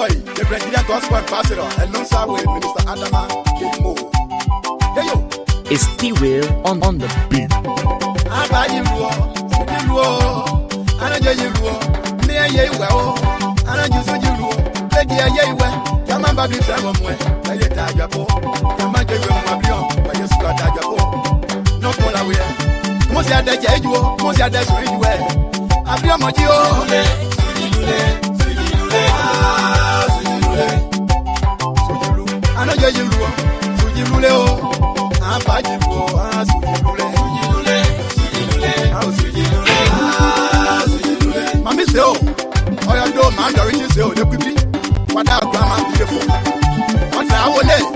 boy, the Brazilian gospel ambassador, and non with Minister Adama Kimo. Hey yo, it's T-Will on the beat. I buy you, I don't you, near ye well, I don't use you, lady, I ye well, Yamamba be travel way, I get Tajabo, Yamaka, by your squad Tajabo, no polar way. Most of the Jaguar, most of the way. I feel my deal. I know you do. I'm fighting for us. Mammy, so I don't mind the riches. So the quickly, what our grandma beautiful. What's our name?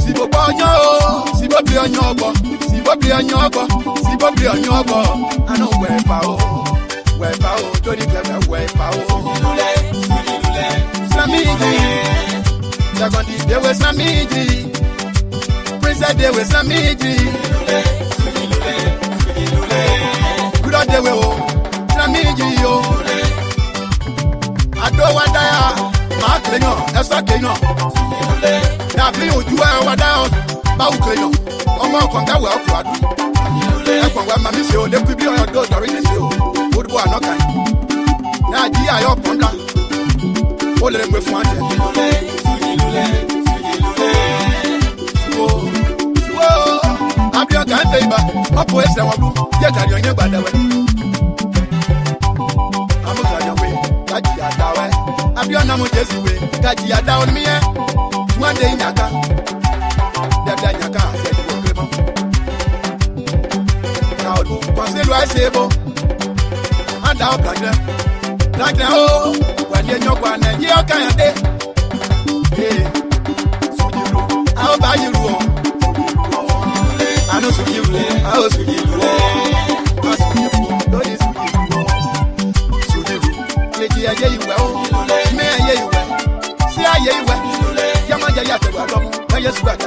Sibo be on your go. I know where power, don't you clever where power. Samiji, Jagondi, there was Samiji, Princess, there was Samiji. Good on the way, Samiji, yo. I don't want that, Mark Leno, that's okay, no. Now, please, you are down. Baucleo, Omo Conga well crowd. When Mammy said, there could be on your door during the show. Good boy, no kind. Now, dear, your ponda. All of them with one. I'm your kind favor. My boys are blue. Yet I don't know about the way. I'm not your way. Katia Dawe. I'm your number Jesse way. Katia down me. One day in Yaka. Now, consider I say, and now, like now, when you're not one, and you're kind of dead. So you know, I'll buy you. I know, so you know, I'll see you. So you know, you well, may I hear you well, see I hear you well, Yamaya Yatago, yes, but I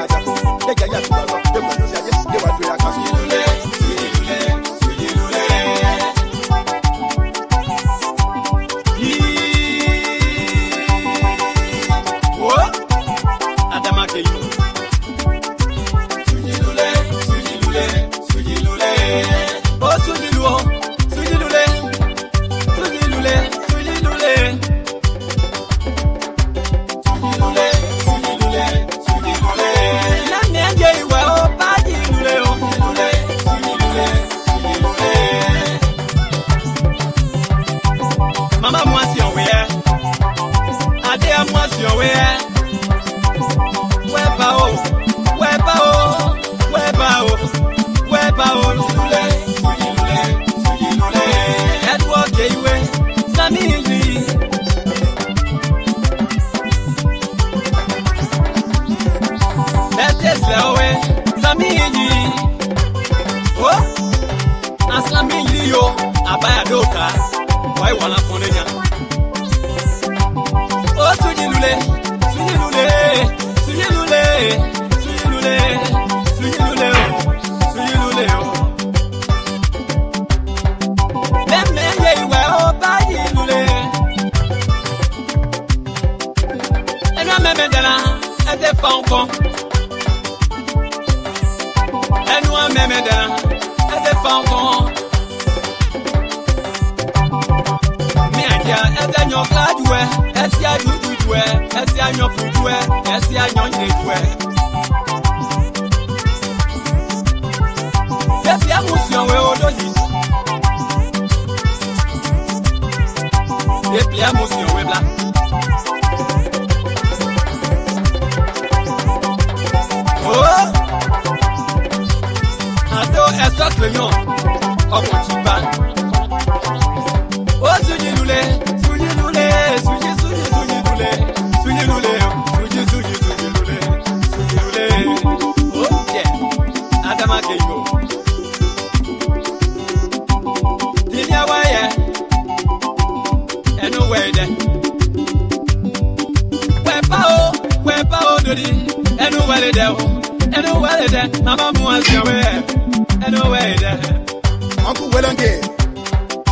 Uncle Wellange,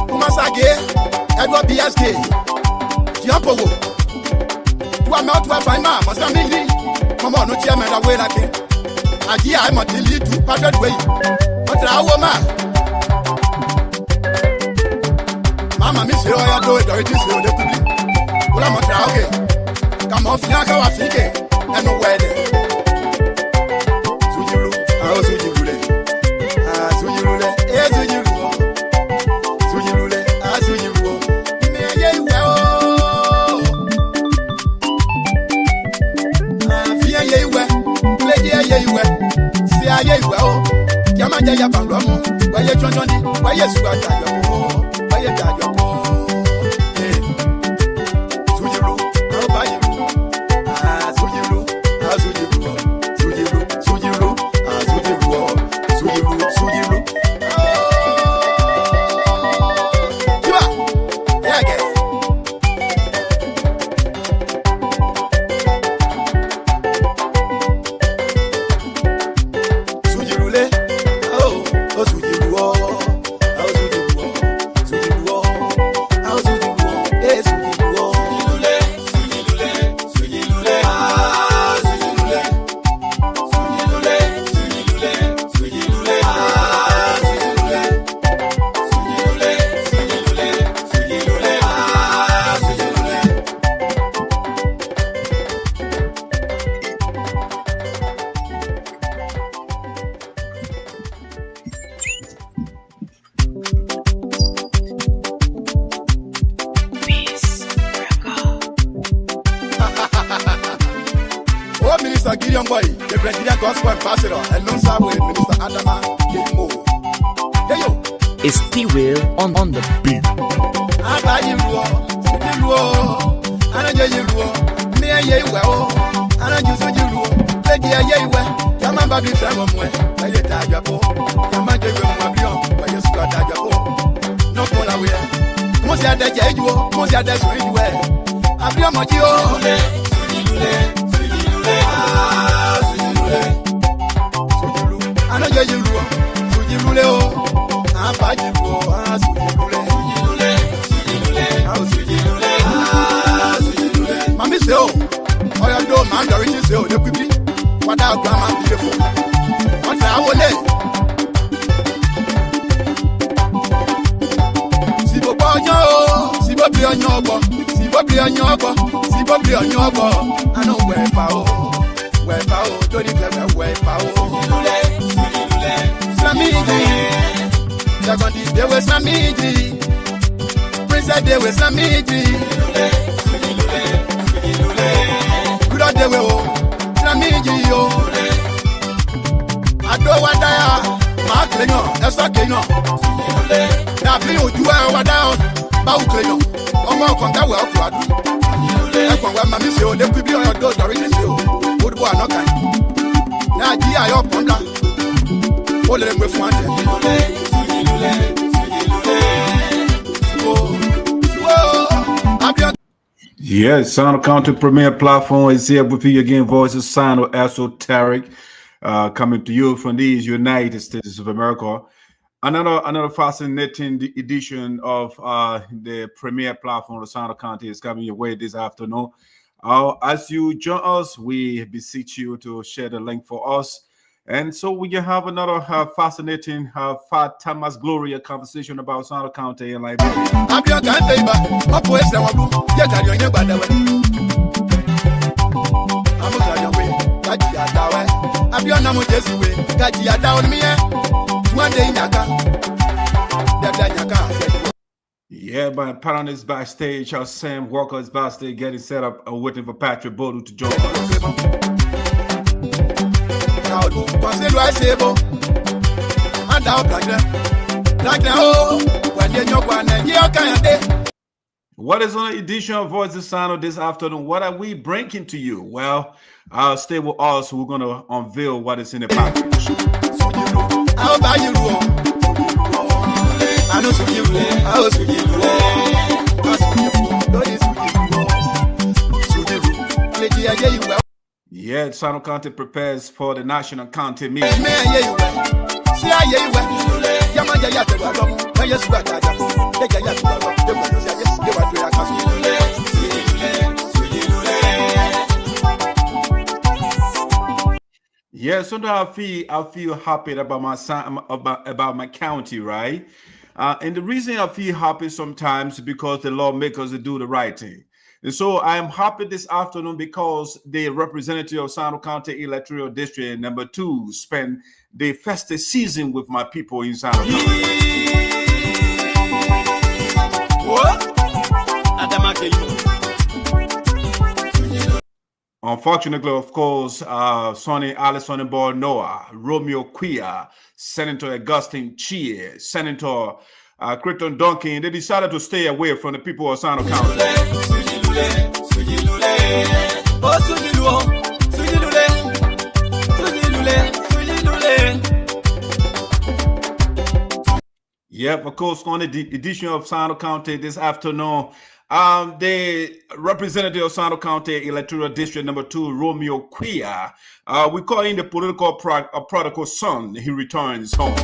Kumasage, go BSK. Jump over. You are not to find my family. Come on, no chairman away like it. I hear I'm at the lead to Patrick Way. But I woman. Mama, Miss Roya, do it or it is the public. Well, I'm a okay. Come off, Yaka was thinking. And no wedding. So you look, how so you do it? So you do it, so you do it. So you do it, so you do it. Fear ye well, lady ye well. See, I ye well. Yamaya Pangramo, why you Johnny, why you squat at your poor, why you got your poor. So you look, how about you? So you look, how so you do? So you look, how so you do? So you look. Yeah, again. It's T-Will on the beat. Mami say oh, oya do Minority say oh, the quickly. What our grandma beautiful. What I will Si bo bonyo, si bo bi onyobo, si bo bi onyobo, si bo bi onyobo. I know where pa oh, do the clever where pa oh. Samiji, Jagondi they were Samiji, Princess they were Samiji. Good old day we oh, Samiji yo. I don't want that. Mark Lennon, that's okay no. Now play with you over down. Mark Lennon, more contact well to adu. I can wear my mission. They could be on your door during the show. Good boy, no kind. Now dia yo ponda. All them with one. Yes, Sound County Premier Platform is here with you again. Voices Sinoe Esoteric, coming to you from these United States of America. Another fascinating edition of the Premier Platform of Sound County is coming your way this afternoon. As you join us, we beseech you to share the link for us. And so we can have another fascinating Fat Thomas Gloria conversation about Sound County and Liberia. Yeah, but panelists backstage, our Sam Walker's backstage getting set up, waiting for Patrick Bodu to join us. What is on the edition of Voices Sinoe this afternoon? What are we bringing to you? Well, stay with us. We're going to unveil what is in the package. Yeah, Sound County prepares for the National County meeting. Yeah, sometimes I feel happy about my about my county, right? And the reason I feel happy sometimes is because the lawmakers do the right thing. And so I'm happy this afternoon because the representative of Sinoe County Electoral District number 2 spent the festive season with my people in Sinoe County. Unfortunately, of course, Sonnyboy Noah, Romeo Quioh, Senator Augustine Chea, Senator Crayton Duncan, they decided to stay away from the people of Sinoe County. Yep, of course, on the edition of Sinoe County this afternoon, the representative of Sinoe County Electoral District number 2, Romeo Quioh, we call him the political prodigal son. He returns home.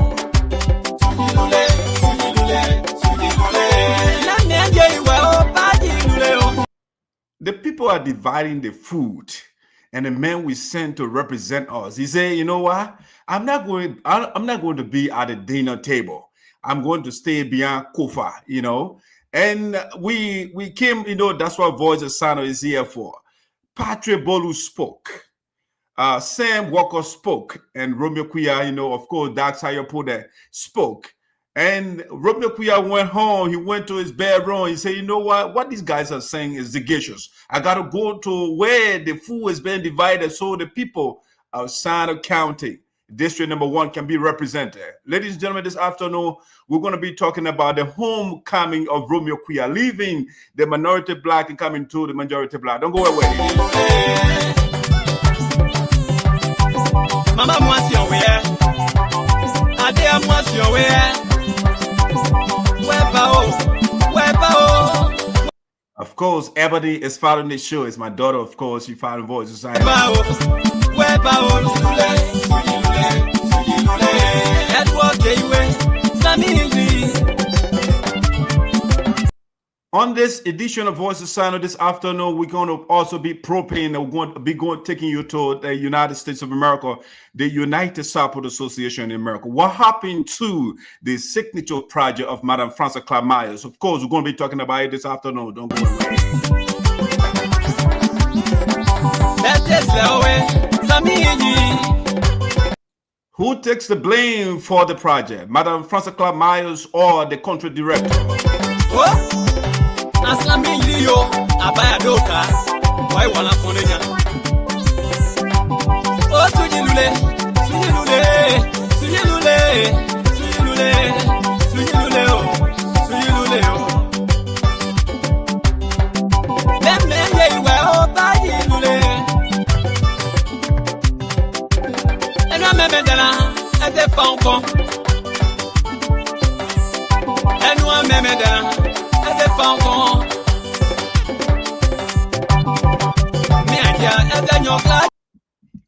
The people are dividing the food, and the man we sent to represent us, he said, "You know what? I'm not going to be at the dinner table. I'm going to stay beyond Kofa, you know." And we came, you know, that's what Voice of Sinoe is here for. Patrick Bolu spoke. Sam Walker spoke. And Romeo Quioh, you know, of course, that's how you put that, spoke. And Romeo Quioh went home. He went to his bedroom. He said, "You know what these guys are saying is delicious. I got to go to where the food is being divided so the people of Sinoe County District number 1 can be represented." Ladies and gentlemen, this afternoon, we're going to be talking about the homecoming of Romeo Quioh, leaving the minority black and coming to the majority black. Don't go away. Mama, what's your way? Adem, what's your way? Of course, Ebony is following the show. It's my daughter, of course. She following Voice of Sinoe. On this edition of Voice of Sinoe this afternoon, we're going to also be propane. We're going to be taking you to the United States of America, the United Support Association in America. What happened to the signature project of Madam Francess Clarke? Of course, we're going to be talking about it this afternoon. Don't go away. Who takes the blame for the project? Madam Francess Clarke or the country director? What?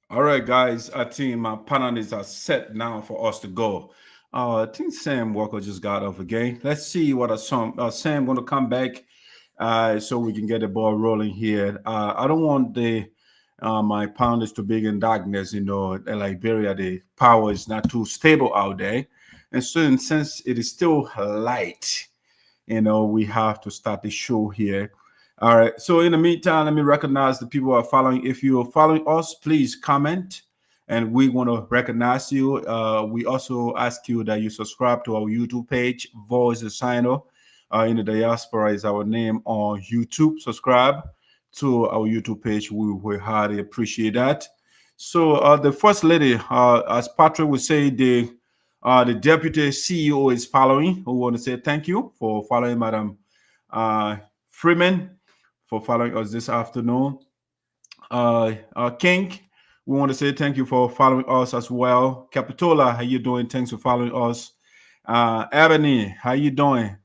All right, guys, I think my panelists are set now for us to go. I think Sam Walker just got off again. Let's see what Sam going to come back so we can get the ball rolling here. I don't want my panelists to be in darkness. You know, in Liberia, the power is not too stable out there. And so since it is still light, you know, we have to start the show here. All right. So in the meantime, let me recognize the people who are following. If you are following us, please comment, and we want to recognize you. We also ask you that you subscribe to our YouTube page, Voice of Sinoe. In the Diaspora is our name on YouTube. Subscribe to our YouTube page. We will highly appreciate that. So the First Lady, as Patrick would say, the Deputy CEO is following. We want to say thank you for following Madam Freeman, for following us this afternoon. King, we want to say thank you for following us as well. Capitola, how you doing? Thanks for following us. Ebony, how you doing?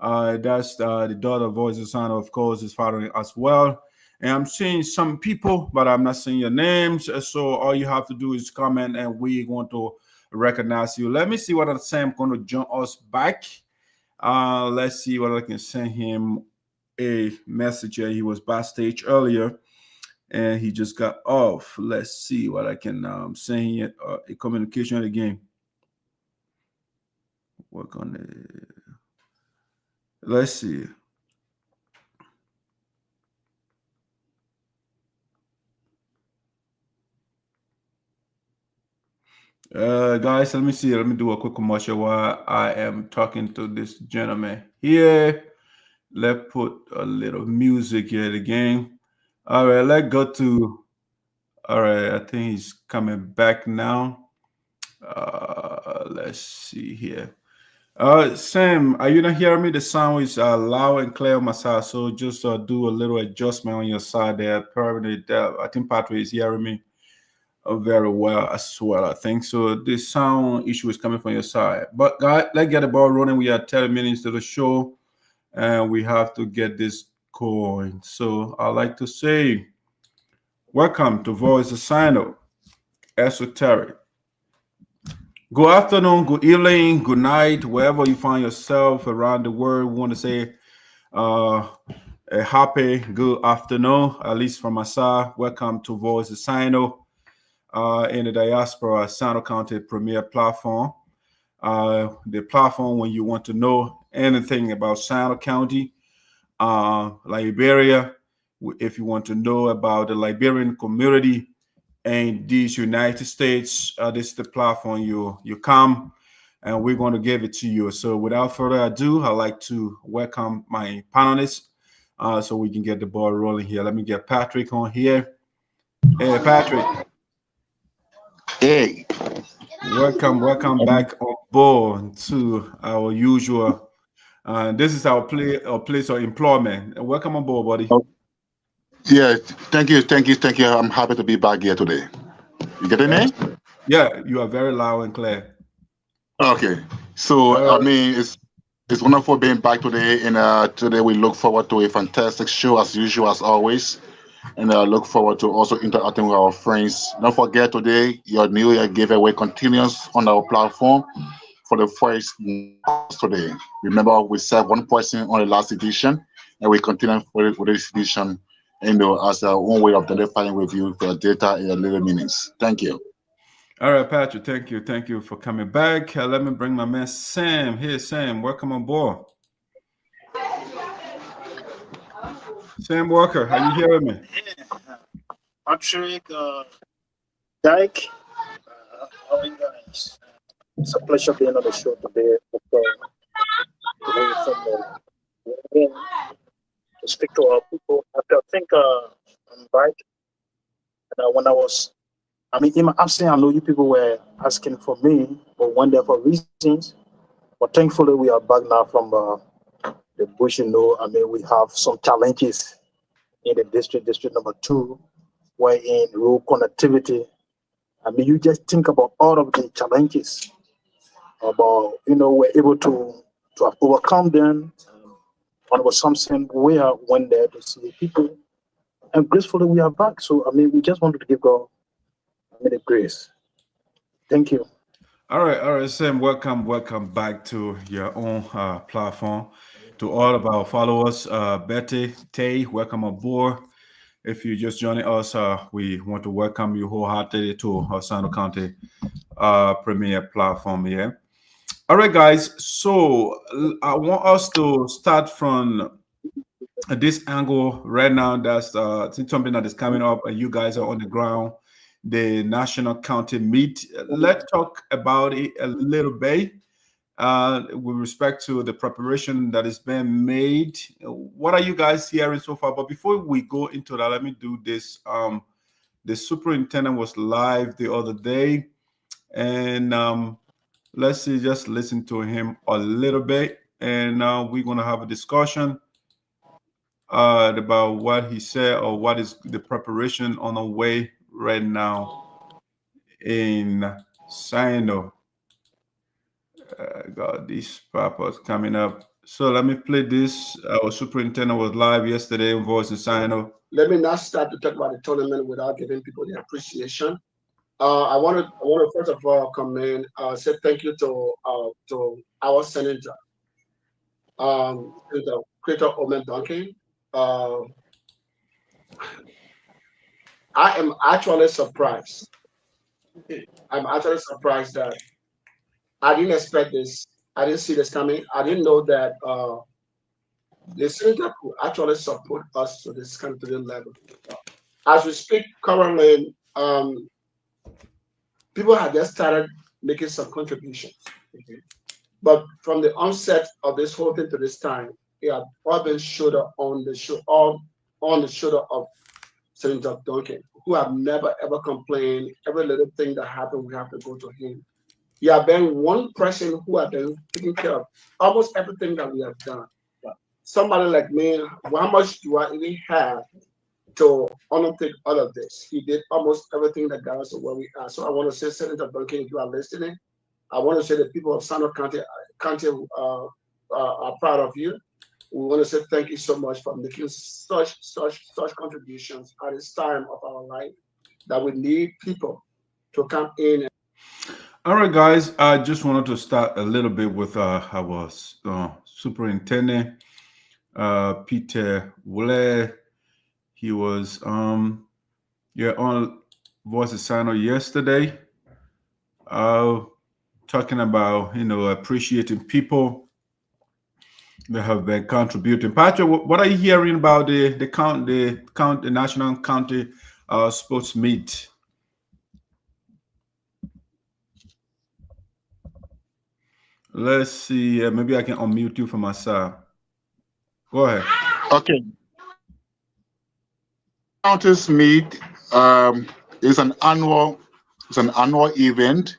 That's the daughter of Voice of Sinoe, of course, is following as well. And I'm seeing some people, but I'm not seeing your names. So all you have to do is comment, and we want to recognize you. Let me see what Sam going to join us back. Let's see what I can send him a message here. He was backstage earlier, and he just got off. Let's see what I can send it. A communication again. Work on it. Let's see. Guys, let me see. Let me do a quick commercial while I am talking to this gentleman here. Let's put a little music here again. All right, let's go to. All right, I think he's coming back now. Let's see here. Sam, are you not hearing me? The sound is loud and clear on my side, so just do a little adjustment on your side there. Probably I think Patrick is hearing me very well as well. I think so. The sound issue is coming from your side. But guys, let's get the ball rolling. We are 10 minutes to the show, and we have to get this going. So I like to say, welcome to Voice of Sinoe, Esoteric. Good afternoon, good evening, good night, wherever you find yourself around the world. We want to say a happy good afternoon, at least from my side. Welcome to Voice of Sinoe. In the Diaspora Sinoe County Premier Platform. The platform when you want to know anything about Sinoe County, Liberia, if you want to know about the Liberian community in these United States, this is the platform you come, and we're going to give it to you. So without further ado, I'd like to welcome my panelists so we can get the ball rolling here. Let me get Patrick on here. Hey, Patrick. Hey, welcome back on board to our usual. This is our place of employment. Welcome on board, buddy. Yeah, thank you. I'm happy to be back here today. You getting me? Yeah, you are very loud and clear. Okay, so I mean, it's wonderful being back today, and today we look forward to a fantastic show as usual, as always. And I look forward to also interacting with our friends. Don't forget today, your New Year giveaway continues on our platform for the first today. Remember, we served one person on the last edition, and we continue with this edition, as our own way of identifying with you for data in your little minutes. Thank you. All right, Patrick, thank you for coming back. Let me bring my man Sam. Here, Sam, welcome on board. Sam Walker, are you hearing me? Patrick, Dyke, how are you guys? It's a pleasure being on the show today. To speak to our people. I think I'm right. And when in my absence, I know you people were asking for me, but one day for reasons. But thankfully, we are back now from the bush. We have some challenges in the district number 2. We're in rural connectivity. You just think about all of the challenges, about, we're able to overcome them. When it was something, we went there to see the people, and gracefully we are back. So, we just wanted to give God, the grace. Thank you. All right, Sam, welcome back to your own platform. To all of our followers, Betty, Tay, welcome aboard. If you're just joining us, we want to welcome you wholeheartedly to our Sinoe County Premier Platform here. All right, guys. So I want us to start from this angle right now. That's something that is coming up, and you guys are on the ground. The National County Meet. Let's talk about it a little bit with respect to the preparation that is being made. What are you guys hearing so far? But before we go into that, let me do this. The superintendent was live the other day, and let's see, just listen to him a little bit, and we're going to have a discussion about what he said or what is the preparation on the way right now in Sinoe. Got these pop-ups coming up. So let me play this. Our superintendent was live yesterday in Voice of Sinoe. Let me not start to talk about the tournament without giving people the appreciation. I want to first of all come in, say thank you to our senator, Crayton Duncan. I am actually surprised. I'm actually surprised that I didn't expect this. I didn't see this coming. I didn't know that the senator could actually support us to this kind of level. As we speak currently, people have just started making some contributions. Okay. But from the onset of this whole thing to this time, we have all been on the shoulder of Senator Duncan, who have never ever complained. Every little thing that happened, we have to go to him. He has been one person who has been taking care of almost everything that we have done. Somebody like me, how much do I even have to undertake all of this? He did almost everything that got us to where we are. So I want to say, Senator Duncan, if you are listening, I want to say the people of Sinoe County are proud of you. We want to say thank you so much for making such contributions at this time of our life that we need people to come in. All right, guys. I just wanted to start a little bit with our superintendent, Peter Wiah. He was on Voice of Sinoe yesterday, talking about appreciating people that have been contributing. Patrick, what are you hearing about the national county sports meet? Let's see. Maybe I can unmute you from my side. Go ahead. Okay. Counties meet is an annual event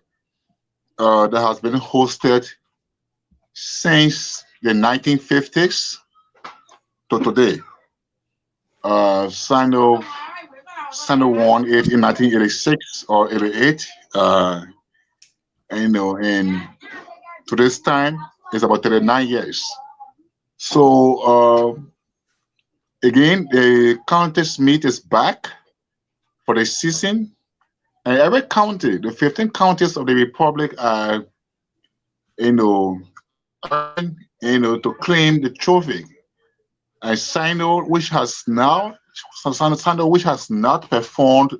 that has been hosted since the 1950s to today. Sinoe won it in 1986 or 88. And to this time, it's about 39 years. So again, the county's meet is back for the season, and every county, the 15 counties of the Republic, are to claim the trophy. And Sinoe, which has not performed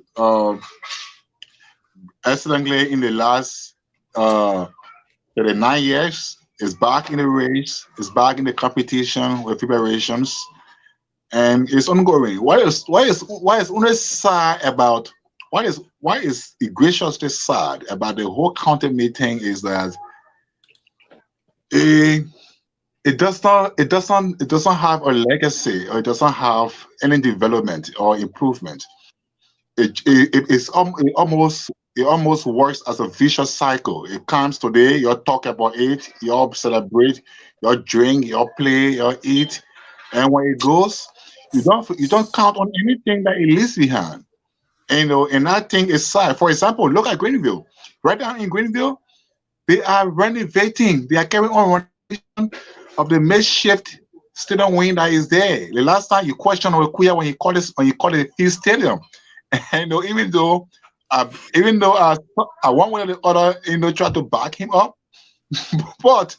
excellently in the last 39 years, is back in the race, is back in the competition with preparations, and it's ongoing. Why is only sad about why is graciously sad about the whole county meeting is that it doesn't have a legacy, or it doesn't have any development or improvement. It almost works as a vicious cycle. It comes today, you talk about it, you celebrate, you drink, you play, you eat, and when it goes, you don't count on anything that it leaves behind. And that thing is sad. For example, look at Greenville. Right now in Greenville, they are renovating. They are carrying on renovation of the makeshift stadium wing that is there. The last time you questioned Romeo Quioh when you call it a field stadium, and even though one way or the other, try to back him up, but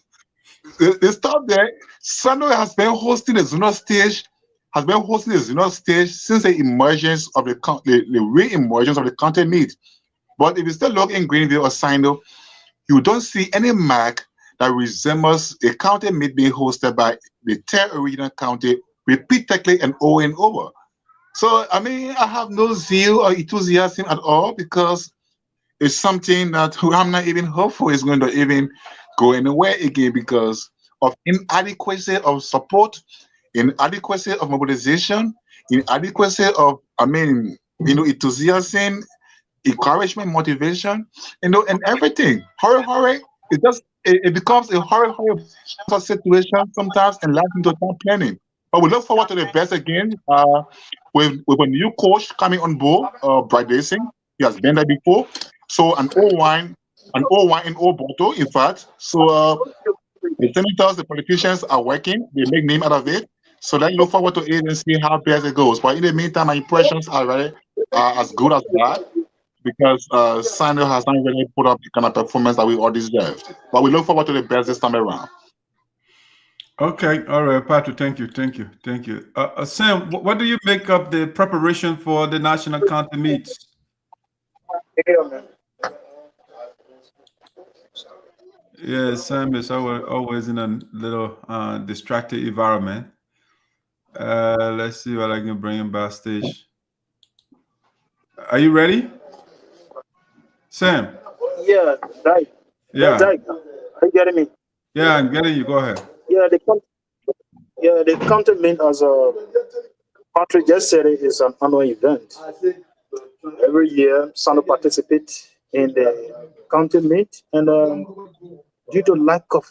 they stop there. Sinoe has been hosting the zonal stage. Since the emergence of the re-emergence of the county meet. But if you still look in Greenville or Sinoe, you don't see any mark that resembles a county meet being hosted by the 10th original county repeatedly and over and over. So, I mean, I have no zeal or enthusiasm at all, because it's something that I'm not even hopeful is going to even go anywhere again, because of inadequacy of support, inadequacy of mobilization, inadequacy of, enthusiasm, encouragement, motivation, and everything. Hurry. It becomes a hurry situation sometimes, and last into time planning. But we look forward to the best again with a new coach coming on board, Bright Racing. He has been there before. So an old wine in old bottle, in fact. So the senators, the politicians are working. They make name out of it. So let's look forward to it and see how best it goes. But in the meantime, my impressions are as good as that, because Sinoe has not really put up the kind of performance that we all deserved. But we look forward to the best this time around. Okay, all right, Patrick. Thank you. Sam, what do you make of the preparation for the national county meets? Yeah, Sam is always in a little distracted environment. Let's see what I can bring him backstage. Are you ready, Sam? Yeah, right. Yeah. Right. Are you getting me? Yeah, I'm getting you. Go ahead. Yeah, the county meet, as Patrick just said, it is an annual event. Every year, Sinoe participate in the county meet, and due to lack of,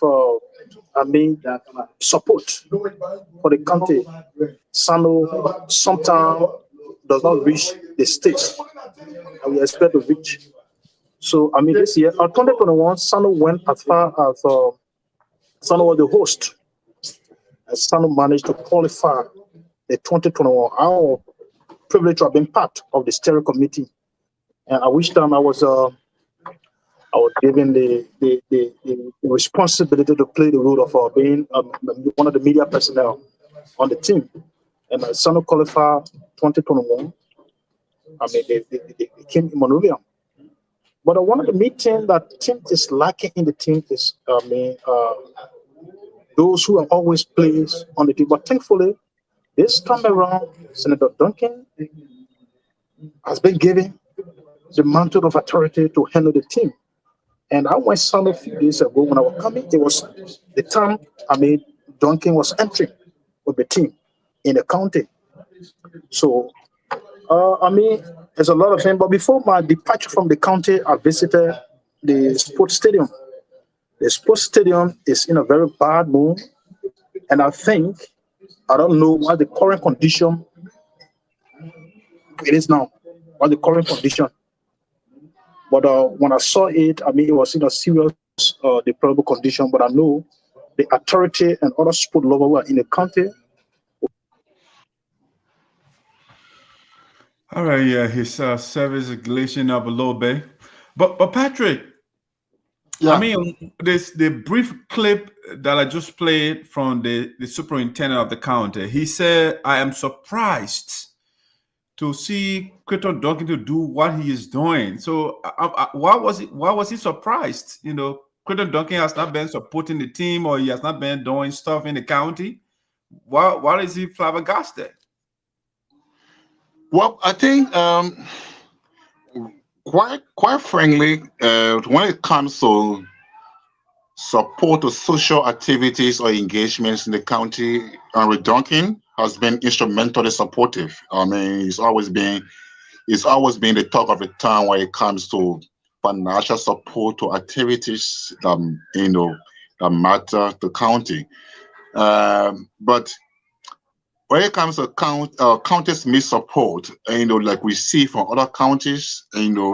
support for the county, Sinoe sometimes does not reach the stage that we expect to reach. So, this year, 2021, Sinoe went as far as Sinoe was the host. And Sinoe managed to qualify the 2021. Our privilege to have been part of the steering committee. And at which time I was given the responsibility to play the role of being one of the media personnel on the team. And Sinoe qualified 2021. They came in Monrovia. But one of the meetings that team is lacking in the team is, those who are always placed on the team. But thankfully, this time around, Senator Duncan has been given the mantle of authority to handle the team. And I went some a few days ago when I was coming, it was the time, Duncan was entering with the team in the county. So, there's a lot of things. But before my departure from the county, I visited the sports stadium. The sports stadium is in a very bad mood. And I don't know what the current condition it is now, what the current condition. But when I saw it, it was in a serious, deplorable condition. But I know the authority and other sport lovers who are in the county. All right, yeah, his service is glitching up a little bit. But Patrick, Yeah. the brief clip that I just played from the superintendent of the county, he said, I am surprised to see Crayton Duncan to do what he is doing. So why was he surprised? Crayton Duncan has not been supporting the team, or he has not been doing stuff in the county. Why is he flabbergasted? Well, I think quite frankly, when it comes to support to social activities or engagements in the county, Henry Duncan has been instrumentally supportive. He's always been the talk of the town when it comes to financial support to activities that matter to county. But when it comes to counties need support, like we see from other counties,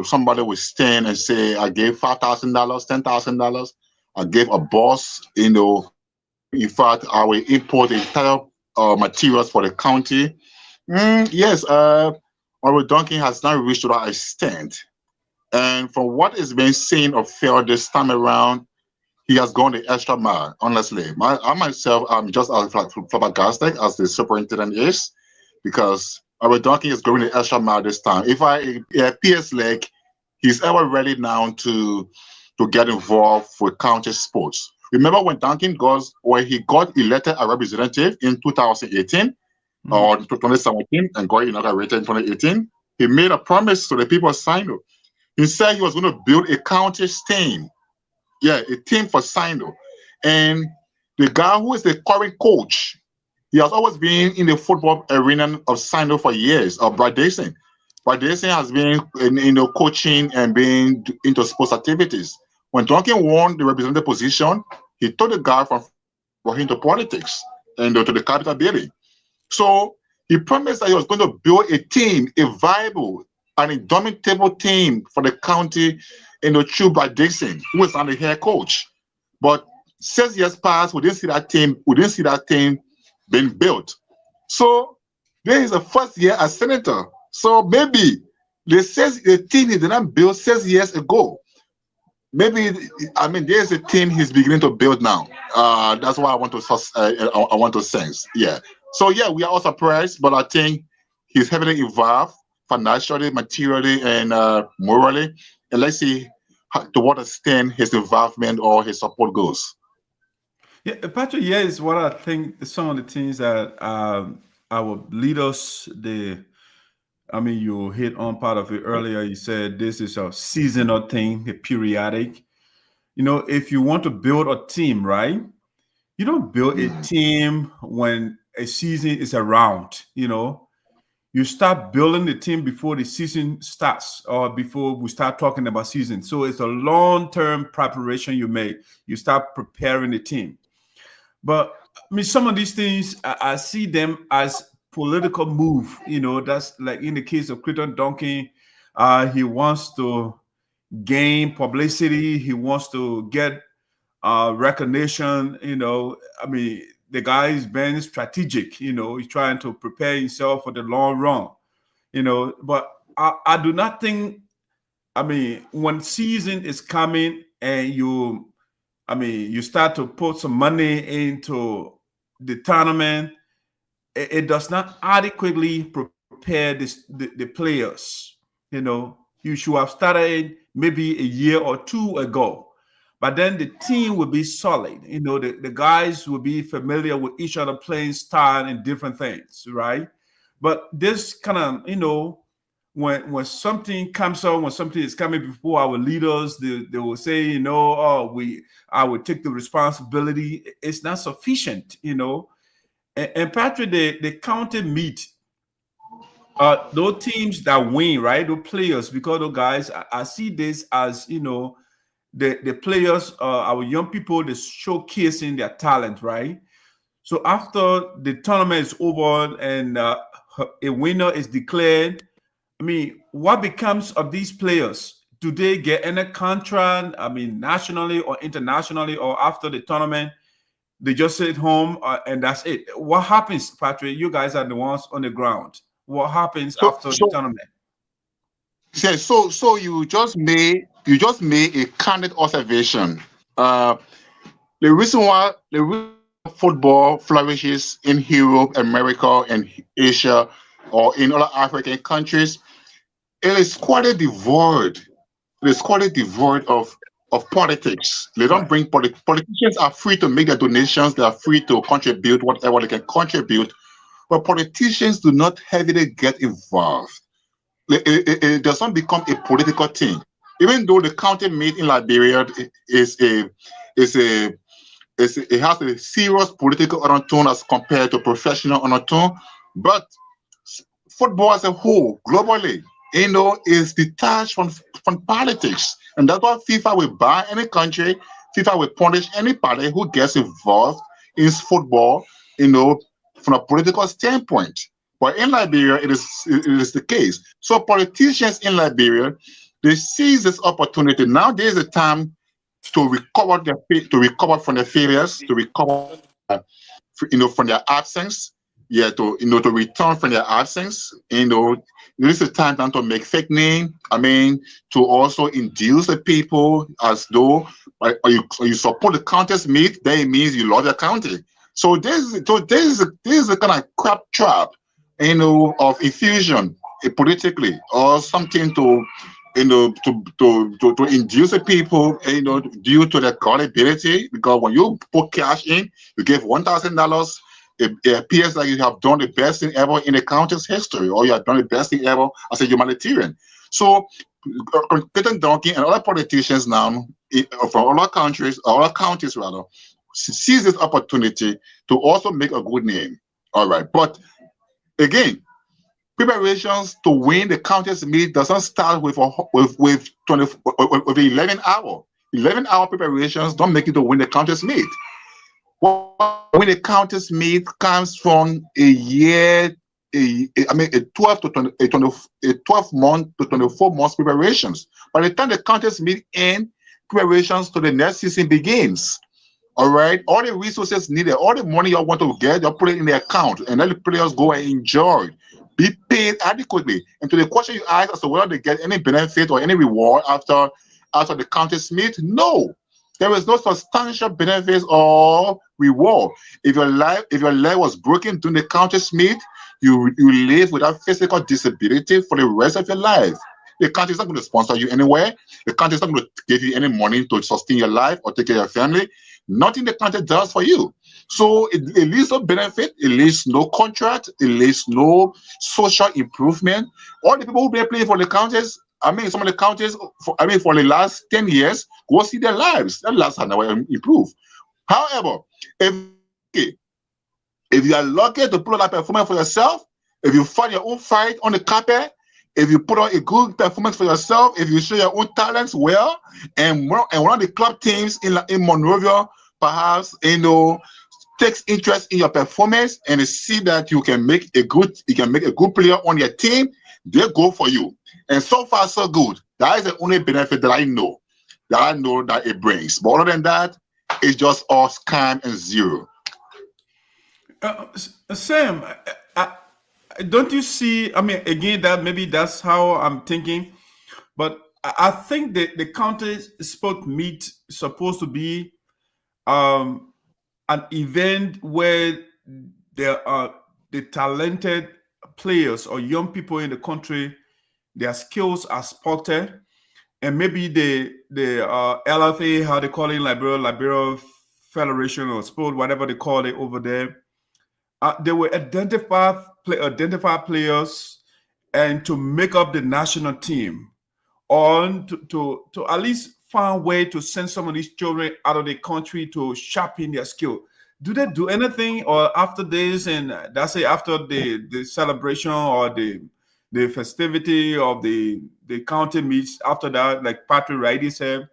somebody will stand and say, I gave $5,000, $10,000, I gave a bus, in fact, I will import entire materials for the county. Yes, Henry Duncan has not reached to that extent. And from what is being seen or felt this time around, he has gone the extra mile, honestly. I myself, I'm just as flabbergasted as the superintendent is, because Henry Duncan is going the extra mile this time. It appears like he's ever ready now to get involved with county sports. Remember when Duncan got elected a representative in 2018 or 2017 and got inaugurated in 2018, he made a promise to the people of Sinoe. He said he was going to build a county team. Yeah, a team for Sinoe. And the guy who is the current coach, he has always been in the football arena of Sinoe for years, Brad Dayson. Brad Dayson has been coaching and being into sports activities. When Duncan won the representative position, he took the guy from into politics and to the Capitol building. So he promised that he was going to build a team, a viable and indomitable team for the county, through Brad Dixon, who is the head coach. But 6 years passed, we didn't see that team being built. So this is the first year as senator. So maybe the team he did not build 6 years ago. maybe, I mean, there's a team he's beginning to build now. That's why I want to sense. Yeah. So yeah, we are all surprised, but I think he's heavily evolved financially, materially, and morally. And let's see to what extent his involvement or his support goes. Yeah, Patrick, yeah, is what I think some of the things that our leaders, I mean, you hit on part of it earlier. You said this is a seasonal thing, a periodic. You know, if you want to build a team, right? You don't build a team when a season is around, you know. You start building the team before the season starts or before we start talking about season. So it's a long-term preparation you make. You start preparing the team. But I mean, some of these things, I see them as political move. You know, that's like in the case of Crayton Duncan, he wants to gain publicity. He wants to get recognition. You know, I mean, the guy is being strategic. You know, he's trying to prepare himself for the long run. You know, but I do not think. I mean, when season is coming and you start to put some money into the tournament, it does not adequately prepare the players. You know, you should have started maybe a year or two ago. But then the team will be solid. You know, the guys will be familiar with each other playing style and different things, right? But this kind of, you know, when something comes up, when something is coming before our leaders, they will say, you know, oh, I will take the responsibility. It's not sufficient, you know. And Patrick, the county meet those teams that win, right? Those players, because those guys, I see this as, you know, the players, our young people, they're showcasing their talent, right? So after the tournament is over and a winner is declared, I mean, what becomes of these players? Do they get any contract, I mean, nationally or internationally, or after the tournament, they just sit home and that's it? What happens, Patrick? You guys are the ones on the ground. What happens after the tournament? Yeah, so you just made a candid observation. The reason why football flourishes in Europe, America, and Asia, or in other African countries, it is quite devoid. It is quite devoid of politics. They don't bring politicians are free to make their donations. They are free to contribute whatever they can contribute, but politicians do not heavily get involved. It does not become a political thing. Even though the county meet in Liberia it has a serious political undertone as compared to professional undertone, but football as a whole, globally, you know, is detached from politics. And that's why FIFA will ban any country, FIFA will punish anybody who gets involved in football, you know, from a political standpoint. But in Liberia, it is the case. So politicians in Liberia, they seize this opportunity. Now there is a time to recover from their failures, to recover, from their absence. Yeah, to return from their absence. This is a time now to make fake name. I mean, to also induce the people as though you support the county's meet, then it means you love the county. So this is a kind of crap trap, of infusion politically, or something to induce the people, due to their gullibility. Because when you put cash in, you give $1,000. It appears like you have done the best thing ever in the county's history, or you have done the best thing ever as a humanitarian. So, Crayton Duncan and other politicians now from other countries, or other counties rather, seize this opportunity to also make a good name. All right, but again, preparations to win the county's meet doesn't start with 11 hour. 11-hour preparations don't make it to win the county's meet. When the county's meet comes from a 12 month to 24 months preparations. By the time the county's meet end, preparations to the next season begins. All right, all the resources needed, all the money you want to get, you put it in the account, and let the players go and enjoy, be paid adequately. And to the question you asked as to whether they get any benefit or any reward after out of the county's meet? No. There is no substantial benefits or reward. If your leg was broken during the county's meet, you live without physical disability for the rest of your life. The country is not going to sponsor you anywhere. The country is not going to give you any money to sustain your life or take care of your family. Nothing the country does for you. So it leads no benefit, it leads no contract, it leads no social improvement. All the people who been playing for the counties, I mean, some of the counties, for the last 10 years, go see their lives. Their lives have never improved. However, if you are lucky to put on that performance for yourself, if you fight your own fight on the carpet, if you put on a good performance for yourself, if you show your own talents well, and one of the club teams in Monrovia, perhaps, takes interest in your performance and see that you can make a good player on your team, they go for you. And so far, so good. That is the only benefit that I know that it brings. But other than that, it's just all scam and zero. Sam, don't you see? I mean, again, that maybe that's how I'm thinking, but I think that the county sport meet is supposed to be an event where there are the talented players or young people in the country, their skills are spotted, and maybe the LFA, how they call it, Liberia Federation or Sport, whatever they call it over there, they will identify players and to make up the national team, or to at least find a way to send some of these children out of the country to sharpen their skill. Do they do anything, or after this, and that's it, after the celebration or the festivity of the county meets, after that, like Patrick Ridey said,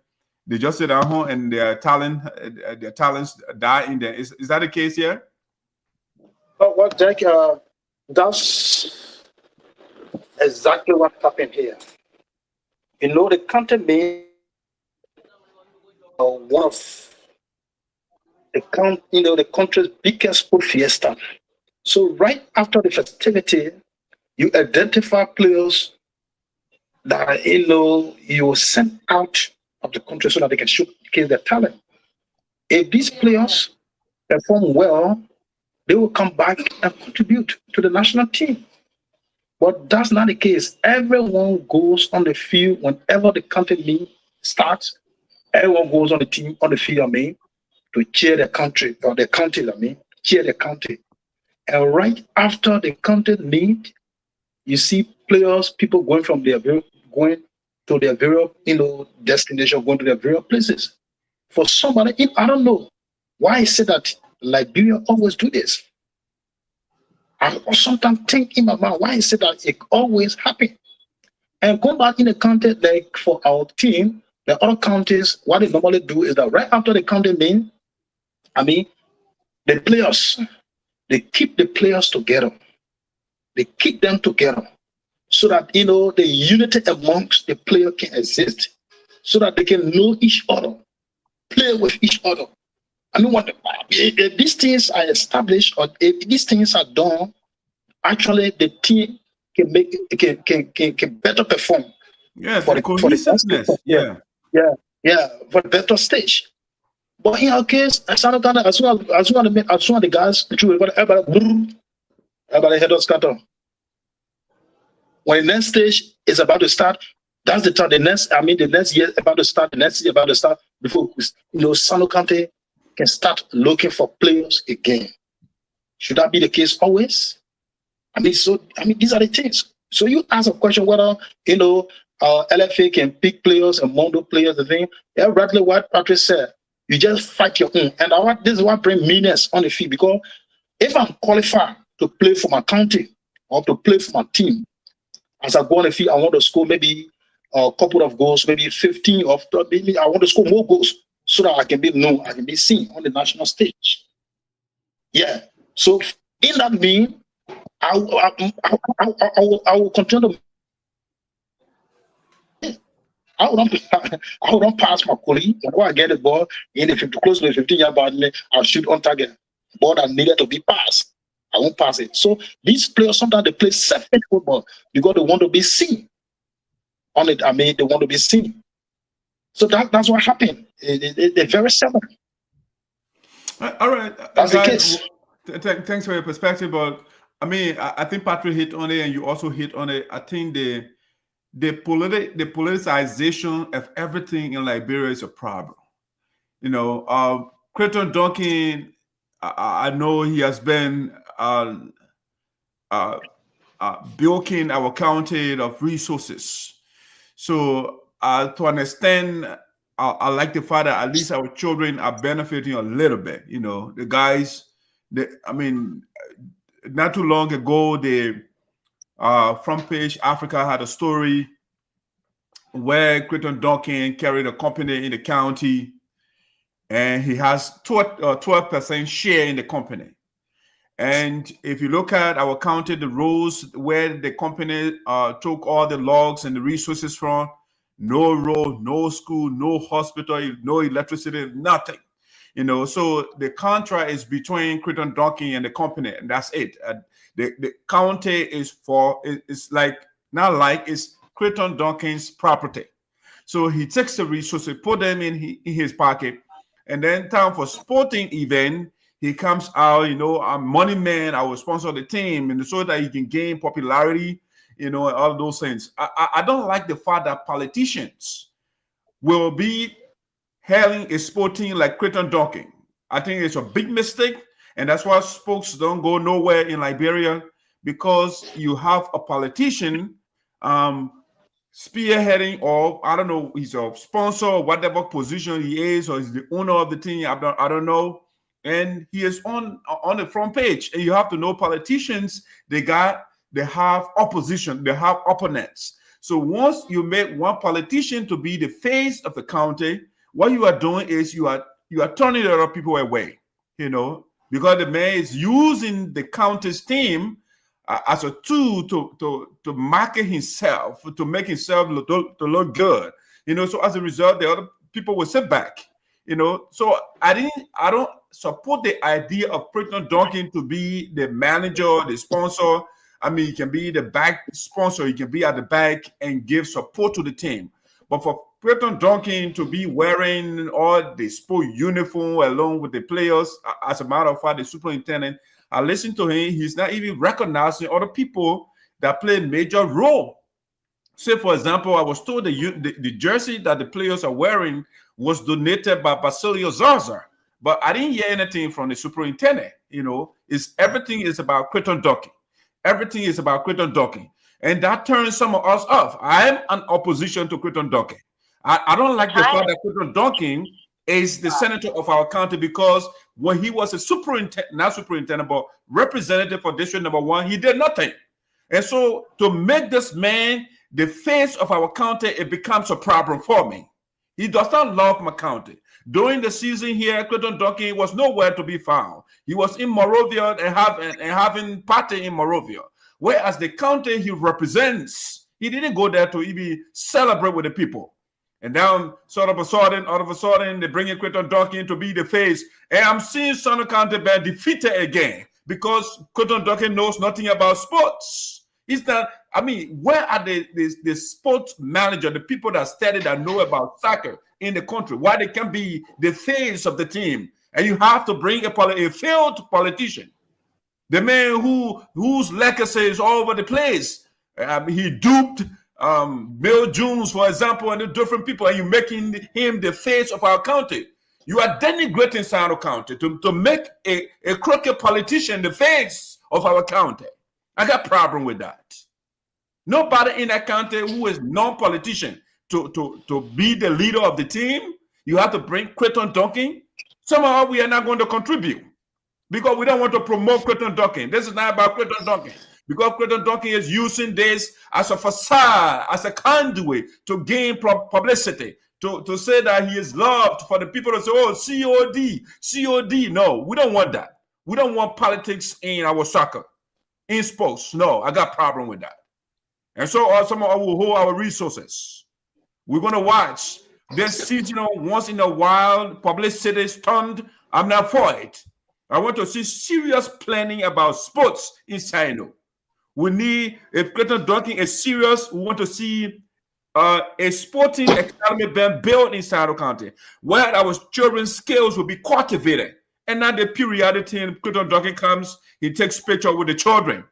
they just sit at home and their talents die in there. Is that the case here? Well, Jack, that's exactly what happened here. You know, the county made one of the country's biggest sport fiesta. So right after the festivity, you identify players that you send out of the country so that they can showcase their talent. If these players perform well, they will come back and contribute to the national team. But that's not the case. Everyone goes on the field whenever the country meet starts. Everyone goes on the field, to cheer the country, or the county, cheer the country. And right after the country meet, you see players, people going to their various, destination, going to their various places. For somebody, I don't know why I say that Liberia always do this. I sometimes think in my mind why I say that it always happen. And going back in the county, like for our team, the other counties, what they normally do is that right after the county meet, the players, they keep the players together. They keep them together so that, the unity amongst the player can exist, so that they can know each other, play with each other. If these things are established, or if these things are done, actually the team can better perform. Yeah, for the cohesiveness. For the better stage. But in our case, as soon as the guys, everybody head of scatter. When the next stage is about to start, that's the time. The next year about to start. The next year about to start before Sinoe County can start looking for players again. Should that be the case always? These are the things. So you ask a question whether LFA can pick players among those players. The thing, rightly what Patrick said, you just fight your own, and this is what brings meanness on the field. Because if I'm qualified to play for my county or to play for my team, as I go on the field, I want to score maybe a couple of goals, maybe 15 or maybe I want to score more goals so that I can be known, I can be seen on the national stage. Yeah. So in that mean, I will continue to. I will not pass my colleague. When I get the ball close to the 15-yard boundary, I'll shoot on target. Ball that needed to be passed, I won't pass it. So these players sometimes they play selfish football because they want to be seen. On it, they want to be seen. So that's what happened. They're very similar. All right. That's the guys, case. Thanks for your perspective, but I mean, I think Patrick hit on it, and you also hit on it. I think the politicization of everything in Liberia is a problem. You know, Crayton Duncan, I know he has been building our county of resources. So to understand, I like the fact that at least our children are benefiting a little bit. You know, the guys, I mean, not too long ago, the Front Page Africa had a story where Crayton Duncan carried a company in the county, and he has 12% share in the company. And if you look at our county, the roads where the company took all the logs and the resources from, no road, no school, no hospital, no electricity, nothing. You know, so the contract is between Crayton Duncan and the company, and that's it. The county is it's Crayton Duncan's property. So he takes the resources, put them in his pocket, and then time for sporting event, he comes out, you know, I'm money man, I will sponsor the team, and so that he can gain popularity, you know, and all those things. I don't like the fact that politicians will be hailing a sporting like Crayton Duncan. I think it's a big mistake, and that's why spokes don't go nowhere in Liberia, because you have a politician spearheading, or I don't know, he's a sponsor or whatever position he is, or he's the owner of the team. I don't know. And he is on the front page. And you have to know politicians, they have opposition, they have opponents. So once you make one politician to be the face of the county, what you are doing is you are turning the other people away, you know, because the man is using the county's team as a tool to market himself, to make himself look good, you know. So as a result, the other people will sit back, you know. So I don't support the idea of Crayton Duncan to be the manager, the sponsor. I mean, he can be the back sponsor, he can be at the back and give support to the team. But for Crayton Duncan to be wearing all the sport uniform along with the players, as a matter of fact, the superintendent, I listened to him, he's not even recognizing other people that play a major role. Say, for example, I was told the jersey that the players are wearing was donated by Basilio Zarza, but I didn't hear anything from the superintendent. You know, everything is about Crayton Duncan. Everything is about Crayton Duncan. And that turns some of us off. I am an opposition to Crayton Duncan. I don't like the fact that Crayton Duncan is the senator of our county, because when he was a not superintendent, but representative for District Number 1, he did nothing. And so to make this man the face of our county, it becomes a problem for me. He does not love my county. During the season here, Crayton Duncan was nowhere to be found. He was in Monrovia and having party in Monrovia. Whereas the county he represents, he didn't go there to even celebrate with the people. And now, all of a sudden, they bring in Crayton Duncan to be the face. And I'm seeing Sinoe County being defeated again because Crayton Duncan knows nothing about sports. He's not, I mean, where are the sports manager, the people that study, that know about soccer in the country? Why they can't be the face of the team? And you have to bring a failed politician. The man whose legacy is all over the place. He duped Bill Jones, for example, and the different people, and you're making him the face of our county. You are denigrating Sinoe County to make a crooked politician the face of our county. I got a problem with that. Nobody in that county who is non-politician to be the leader of the team. You have to bring Crayton Duncan. Somehow we are not going to contribute because we don't want to promote Crayton Duncan. This is not about Crayton Duncan. Because Crayton Duncan is using this as a facade, as a conduit to gain publicity, to say that he is loved, for the people to say, oh, COD. No, we don't want that. We don't want politics in our soccer, in sports. No, I got a problem with that. And so some of us will hold our resources. We're going to watch this seasonal, once in a while, publicity stunt. I'm not for it. I want to see serious planning about sports in Sinoe. We need, if Crayton Duncan is serious, we want to see a sporting academy being built in Sinoe County where our children's skills will be cultivated. And now the periodic thing, Crayton Duncan comes, he takes picture with the children.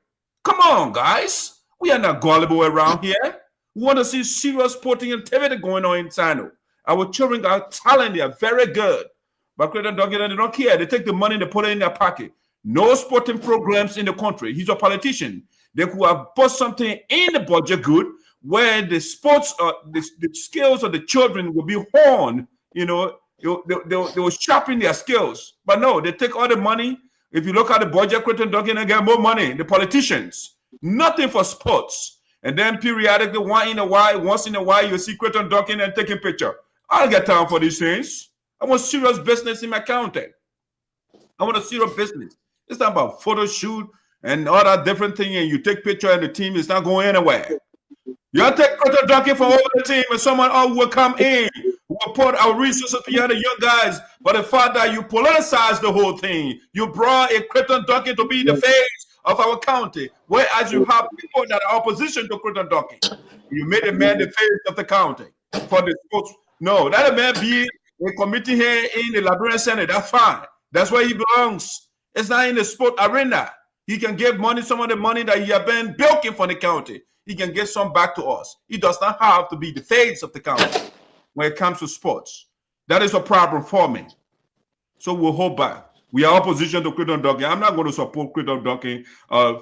Come on, guys. We are not gullible around here. We want to see serious sporting activity going on in Sinoe. Our children are talented, they are very good. But Crayton Duncan, they don't care. They take the money and they put it in their pocket. No sporting programs in the country. He's a politician. They could have put something in the budget good where the sports, the skills of the children will be honed. You know, they will sharpen their skills. But no, they take all the money. If you look at the budget, Crayton Duncan and get more money. The politicians, nothing for sports. And then periodically, once in a while, you see Crayton Duncan and taking picture. I'll get time for these things. I want serious business in my county. I want a serious business. It's not about photo shoot and all that different thing, and you take picture and the team is not going anywhere. You take Crayton Duncan from over the team, and someone else will come in. We'll put our resources behind the young guys. But the fact that you politicize the whole thing, you brought a Crayton Duncan to be the face of our county, whereas you have people that are opposition to Crayton Duncan. You made a man the face of the county for the sports. No, let a man be a committee here in the Liberian Senate. That's fine. That's where he belongs. It's not in the sport arena. He can give money, some of the money that he has been bilking for the county. He can get some back to us. He does not have to be the face of the county when it comes to sports. That is a problem for me. So we'll hold back. We are opposition to Crayton Duncan. I'm not going to support Crayton Duncan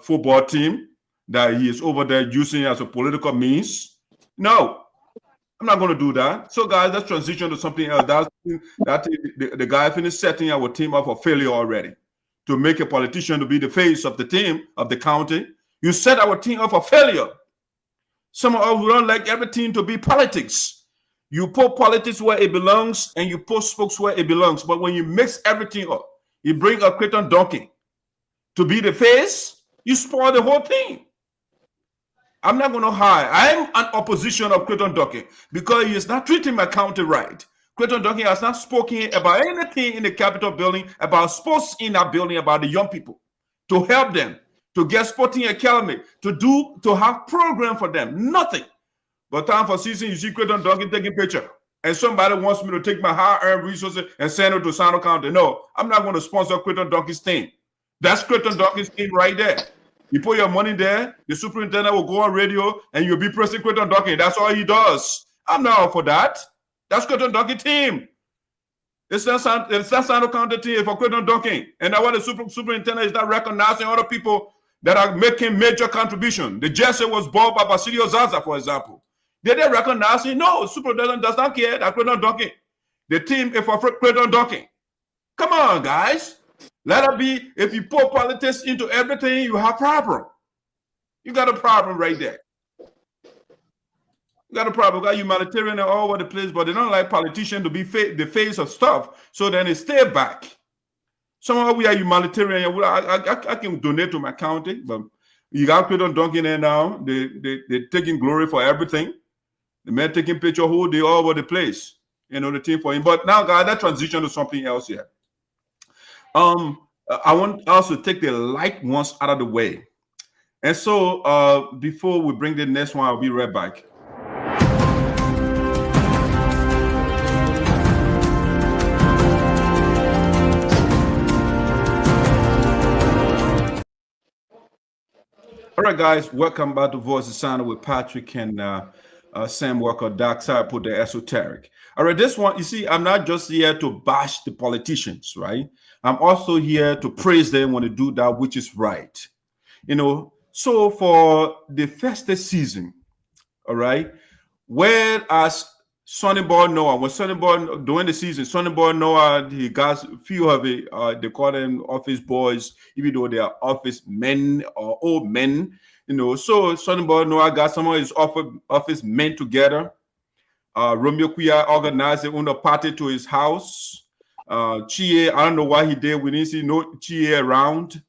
football team that he is over there using as a political means. No. I'm not going to do that. So, guys, let's transition to something else. The guy finished setting our team up for failure already. To make a politician to be the face of the team, of the county, you set our team up for failure. Some of us don't like everything to be politics. You put politics where it belongs and you put sports where it belongs. But when you mix everything up, you bring a Crayton Duncan to be the face, you spoil the whole thing. I'm not going to hide. I'm an opposition of Crayton Duncan because he is not treating my county right. Crayton Duncan has not spoken about anything in the Capitol building, about sports in that building, about the young people, to help them, to get sporting academy, to have program for them. Nothing. But time for season, you see Crayton Duncan taking picture. And somebody wants me to take my hard-earned resources and send it to Sinoe County. No, I'm not going to sponsor Crayton Duncan's team. That's Crayton Duncan's team right there. You put your money there, the superintendent will go on radio and you'll be pressing Crayton Duncan. That's all he does. I'm not for that. That's Crayton Duncan team. It's not Sinoe County team for Crayton Duncan. And that's why the superintendent is not recognizing other people that are making major contribution. The jersey was bought by Basilio Zaza, for example. Did they recognize it? No, superintendent does not care that Crayton Duncan. The team is for Crayton Duncan. Come on, guys. Let it be. If you put politics into everything, you have a problem. You got a problem right there. You got a problem. You got humanitarian all over the place, but they don't like politicians to be the face of stuff. So then they stay back. Somehow we are humanitarian. I can donate to my county, but you got Crayton Duncan there now. They're taking glory for everything. The man taking picture whole day all over the place. You know, the team for him. But now, guys, that transition to something else here. I want us to take the light ones out of the way. And so before we bring the next one, I'll be right back. All right, guys, welcome back to Voice of Sinoe with Patrick and Sam Walker, Dark Side, put the esoteric. All right, this one, you see, I'm not just here to bash the politicians, right? I'm also here to praise them when they do that which is right. You know, so for the festive season, all right, whereas Sonnyboy Noah, when Sonnyboy during the season, Sonnyboy Noah, he got a few of it, they call them office boys, even though they are office men or old men, you know. So Sonnyboy Noah got some of his office men together. Romeo Quioh organized a party to his house. Chea, I don't know why he did. We didn't see no Chea around.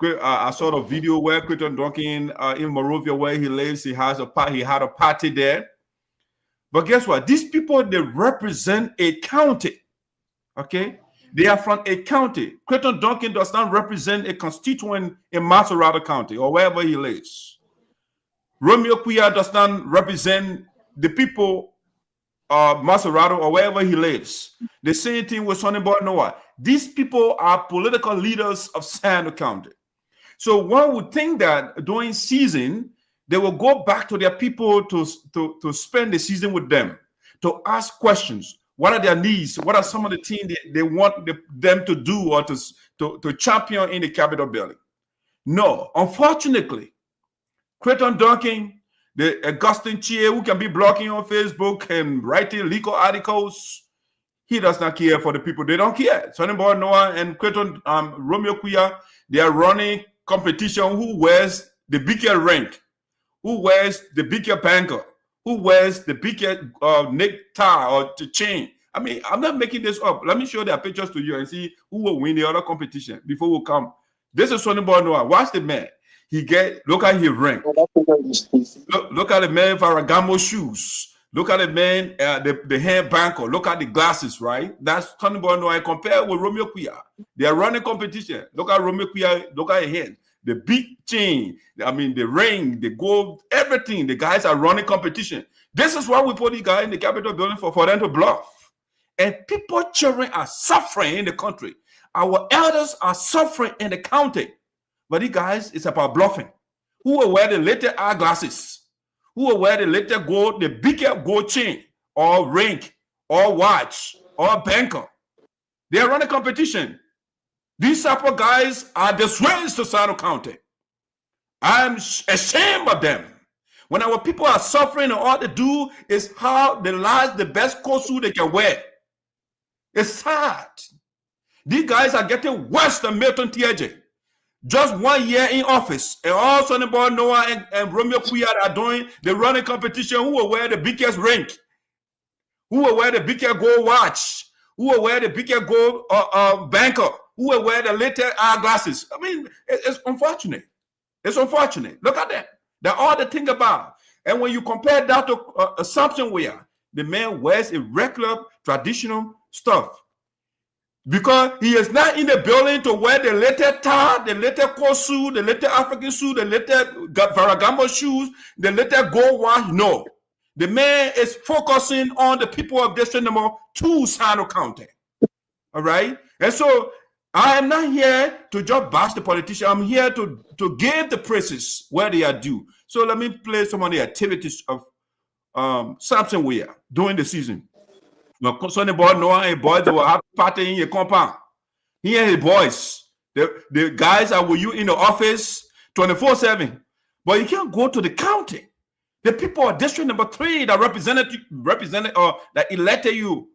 I saw the video where Crayton Duncan in Monrovia, where he lives, he had a party there. But guess what? These people, they represent a county. Okay, they are from a county. Crayton Duncan does not represent a constituent in Maserati County or wherever he lives. Romeo Quioh does not represent the people Maserati or wherever he lives. The same thing with Sonnyboy Noah. These people are political leaders of Sinoe County. So one would think that during season, they will go back to their people to spend the season with them, to ask questions. What are their needs? What are some of the things they want them to do or to champion in the Capitol building? No, unfortunately, Crayton Duncan, the Augustine Chea, who can be blogging on Facebook and writing legal articles, he does not care for the people. They don't care. Sonnyboy Noah and Crayton, Romeo Quioh, they are running competition. Who wears the bigger rank? Who wears the bigger banker? Who wears the bigger necktie or the chain? I mean, I'm not making this up. Let me show their pictures to you and see who will win the other competition before we come. This is Sonnyboy Noah. Watch the man. Look at his rank. Look at the man Ferragamo shoes. Look at the man, the hair banker. Look at the glasses, right? That's Sonnyboy Noah. Compared with Romeo Quioh. They are running competition. Look at Romeo Quioh. Look at his head. The big chain. I mean, the ring, the gold, everything. The guys are running competition. This is why we put these guys in the Capitol building for them to bluff. And children are suffering in the country. Our elders are suffering in the county. But these guys, it's about bluffing. Who will wear the latest eyeglasses? Who will wear the latest gold, the bigger gold chain, or ring, or watch, or banker? They are running competition. These type of guys are disgrace to Sinoe County. I'm ashamed of them. When our people are suffering, and all they do is how they last the best coat suit they can wear. It's sad. These guys are getting worse than Milton T.J. Just 1 year in office, and all Sonnyboy Noah and Romeo Quioh are doing the running competition. Who will wear the biggest ring? Who will wear the biggest gold watch? Who will wear the biggest gold banker? Who will wear the latest eyeglasses? I mean, it's unfortunate. It's unfortunate. Look at that. That's all they think about. And when you compare that to Samson Q, the man wears a regular, traditional stuff. Because he is not in the building to wear the latest tie, the latest coat suit, the latest African suit, the latest Ferragamo shoes, the latest gold watch. No. The man is focusing on the people of District Number 2, Sinoe County. All right? And so I am not here to just bash the politician. I'm here to give the praises where they are due. So let me play some of the activities of Samson Q during the season. Sonnyboy Noah and boys will have party in your compound. He and his boys, the guys are with you in the office 24/7. But you can't go to the county. The people of District Number 3 that represented or that elected you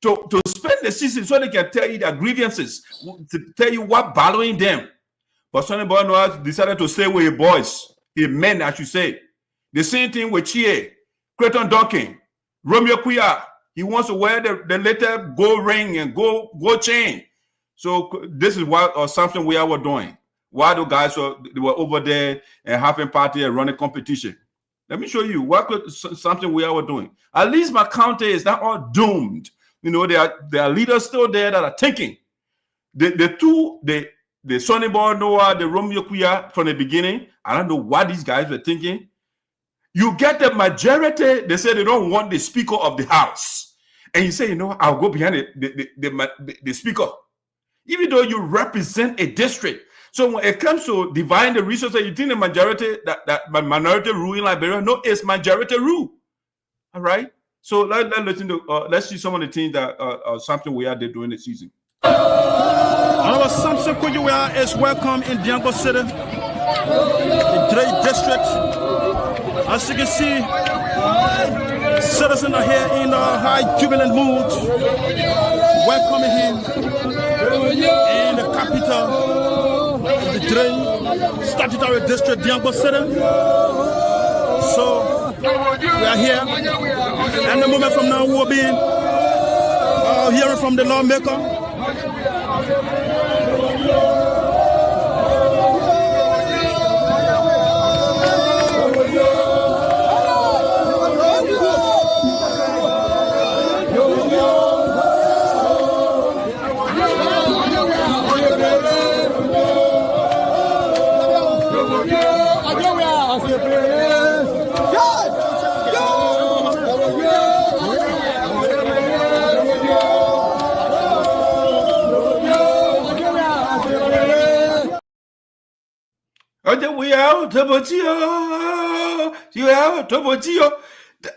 to spend the season so they can tell you their grievances, to tell you what bothering them. But Sonnyboy Noah decided to stay with his boys, his men, I should say. The same thing with Chea, Crayton Duncan, Romeo Quioh. He wants to wear the latest gold ring and gold chain. So this is what Samson Q were doing. Why the guys were over there and having party and running competition. Let me show you what Samson Q were doing. At least my county is not all doomed. You know, there are leaders still there that are thinking. The Sonnyboy Noah, the Romeo Quioh from the beginning, I don't know what these guys were thinking. You get the majority, they say they don't want the Speaker of the House. And you say, you know, I'll go behind the Speaker. Even though you represent a district. So when it comes to dividing the resources, you think the majority, that minority rule in Liberia? No, it's majority rule. All right? So let's see some of the things that Samson Q did during the season. Our Samson Q is welcome in Diango City, the Dre District. As you can see, citizens are here in a high jubilant mood, welcoming him in the capital of the Dre statutory district, Diango City. So we are here, and a moment from now we will be hearing from the lawmaker.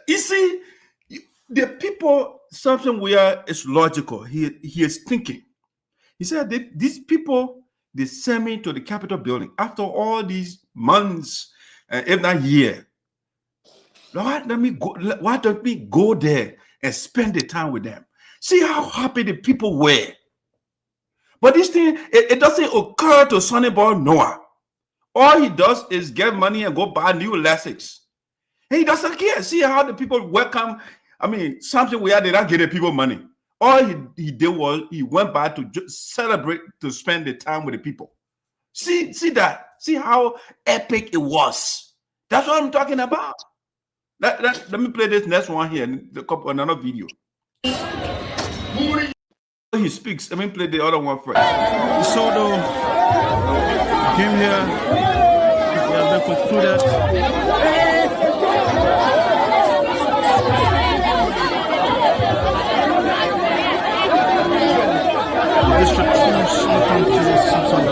You see, the people, something where it's logical. He is thinking. He said these people, they sent me to the Capitol building after all these months, if not year. Why don't we go there and spend the time with them? See how happy the people were. But this thing, it doesn't occur to Sonnyboy Noah. All he does is get money and go buy new Lexus. And he doesn't care. See how the people welcome. I mean, something where they don't give the people money. All he did was he went by to just celebrate, to spend the time with the people. See that? See how epic it was. That's what I'm talking about. Let me play this next one here, another video. He speaks. Let me play the other one first. DeSoto came here. We have been concluded. District 2 come to Samson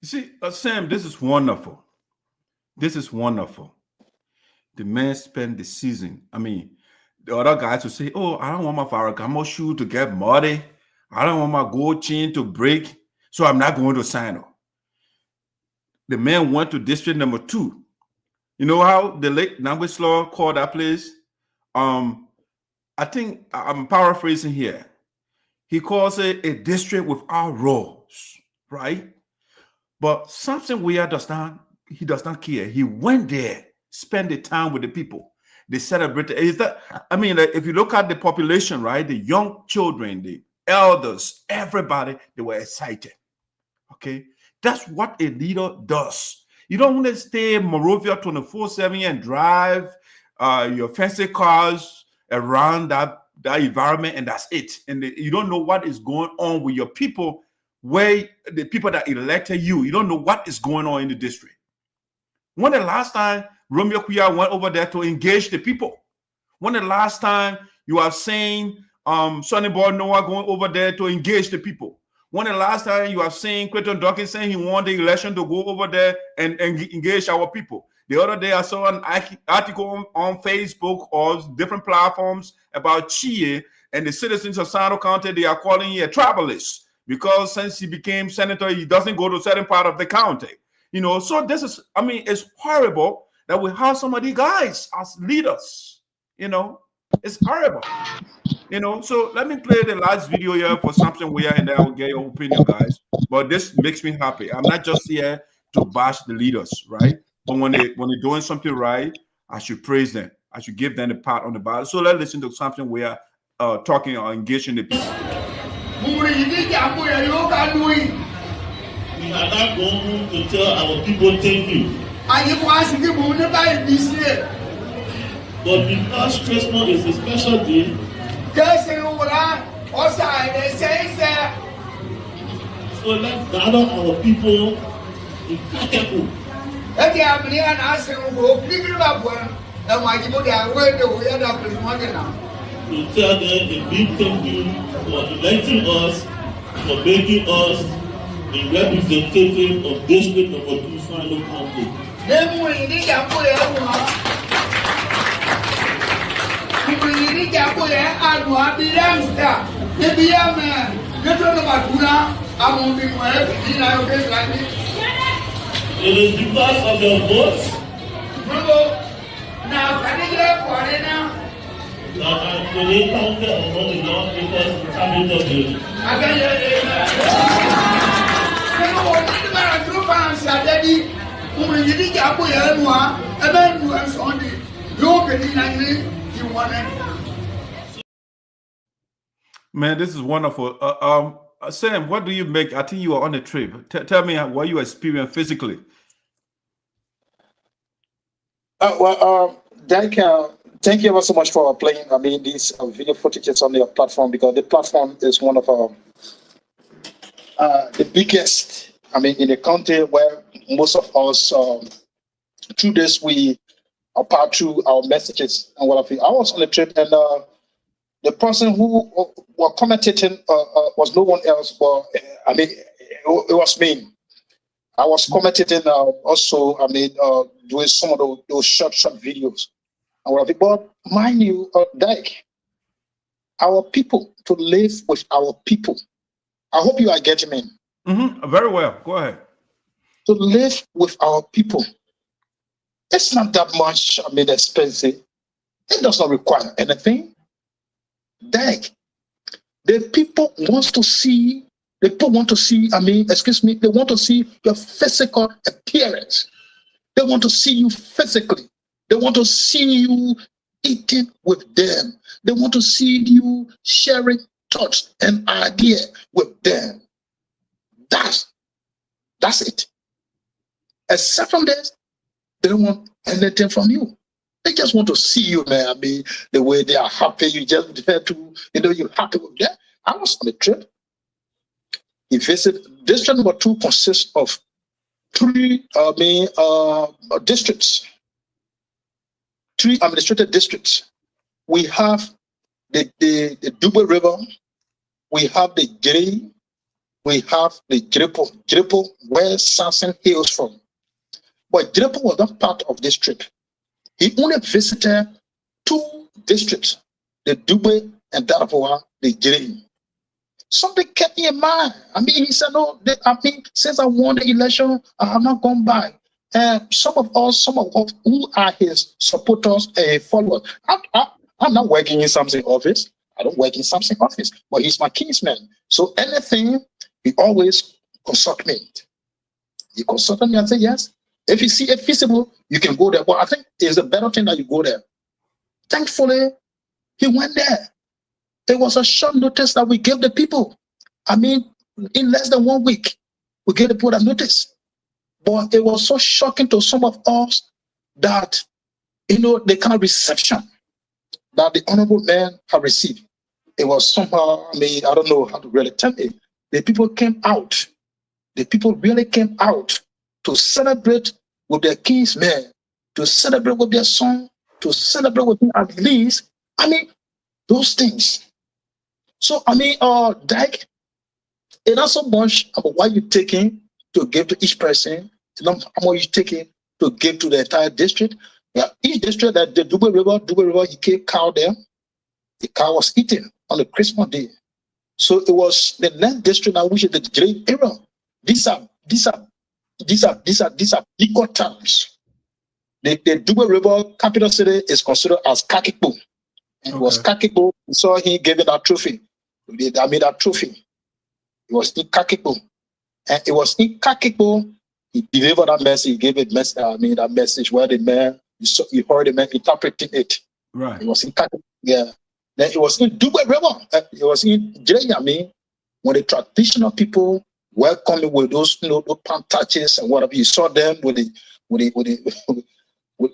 You see, Sam, this is wonderful. This is wonderful. The man spent the season. I mean, the other guys will say, oh, I don't want my Ferragamo shoe to get muddy. I don't want my gold chain to break, so I'm not going to Sinoe. The man went to district number 2. You know how the late Nangwe Law called that place? I think I'm paraphrasing here. He calls it a district without roads, right? But something weird he does not care. He went there, spent the time with the people. They celebrated. If you look at the population, right? The young children, the elders, everybody, they were excited. Okay? That's what a leader does. You don't want to stay in Monrovia 24/7 and drive your fancy cars around that environment, and that's it. And you don't know what is going on with your people, where the people that elected you. You don't know what is going on in the district. When the last time Romeo Quioh went over there to engage the people? When the last time you have seen Sonnyboy Noah going over there to engage the people? When the last time you have seen Crayton Duncan saying he won the election to go over there and engage our people? The other day I saw an article on Facebook or different platforms about Chea and the citizens of Sinoe County. They are calling him a tribalist because since he became senator, he doesn't go to a certain part of the county. You know, so this is, it's horrible that we have some of these guys as leaders. You know, it's horrible. You know, so let me play the last video here for something weird, and then I will get your opinion, guys. But this makes me happy. I'm not just here to bash the leaders, right? But when they're doing something right, I should praise them. I should give them a pat on the back. So let's listen to something we are talking or engaging the people. We are not going to tell our people thank you. But because Christmas is a special day, so let's gather our people in Kakeku. To tell them a big thank you for electing us for making us the representative of District Number 2 Sinoe County. It is because of your votes that I today counted among the lawmakers cabinet building. Man, this is wonderful. Sam, what do you make? I think you are on a trip. Tell me what you experience physically. Thank you ever so much for playing. I mean, these video footages on your platform, because the platform is one of the biggest. I mean, in the country where most of us through this we are part through our messages and what have you. I was on the trip, and the person who was commentating was no one else, but I mean, it was me. I was commentating also. I mean, doing some of those short videos. And what have you. But mind you, like our people, to live with our people. I hope you are getting me. Very well. Go ahead. To live with our people, it's not that much. I mean, expensive. It does not require anything. Like the people want to see. The people want to see. I mean, excuse me. They want to see your physical appearance. They want to see you physically. They want to see you eating with them. They want to see you sharing thoughts and ideas with them. That's it. Except from this, they don't want anything from you. They just want to see you, man. I mean, the way they are happy, you just have to, you're happy with them. I was on a trip. He visited District Number 2 consists of 3 districts. 3 administrative districts. We have the Dube River, we have the Gray, we have the Gripo, where Samson hails from. But Gripo was not part of this trip. He only visited 2 districts, the Dube and Daravoa, the Gray. Something kept me in mind. I mean, he said, no, since I won the election, I have not gone by. And some of us who are his supporters and followers, I'm not working in Samson office. I don't work in Samson office, but he's my kinsman. So anything, he always consult me. He consulted me and said, yes. If you see it feasible, you can go there. But I think it's a better thing that you go there. Thankfully, he went there. It was a short notice that we gave the people. I mean, in less than 1 week, we gave the people that notice. But it was so shocking to some of us that, the kind of reception that the honorable man had received. It was somehow, I mean, I don't know how to really tell it. The people came out. The people really came out to celebrate with their kinsmen, to celebrate with their son, to celebrate with them at least. I mean, those things. So, I mean, Dyke, it's not so much about what you're taking to give to each person, it's not how much you're taking to give to the entire district. Yeah, each district, that the Dube River, he kept cow there. The cow was eaten on the Christmas day. So it was the next district now, which is the great era. These are equal terms. The Dube River capital city is considered as Kakikbo. And it was Kakikbo. We saw him giving that trophy. I made that trophy. It was in Kakikbo. And it was in Kakikbo, he delivered that message, he gave it that message where the man, you heard the man interpreting it. Right. It was in Kakikbo, yeah. Then it was in Dube River. It was in Jireyami, when the traditional people were coming with those, those pantaches and whatever. You saw them with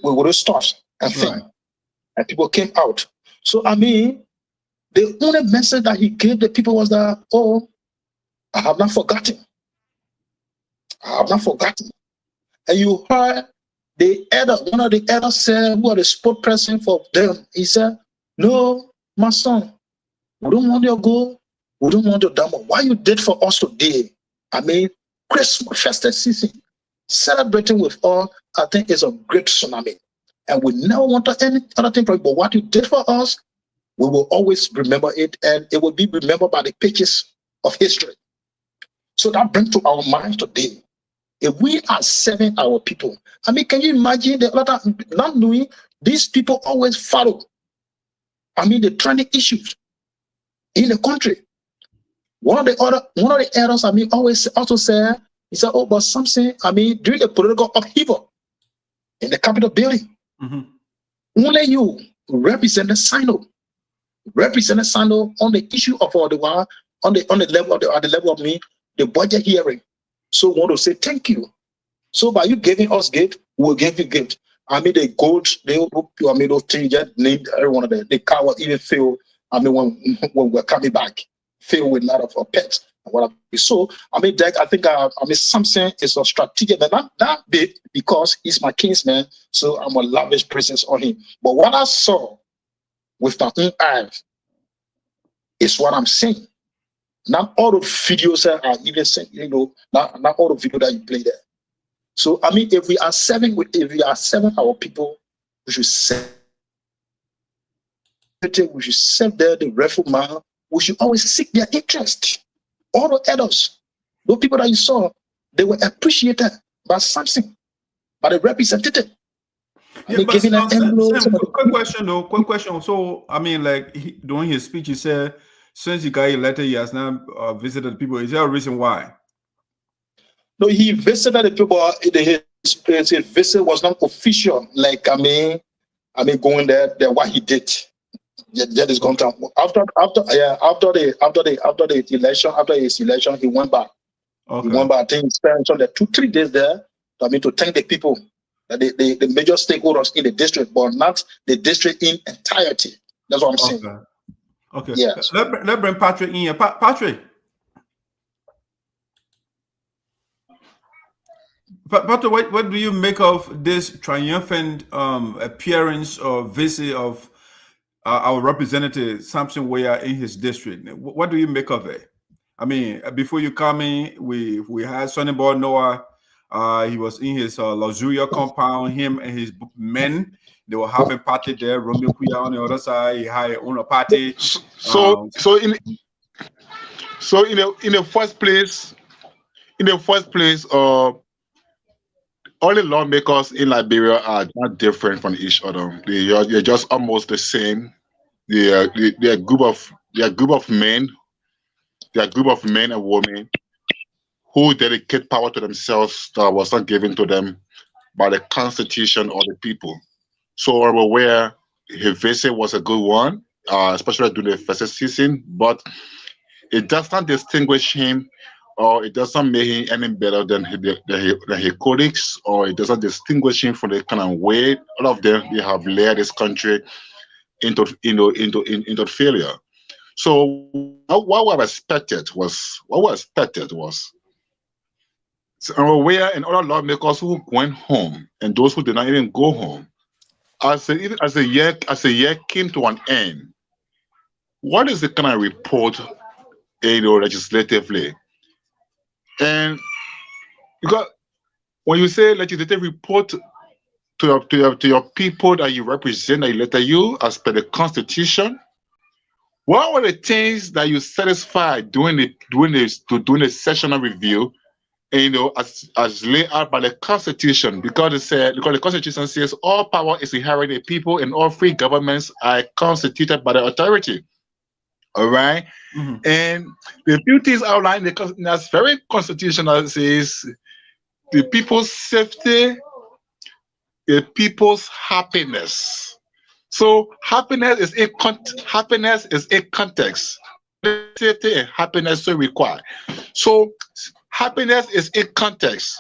those stars and things. Right. And people came out. So, I mean, the only message that he gave the people was that, I have not forgotten. I have not forgotten. And you heard one of the elders said, who are the spokesperson for them, he said, no, my son, we don't want you to go We don't want to damn what you did for us today. I mean, Christmas festive season, celebrating with all, I think is a great tsunami. And we never want to any other thing, but what you did for us, we will always remember it, and it will be remembered by the pages of history. So that brings to our minds today. If we are serving our people, I mean, can you imagine the other not knowing these people always follow? I mean, the trending issues in the country. One of the elders, I mean, always also said, he said, oh, but something, I mean, during the political upheaval in the Capitol building, only you represent the Sinoe on the issue of the war, on the level of at the level of me, the budget hearing. So I want to say thank you. So by you giving us gift, we'll give you gift. I mean, the gold, I mean, those things just named every one of them. The car was even filled, I mean, when we're coming back, filled with a lot of pets and whatever. So, I mean, I think, Samson is a strategic, but not that big because he's my kinsman. So I'm a lavish presence on him. But what I saw with my own eyes is what I'm saying. Not all the videos that are even sent, you know, not all the video that you play there. So I mean, if we are serving our people, we should serve. We should serve the refugee. We should always seek their interest. All the others, those people that you saw, they were appreciated by something, by the representative. Yeah, but Sam, quick question. So I mean, like during his speech, he said, since he got elected, he has now visited people. Is there a reason why? No, he visited the people. His visit was not official. Like I mean, going there. What he did, that is going to after his election, he went back. Okay. He went back. I think he spent 2-3 days there. I mean, to thank the people, the major stakeholders in the district, but not the district in entirety. That's what I'm saying. Okay. Yes. Let's bring Patrick in here. Patrick. Patrick, what do you make of this triumphant appearance or visit of our representative Samson Wiah in his district? What do you make of it? I mean, before you come in, we had Sonnyboy Noah. He was in his luxurious compound. Him and his men. They were having party there. Romeo Quioh on the other side. He had own a party. So in the first place, all the lawmakers in Liberia are not different from each other. They're just almost the same. They're a group of men. They're a group of men and women who dedicate power to themselves that was not given to them by the Constitution or the people. So I'm aware his visit was a good one, especially during the festive season, but it does not distinguish him, or it doesn't make him any better than his colleagues, or it doesn't distinguish him from the kind of way all of them they have led this country into failure. So what we expected was so I'm aware and other lawmakers who went home and those who did not even go home. As the year came to an end, what is the kind of report, legislatively? And because when you say legislative report to your people that you represent, that elected you as per the Constitution, what were the things that you satisfied during the sessional review? As laid out by the Constitution, because the Constitution says all power is inherent in people and all free governments are constituted by the authority. All right, and the few things outlined in that's very constitutional says the people's safety, the people's happiness. So happiness is a context. Safety and happiness so required. So happiness is in context.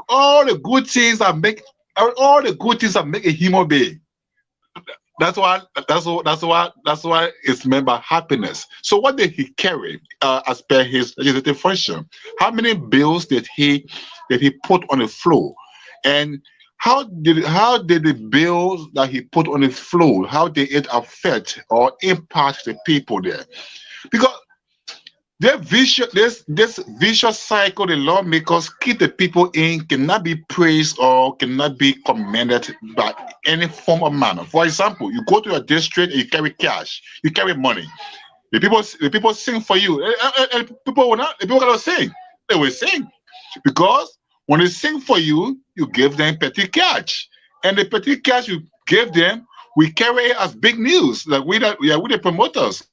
All the good things that make a human being. That's why it's meant by happiness. So what did he carry as per his legislative function? How many bills did he put on the floor? And how did the bills that he put on the floor, how did it affect or impact the people there? Because this vicious cycle the lawmakers keep the people in cannot be praised or cannot be commended by any form of manner. For example, you go to your district and you carry cash, you carry money. The people sing for you. And people cannot sing. They will sing. Because when they sing for you, you give them petty cash. And the petty cash you give them, we carry it as big news. Like we the promoters.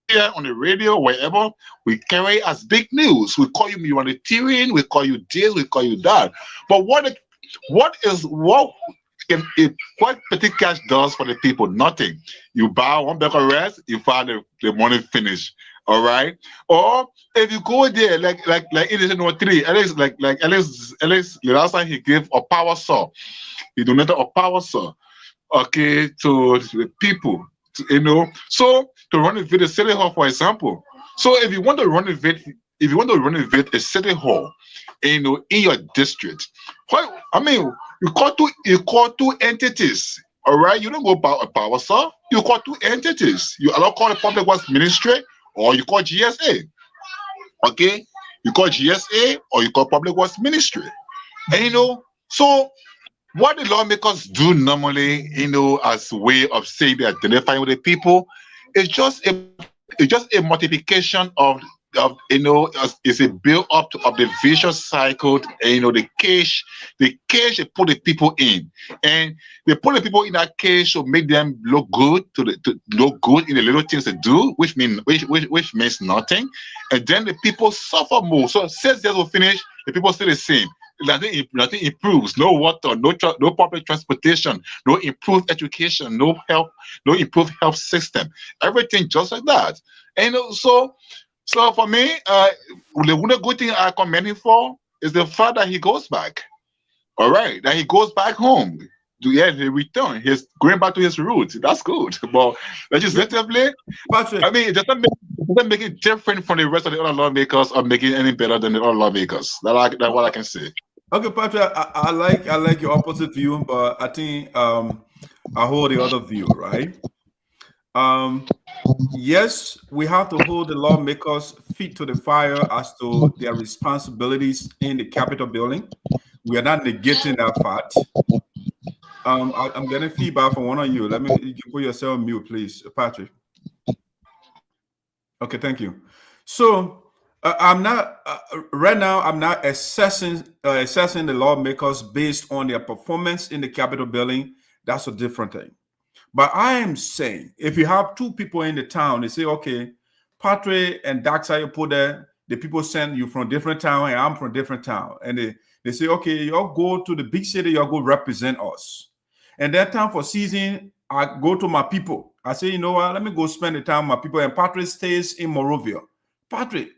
Here on the radio, wherever, we carry as big news. We call you humanitarian, we call you this, we call you that. But what petty cash does for the people? Nothing. You buy one bag of rice, you find the money finished. All right. Or if you go there, like in number 3, Alex, the last time he gave a power saw. He donated a power saw, okay, to the people. So to renovate a city hall, for example. So if you want to renovate a city hall, in your district, you call two entities. All right, you don't go by a power saw. You call 2 entities. You call the Public Works Ministry or you call GSA. Okay, you call GSA or you call Public Works Ministry. And so. What the lawmakers do normally, as a way of saying they're identifying with the people, is just a multiplication of it's a build up of the vicious cycle. The cage they put the people in, and they put the people in that cage to make them look good, to look good in the little things they do, which means nothing, and then the people suffer more. So 6 years will finish, the people still the same. Nothing improves. No water, no public transportation, no improved education, no improved health system. Everything just like that. And so for me, the one good thing I commend him for is the fact that he goes back. All right, that he goes back home. He return. He's going back to his roots. That's good. But legislatively, Patrick, it doesn't make it different from the rest of the other lawmakers or make it any better than the other lawmakers. That's what I can say. Okay, Patrick, I like your opposite view, but I think I hold the other view, right? Yes, we have to hold the lawmakers' feet to the fire as to their responsibilities in the Capitol building. We are not negating that fact. I'm getting feedback from one of you. Let me put yourself on mute, please, Patrick. Okay, thank you. So I'm not right now. I'm not assessing the lawmakers based on their performance in the Capitol building. That's a different thing. But I am saying, if you have 2 people in the town, they say, okay, Patrick and Daxa, you put there. The people send you from different town, and I'm from different town, and they say, okay, y'all go to the big city, y'all go represent us. And that time for season, I go to my people. I say, you know what? Let me go spend the time with my people. And Patrick stays in Morovia. Patrick,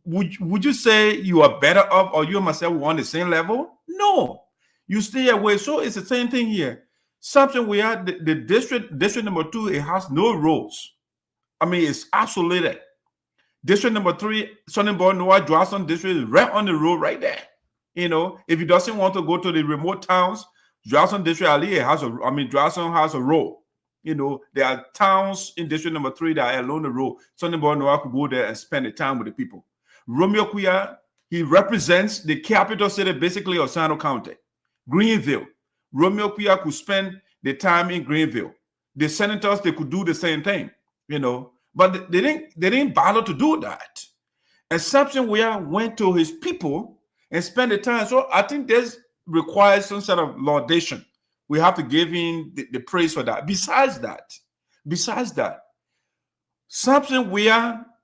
would you say you are better off, or you and myself were on the same level? No, you stay away. So it's the same thing here. Something we are the district number 2. It has no roads. I mean, it's isolated. District number 3, Sonnyboy Noah, Johnson district is right on the road, right there. If he doesn't want to go to the remote towns, Johnson district Johnson has a road. There are towns in district number 3 that are along the road. Sonnyboy Noah could go there and spend the time with the people. Romeo Quioh, he represents the capital city, basically, of Sinoe County, Greenville. Romeo Quioh could spend the time in Greenville. The senators, they could do the same thing, but they didn't bother to do that. And Samson went to his people and spent the time. So I think this requires some sort of laudation. We have to give him the praise for that. Besides that, Samson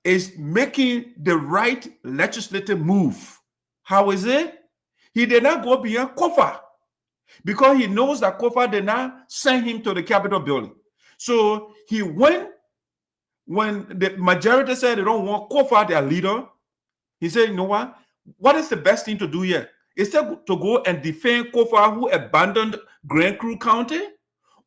is making the right legislative move. How is it? He did not go beyond Kofa, because he knows that Kofa did not send him to the Capitol building. So he went when the majority said they don't want Kofa, their leader. He said, you know what is the best thing to do here? Instead to go and defend Kofa, who abandoned Grand Crew County,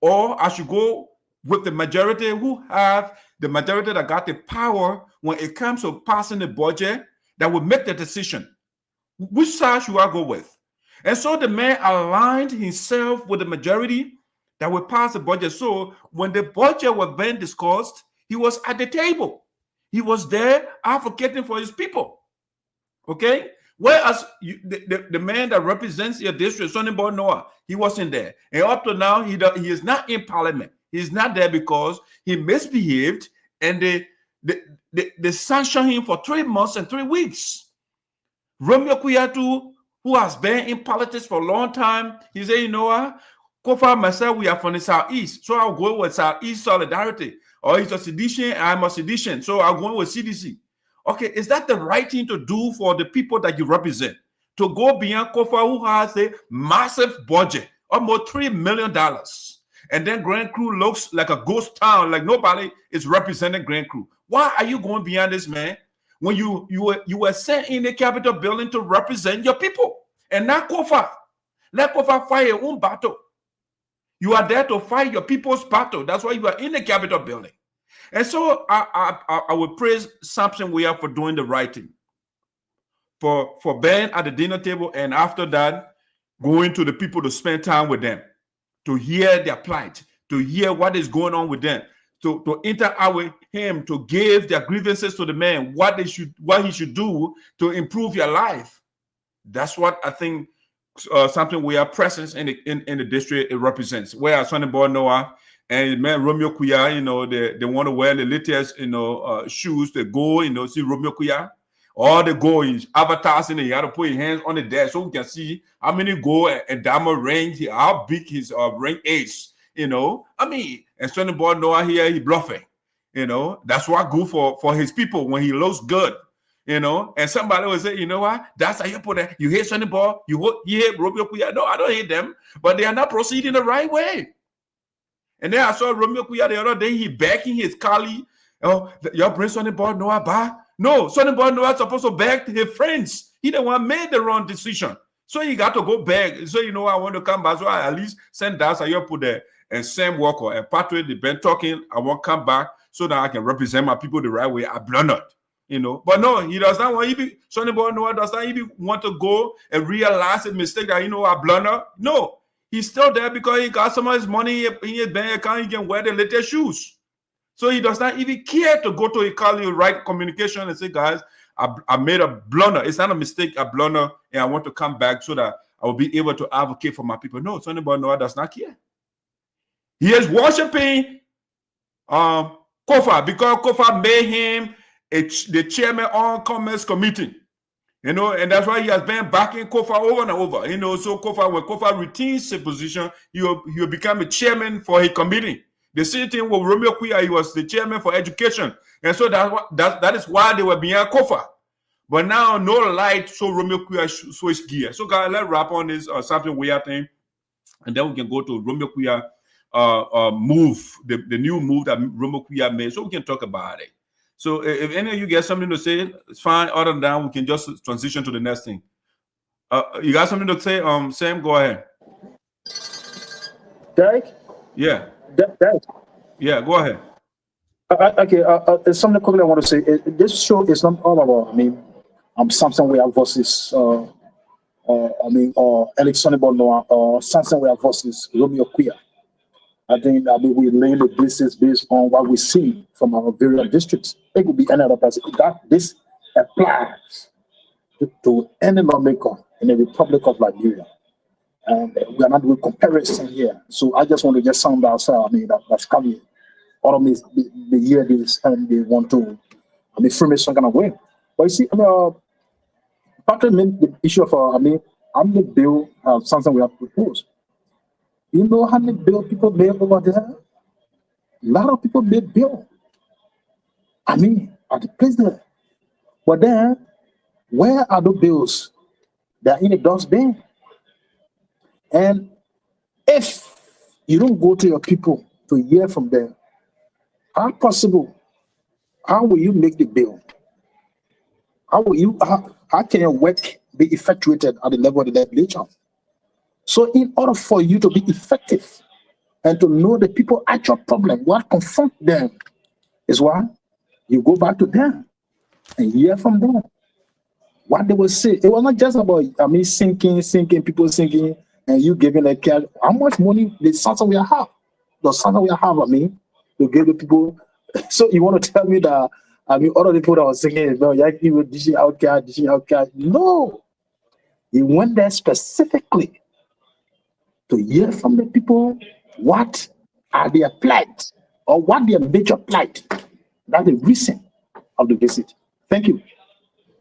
or I should go with the majority that got the power when it comes to passing the budget that will make the decision. Which side should I go with? And so the man aligned himself with the majority that will pass the budget. So when the budget was being discussed, he was at the table. He was there advocating for his people. Okay? Whereas the man that represents your district, Sonnyboy Noah, he wasn't there. And up to now, he is not in parliament. He's not there because he misbehaved, and they sanctioned him for 3 months and 3 weeks. Romeo Quioh, who has been in politics for a long time, he said, you know what? Kofa, myself, we are from the Southeast, so I'll go with Southeast Solidarity. Or he's a sedition, I'm a sedition, so I'll go with CDC. Okay, is that the right thing to do for the people that you represent? To go beyond Kofa, who has a massive budget, almost $3 million. And then Grand Crew looks like a ghost town, like nobody is representing Grand Crew. Why are you going beyond this, man? When you were sent in the Capitol building to represent your people, and not Kofa. Let Kofa fight your own battle. You are there to fight your people's battle. That's why you are in the Capitol building. And so I would praise Samson Wiah for doing the right thing, for being at the dinner table, and after that, going to the people to spend time with them, to hear their plight, to hear what is going on with them, to interact with him, to give their grievances to the man, what he should do to improve your life. That's what I think something we are presence in the district it represents. Where Sonnyboy Noah and man Romeo Quioh, you know, they want to wear the latest, you know, shoes. They go, you know, see Romeo Quioh. All the goals, avatars in it. You got to put your hands on the desk so we can see how many gold and diamond ring, how big his ring is. You know, I mean, and Sonnyboy Noah here, he bluffing. You know, that's what good for his people when he looks good. You know, and somebody will say, you know what? That's how you put it. You hate Sonnyboy, you hate Romeo Quioh. No, I don't hate them, but they are not proceeding the right way. And then I saw Romeo Quioh the other day, he backing his colleague. Oh, y'all bring Sonnyboy Noah back. No, Sonnyboy Noah is supposed to beg his friends. He the one made the wrong decision. So he got to go back. So, you know, I want to come back. So I at least send that. So you put there. And Sam Walker and Pantoe, they've been talking. I want to come back so that I can represent my people the right way. I blundered, you know. But no, he does not want to be, Sonnyboy Noah does not even want to go and realize his mistake that, you know, I blundered. No, he's still there because he got some of his money in his bank account. He can wear the latest shoes. So he does not even care to go to a colleague, write communication and say, guys, I made a blunder. It's not a mistake, a blunder, and I want to come back so that I will be able to advocate for my people. No, Sonnyboy Noah does not care. He is worshiping Kofa because Kofa made him the chairman on Commerce Committee. You know, and that's why he has been backing Kofa over and over. You know, so Kofa, when Kofa retains his position, he'll become a chairman for his committee. The same thing with Romeo Quioh, he was the chairman for education. And so that is why they were behind Kofa. But now, no light, so Romeo Quioh switched gear. So, guys, let's wrap on this something weird thing. And then we can go to Romeo Quioh move, the new move that Romeo Quioh made, so we can talk about it. So if any of you get something to say, it's fine. Other than that, we can just transition to the next thing. You got something to say? Sam, go ahead. Derek? Yeah. Derek? Yeah, go ahead. Okay, there's something quickly I want to say. This show is not all about, Samson Wiah versus, Alex Sonnyboy Noah, or Samson Wiah versus Romeo Quioh. I think we lay the basis based on what we see from our various districts. It could be another person. That this applies to any lawmaker in the Republic of Liberia. And we are not doing comparison here. So I just want to just sound outside. That's coming. All of me, they hear this and they want to, frame it some kind of way. But you see, partly the issue of, how many bill something we have proposed. You know how many bill people made over there? A lot of people made bill. At the place there. But then, where are the bills? They're in the dustbin. And if you don't go to your people to hear from them, how will you make the bill? How can your work be effectuated at the level of the legislature? So in order for you to be effective and to know the people actual problem, what confront them is what you go back to them and hear from them. What they will say. It was not just about sinking, people sinking, and you giving a care. How much money the Samson Wiah have? The Samson Wiah have, to give the people. So you want to tell me that I mean, all of the people that were singing, no, Yankee with dishing out cash. No. He went there specifically to hear from the people what are their plight or what their major plight. That's the reason of the visit. Thank you.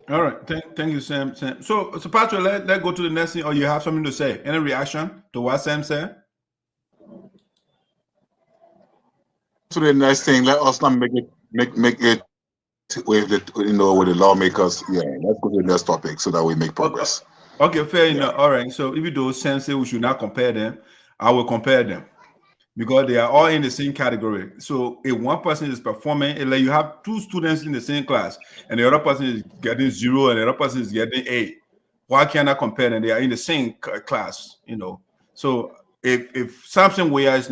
All right. Thank you, Sam. So Patrick, let's go to the next thing, or you have something to say? Any reaction to what Sam said? To the next thing, let us not make it with the with the lawmakers. Yeah, let's go to the next topic so that we make progress. Okay, fair enough. All right. So even though Sam said we should not compare them, I will compare them because they are all in the same category. So if one person is performing, like you have two students in the same class, and the other person is getting 0 and the other person is getting 8. Why can't I compare them? They are in the same class, So if Samson Wiah is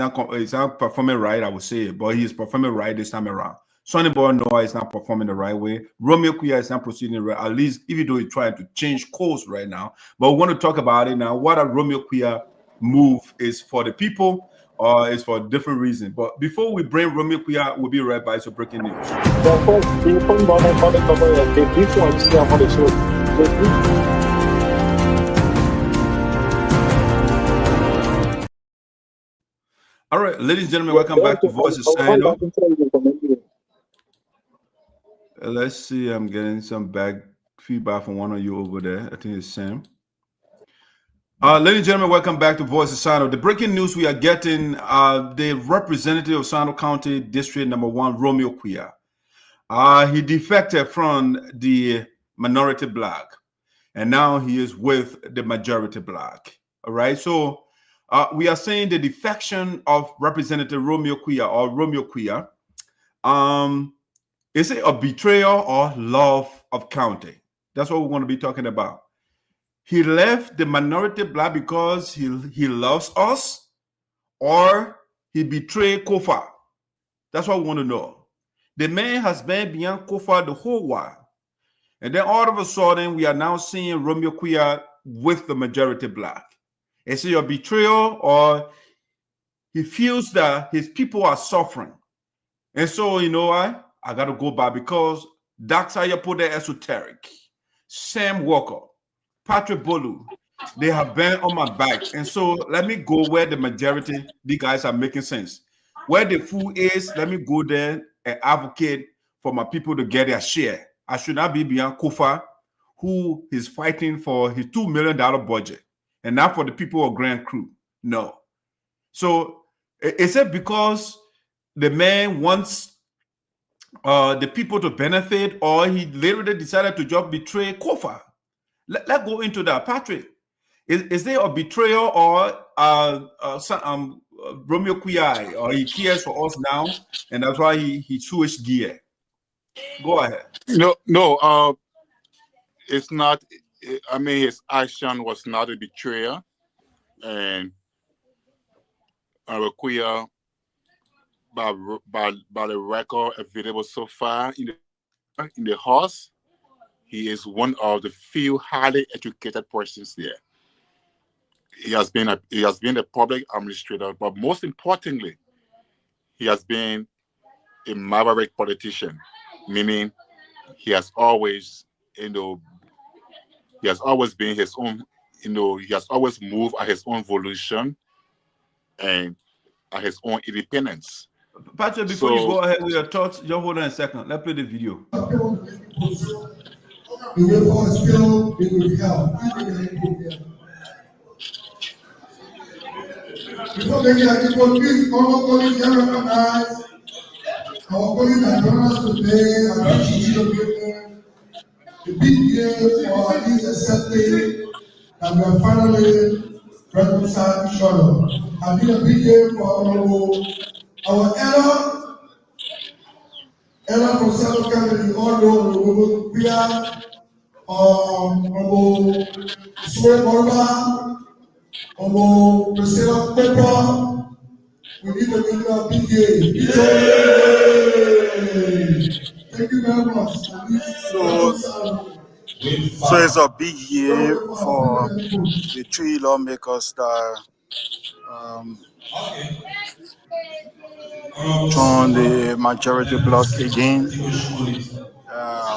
not performing right, I would say it, but he is performing right this time around. Sonnyboy Noah is not performing the right way. Romeo Quioh is not proceeding right, at least even though he's trying to change course right now. But we want to talk about it now. What a Romeo Quioh move is for the people or is for a different reason. But before we bring Romeo Quioh, we'll be right back. So breaking news. All right, ladies and gentlemen, welcome back to Voices Sinoe. Let's see, I'm getting some back feedback from one of you over there. I think it's Sam. Ladies and gentlemen, welcome back to Voices Sinoe. The breaking news we are getting, the representative of Sinoe County District Number 1, Romeo Quioh. He defected from the Minority Bloc, and now he is with the Majority Bloc. All right, so we are saying the defection of Representative Romeo Quioh, is it a betrayal or love of county? That's what we want to be talking about. He left the Minority Bloc because he loves us, or he betrayed Kofa. That's what we want to know. The man has been beyond Kofa the whole while. And then all of a sudden, we are now seeing Romeo Quioh with the Majority Bloc. Is it a betrayal, or he feels that his people are suffering? And so, you know what? I got to go by because Dr. Yapoda Esoteric, Sam Walker, Patrick Bolu, they have been on my back. And so let me go where the majority, the guys are making sense. Where the food is, let me go there and advocate for my people to get their share. I should not be beyond Kofa, who is fighting for his $2 million budget, and not for the people of Grand Crew. No. So is it because the man wants the people to benefit, or he literally decided to just betray Kofa? Let's go into that. Patrick, is there a betrayal, or Romeo Quioh, or he cares for us now, and that's why he switched gear? Go ahead. No, it's not. I mean, his action was not a betrayal, and Quioh, by the record available so far in the House, he is one of the few highly educated persons there. He has been a public administrator, but most importantly, he has been a maverick politician, meaning he has always, he has always been his own, he has always moved at his own volition and at his own independence. Patrick, before you go ahead with your thoughts, just hold on a second. Let's play the video. Before making a people, please, all colleagues here recognize our colleagues that join us today. I appreciate the big year for at least accepting that we are finally reconciled each other. I've been a big year for our Ella from South Carolina, all know Wiah, Sinoe Morba, Priscilla Pepper. We need to give a big day. Thank you very much. So it's a big year for the three lawmakers that joined the Majority Bloc again.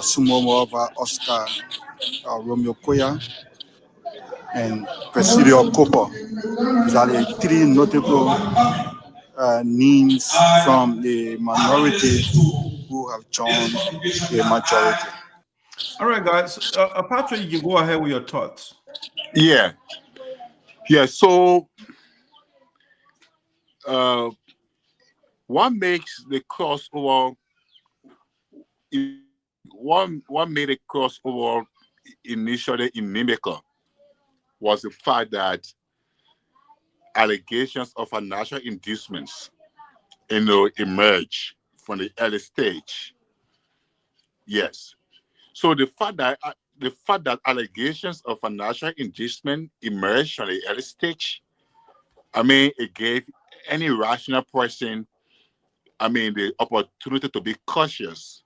Sumomo Oscar, Romeo Quioh, and Presidio Cooper. These are the three notable names from the minority who have joined the majority. All right, guys. Patrick, you go ahead with your thoughts. Yeah. So, what makes the crossover? What made a crossover initially in Nimeka was the fact that allegations of financial inducements, emerge from the early stage. Yes. So the fact that allegations of financial inducement emerged from the early stage, it gave any rational person, the opportunity to be cautious.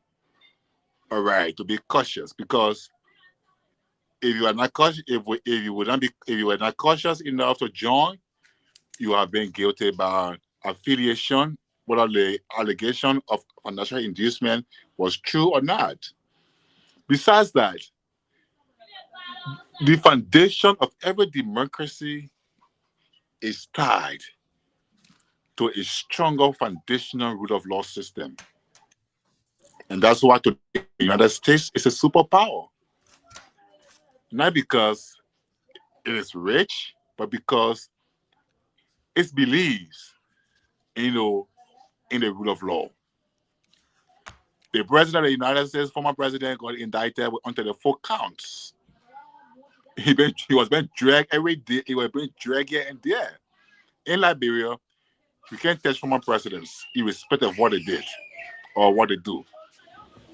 All right, to be cautious, because if you are not cautious, if you were not cautious enough to join, you have been guilty by affiliation, whether the allegation of financial inducement was true or not. Besides that, the foundation of every democracy is tied to a stronger foundational rule of law system. And that's why today the United States is a superpower. Not because it is rich, but because it believes, in the rule of law. The president of the United States, former president, got indicted onto the 4 counts. He was being dragged every day. He was being dragged here and there. In Liberia, you can't touch former presidents, irrespective of what they did or what they do.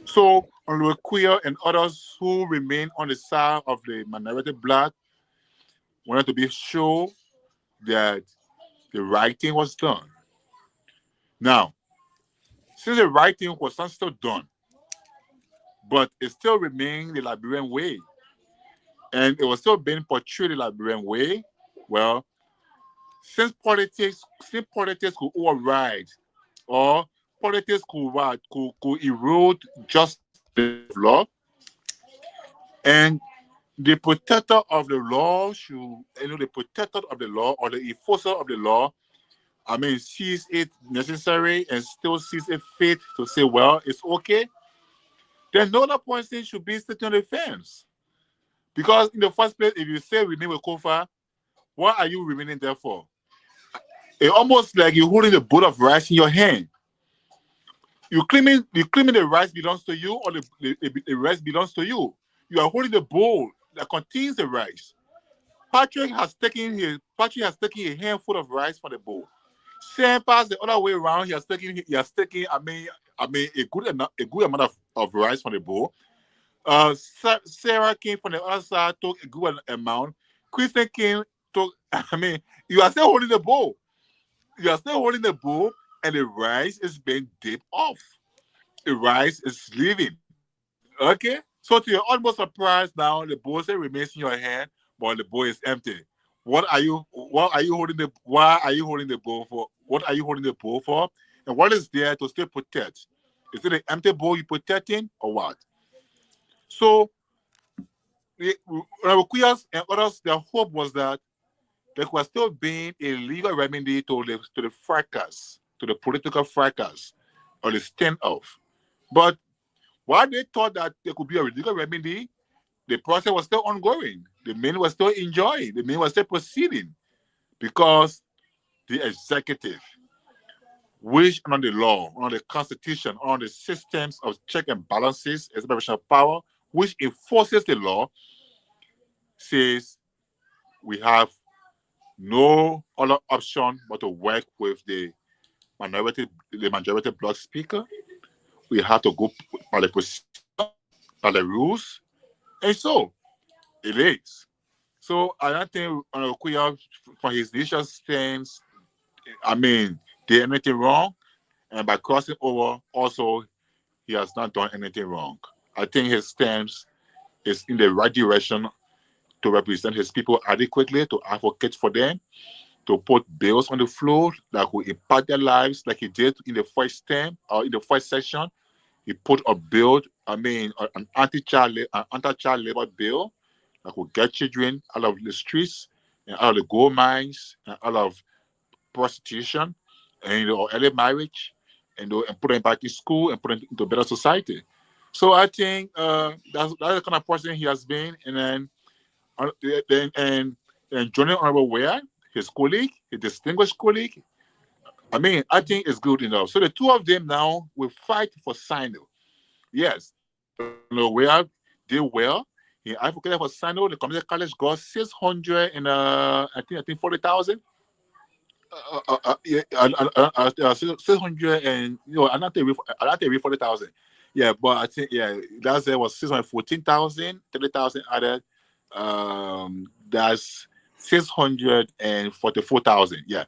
So, Romeo Quioh and others who remain on the side of the minority bloc wanted to be sure that the right thing was done. Now, since the right thing was not still done, but it still remained the Liberian way, and it was still being portrayed the Liberian way, well, since politics could override, or politics could erode justice of law, and the protector of the law the protector of the law or the enforcer of the law, sees it necessary and still sees it fit to say, well, it's okay, then no other person should be sitting on the fence. Because in the first place, if you say remain with Kofa, what are you remaining there for? It's almost like you're holding a bowl of rice in your hand. You're claiming the rice belongs to you, or the rice belongs to you. You are holding the bowl that contains the rice. Patrick has taken a handful of rice from the bowl. Same pass the other way around. He has taken a good amount of rice from the bowl. Sarah came from the other side, took a good amount. Christian came, took. You are still holding the bowl. You are still holding the bowl, and the rice is being dipped off. The rice is leaving. Okay? So to your utmost surprise, now the bowl still remains in your hand, but the bowl is empty. Why are you holding the bowl for? What are you holding the bowl for? And what is there to still protect? Is it an empty bowl you're protecting, or what? So, Quioh and others, their hope was that there was still being a legal remedy to the fracas, to the political fracas, or the standoff. But while they thought that there could be a legal remedy, the process was still ongoing. The men were still enjoying. The men were still proceeding, because the executive, which under the law, under the constitution, under the systems of check and balances, separation of power, which enforces the law, says we have no other option but to work with the majority bloc speaker. We have to go by the procedure, by the rules, and so it is. So I don't think Quioh, from his initial stance, did anything wrong, and by crossing over, also he has not done anything wrong. I think his stance is in the right direction to represent his people adequately, to advocate for them, to put bills on the floor that will impact their lives, like he did in the first term or in the first session. He put a bill I mean, an anti-child labor bill that will get children out of the streets and out of the gold mines and out of prostitution and or early marriage, and put them back in school and put them into a better society. So I think that's the kind of person he has been. And then and joining Honorable Wiah, his colleague, his distinguished colleague, I mean, I think it's good enough. So the two of them now will fight for Sinoe. Yes, Wiah did well. He advocated for Sinoe. The community college got 600 and I think 40,000. 600 and I'm not there 40,000. Yeah, but I think last year was 614,000, 30,000 added. That's 644,000. Yeah.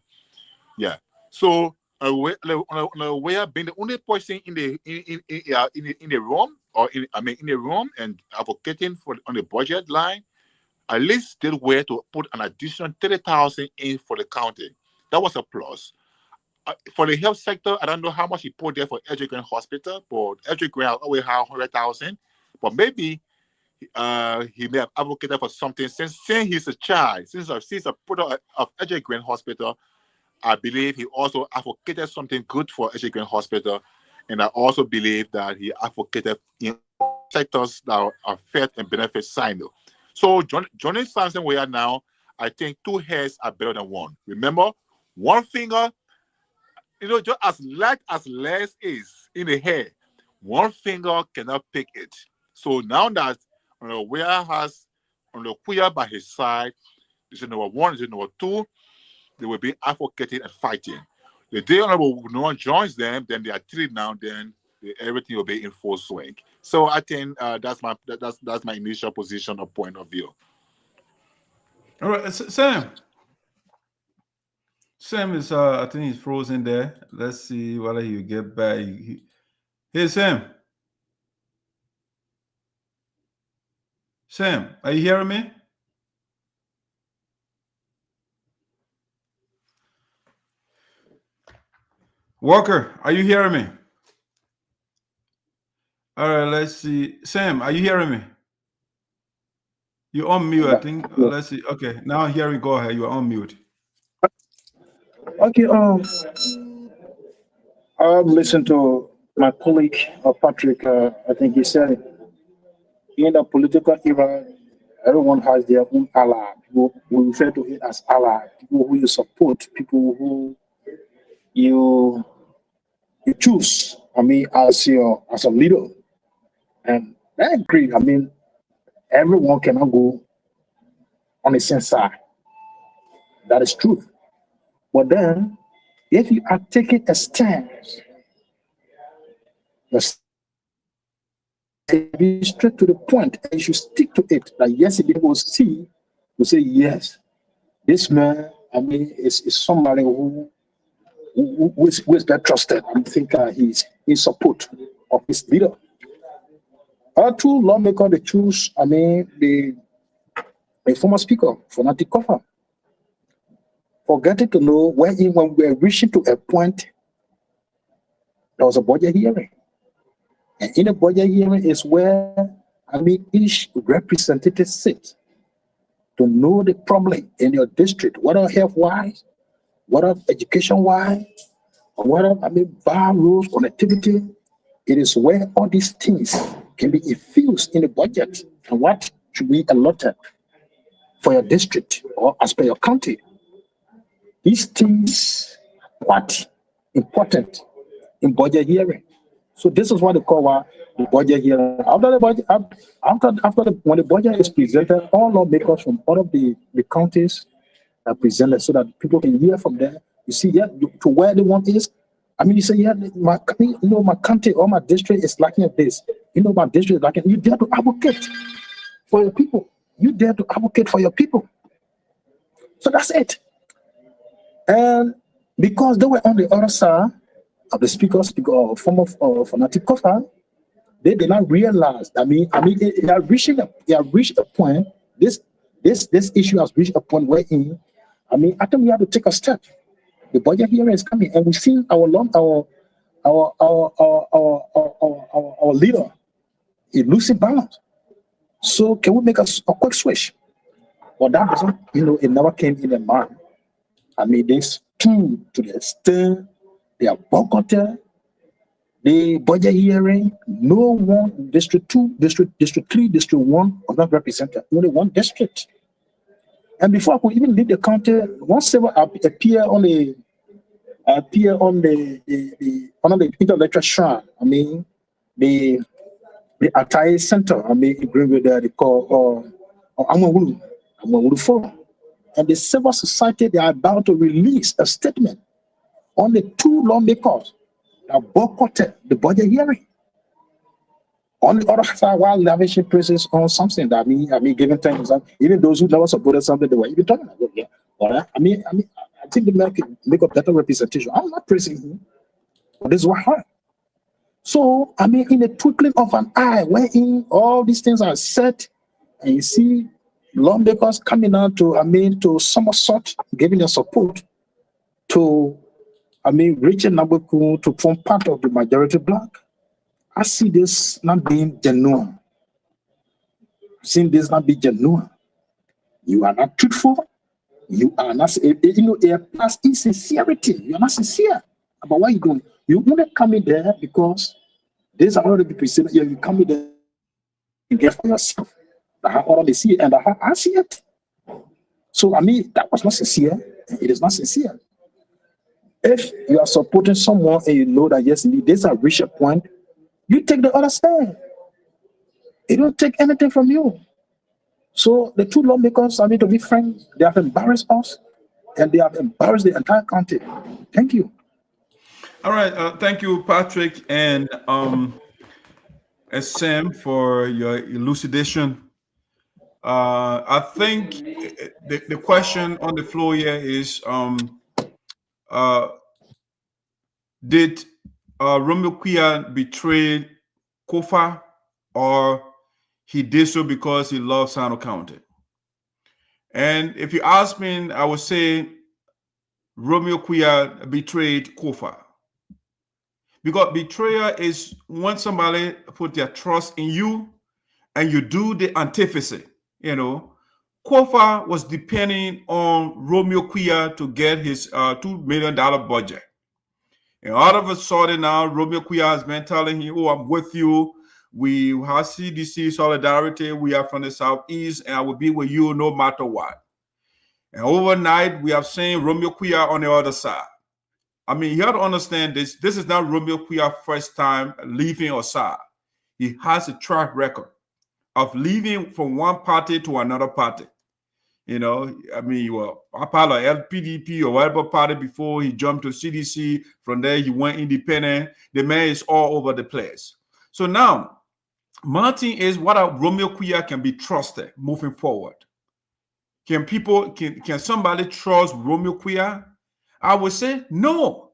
So Wiah being the only person in the room, or in the room and advocating on the budget line, at least did way to put an additional 30,000 in for the county. That was a plus. For the health sector, I don't know how much he put there for Edge Green Hospital, but Edge Green always have 100,000. But maybe he may have advocated for something since he's a child, since he's a product of Edge Green Hospital. I believe he also advocated something good for Edge Green Hospital, and I also believe that he advocated in sectors that are fed and benefit Sinoe. So joining Samson Wiah now, I think two heads are better than one. Remember, one finger, just as light as less is in the hair, one finger cannot pick it. So now that Wiah has Quioh by his side, this is number one, this is number two, they will be advocating and fighting. The day Honorable Noah joins them, then they are three now, then everything will be in full swing. So I think that's my initial position or point of view. All right, Sam. Sam is, I think he's frozen there. Let's see whether he'll get back. Hey, Sam. Sam, are you hearing me? Walker, are you hearing me? All right, let's see. Sam, are you hearing me? You're on mute, I think. Let's see. Okay, now I'm hearing. Go ahead. You're on mute. Okay. I've listened to my colleague Patrick. I think he said in the political era, everyone has their own ally. People, we refer to it as ally. People who you support. People who you choose. I mean, as a leader. And I agree. I mean, everyone cannot go on the same side. That is true. But then, if you are taking a stance, be straight to the point, and you should stick to it. Like yesterday will see, will say, yes, this man, I mean, is somebody who is that trusted. I think he's in support of his leader. Our two lawmakers, they choose, I mean, the former speaker, Fonati Kofa, forgetting to know when we were reaching to a point, there was a budget hearing. And in a budget hearing is where, I mean, each representative sits to know the problem in your district, whether health-wise, whether education-wise, or whether, I mean, bar rules, connectivity. It is where all these things can be infused in the budget and what should be allotted for your district or as per your county. These things are important in budget hearing. So this is what they call the budget hearing. After the budget, when the budget is presented, all lawmakers from all of the counties are presented so that people can hear from there. You see, yeah, to where the one is. I mean, you say, yeah, my county or my district is lacking at this. My district is lacking. You dare to advocate for your people. You dare to advocate for your people. So that's it. And because they were on the other side of the former Fonati Kofa, they did not realize. I mean, they are reaching a point. This issue has reached a point where I think we have to take a step. The budget hearing is coming, and we've seen our leader It loses balance. So can we make a quick switch? Well, that doesn't, it never came in the mind. I mean, they stood to the extent they are boycotted. The budget hearing, no one, District 2, District 3, District 1 was not represented, only one district. And before I could even leave the county, once they appear on the intellectual shrine, I mean, the Atai Center, I mean, in Greenville, they call Amawulu Forum. And the civil society, they are about to release a statement on the 2 lawmakers that boycotted the budget hearing. On the other side, while lavishing praises on something that I mean, giving thanks, even those who never supported something, they were even talking about it. But I think they make a better representation. I'm not praising him, but this is what happened. So, I mean, in the twinkling of an eye, wherein all these things are set, and you see lawmakers coming out to somersault, giving their support to, Richard Nabuku to form part of the majority bloc. I see this not being genuine. Seeing this not be genuine. You are not truthful. You are not, plus insincerity. You are not sincere about what you're doing. You want to come in there because there's already people saying, yeah, you come in there and get for yourself. That's how all they see it, and that's how I see it. So, that was not sincere. It is not sincere. If you are supporting someone and you know that, yes, indeed, there's a reach a point, you take the other stand. It don't take anything from you. So the 2 lawmakers, to be frank, they have embarrassed us and they have embarrassed the entire country. Thank you. All right. Thank you, Patrick and Sam, for your elucidation. I think the question on the floor here is, did Romeo Quioh betray Kofa, or he did so because he loves Sinoe County? And if you ask me, I would say Romeo Quioh betrayed Kofa. Because betrayal is when somebody put their trust in you and you do the antithesis. Kofa was depending on Romeo Quioh to get his $2 million budget. And all of a sudden now, Romeo Quioh has been telling him, oh, I'm with you. We have CDC solidarity. We are from the Southeast, and I will be with you no matter what. And overnight, we have seen Romeo Quioh on the other side. You have to understand this. This is not Romeo Quioh's first time leaving Osar. He has a track record of leaving from one party to another party. You were a part of LPDP or whatever party before he jumped to CDC. From there, he went independent. The man is all over the place. So now, Martin is what Romeo Quioh can be trusted moving forward. Can somebody trust Romeo Quioh? I would say no,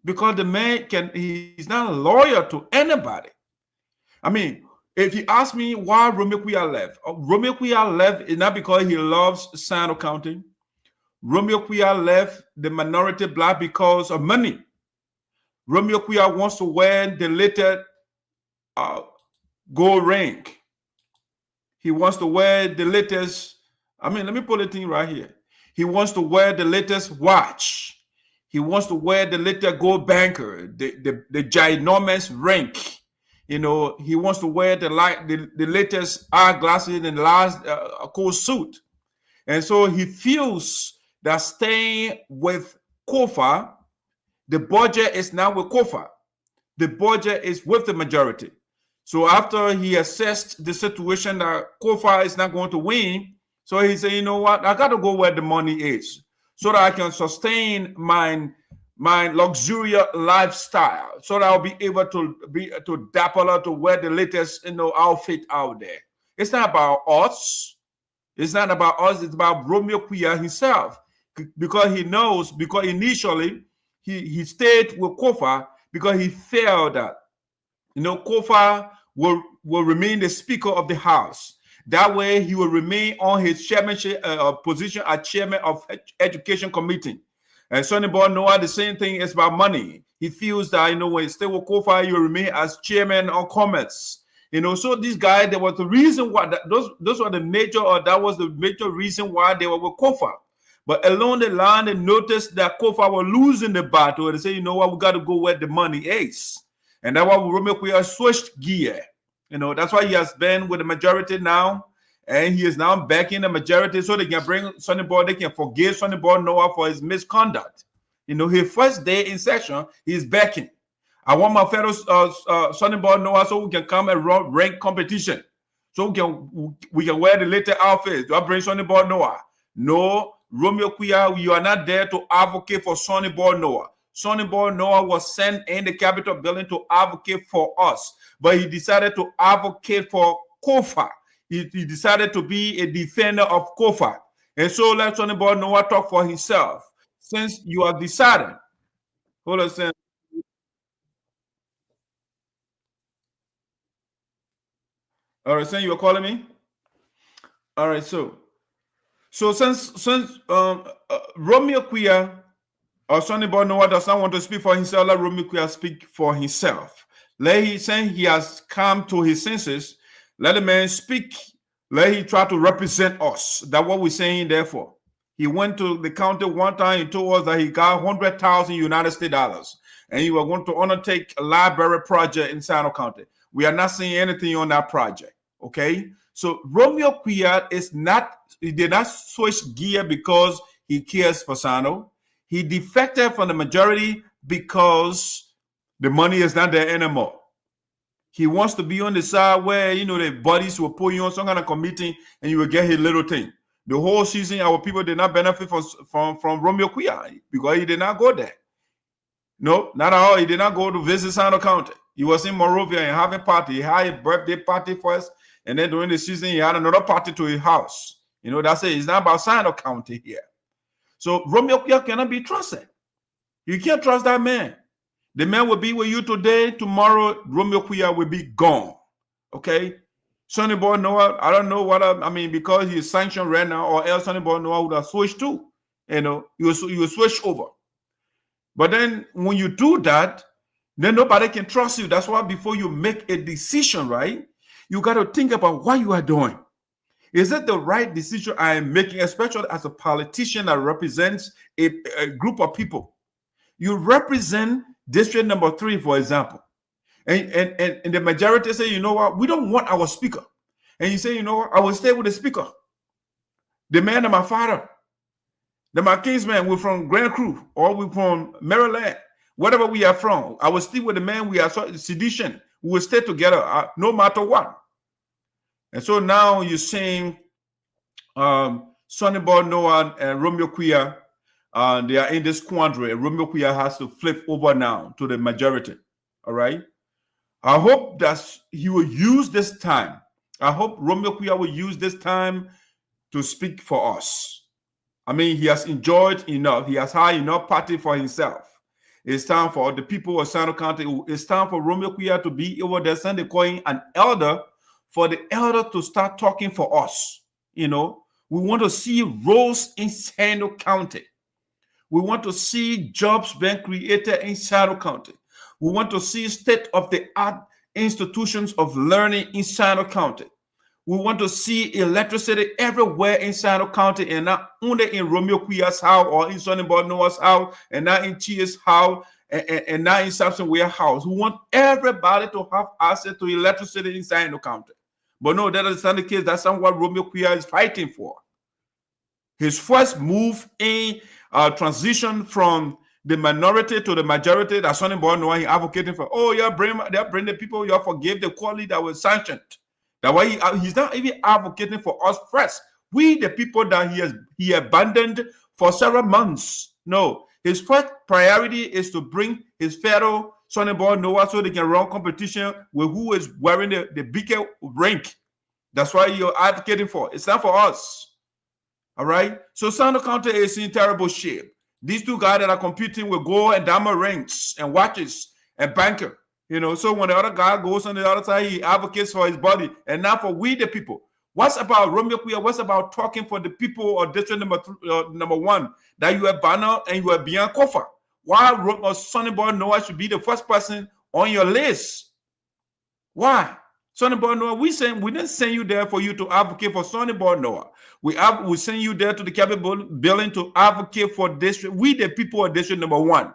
because the man he's not loyal to anybody. If you ask me why Romeo Quioh left, Romeo Quioh left is not because he loves Sinoe County. Romeo Quioh left the Minority Bloc because of money. Romeo Quioh wants to wear the latest gold ring. He wants to wear the latest, let me put the thing right here. He wants to wear the latest watch. He wants to wear the latest gold banker, the ginormous ring. He wants to wear the latest eyeglasses and the last cool suit. And so he feels that staying with Kofa, the budget is now with Kofa. The budget is with the majority. So after he assessed the situation that Kofa is not going to win, so he said, you know what, I got to go where the money is so that I can sustain my luxurious lifestyle, so that I'll be able to dapper to wear the latest outfit out there. It's not about us. It's not about us. It's about Romeo Quioh himself, because he knows. Because initially he stayed with Kofa because he felt that Kofa will remain the Speaker of the House. That way he will remain on his chairmanship position as chairman of Education Committee. And Sonnyboy Noah, the same thing is about money. He feels that when he stay with Kofa, he will remain as chairman of Commerce. You know, so this guy, there was the reason why those were the major, or that was the major reason why they were with Kofa. But along the line, they noticed that Kofa were losing the battle. They say, you know what, we got to go where the money is. And that's why Romeo Quioh switched gear. You know, that's why he has been with the majority now. And he is now backing the majority so they can bring Sonnyboy, they can forgive Sonnyboy Noah for his misconduct. You know, his first day in session, he's backing. I want my fellow Sonnyboy Noah so we can come and run rank competition. So we can wear the latest outfits. Do I bring Sonnyboy Noah? No, Romeo Quioh, you are not there to advocate for Sonnyboy Noah. Sonnyboy Noah was sent in the Capitol building to advocate for us, but he decided to advocate for Kofa. He decided to be a defender of Kofa. And so let Sonnyboy Noah talk for himself. Since you have decided, hold on a second. All right, saying you were calling me. All right, so since Romeo Quioh or Sonnyboy Noah does not want to speak for himself, let Romeo Quioh speak for himself. Let he say he has come to his senses. Let the man speak. Let he try to represent us. That's what we're saying. Therefore, he went to the county one time and told us that he got 100,000 United States dollars, and he was going to undertake a library project in Sinoe County. We are not seeing anything on that project. Okay, so Romeo Quioh he did not switch gear because he cares for Sinoe. He defected from the majority because the money is not there anymore. He wants to be on the side where, you know, the buddies will put you on some kind of committee and you will get his little thing. The whole season, our people did not benefit from Romeo Quioh because he did not go there. No, not at all. He did not go to visit Sinoe County. He was in Monrovia and having party. He had a birthday party first, and then during the season, he had another party to his house. You know, that's it. It's not about Sinoe County here. So Romeo Quioh cannot be trusted. You can't trust that man. The man will be with you today. Tomorrow, Romeo Quioh will be gone. Okay? Sonnyboy Noah, I don't know what I mean, because he is sanctioned right now, or else Sonnyboy Noah would have switched too. You know, you will switch over. But then when you do that, then nobody can trust you. That's why before you make a decision, right, you got to think about what you are doing. Is it the right decision I am making, especially as a politician that represents a group of people? You represent district number 3, for example, and the majority say, you know what, we don't want our speaker. And you say, you know what, I will stay with the speaker. The man of my father, my kinsman, we're from Grand Crew, or we're from Maryland, whatever we are from. I will stick with the man we are sedition. We will stay together no matter what. And so now you're saying Sonnyboy Noah and Romeo Quioh, they are in this quandary, and Romeo Quioh has to flip over now to the majority. All right. I hope that he will use this time. I hope Romeo Quioh will use this time to speak for us. I mean, he has enjoyed enough. He has had enough party for himself. It's time for the people of Sinoe County. It's time for Romeo Quioh to be over there, Sunday calling an elder, for the elder to start talking for us. You know, we want to see roles in Sinoe County. We want to see jobs being created in Sinoe County. We want to see state-of-the-art institutions of learning in Sinoe County. We want to see electricity everywhere in Sinoe County, and not only in Romeo Quioh's house or in Sonnyboy Noah's house, and not in Chea's house, and not in Samson Q house. We want everybody to have access to electricity in Sinoe County. But no, that is not the case. That's not what Romeo Quioh is fighting for. His first move in transition from the minority to the majority, that Sonnyboy Noah is advocating for. Oh, yeah, bring the people, you forgive the quality that was sanctioned. That why he's not even advocating for us first. We, the people that he abandoned for several months. No, his first priority is to bring his fellow Sonnyboy Noah so they can run competition with who is wearing the bigger rank. That's why you're advocating for. It's not for us. All right. So Sinoe County is in terrible shape. These two guys that are competing with gold and diamond rings and watches and banker. You know, so when the other guy goes on the other side, he advocates for his body and not for we the people. What's about Romeo Quioh? What's about talking for the people of district number 1 that you have banner and you are beyond Kofa? Why Sonnyboy Noah should be the first person on your list? Why? Sonnyboy Noah, we didn't send you there for you to advocate for Sonnyboy Noah. We send you there to the Capitol building to advocate for district. We the people of district number 1.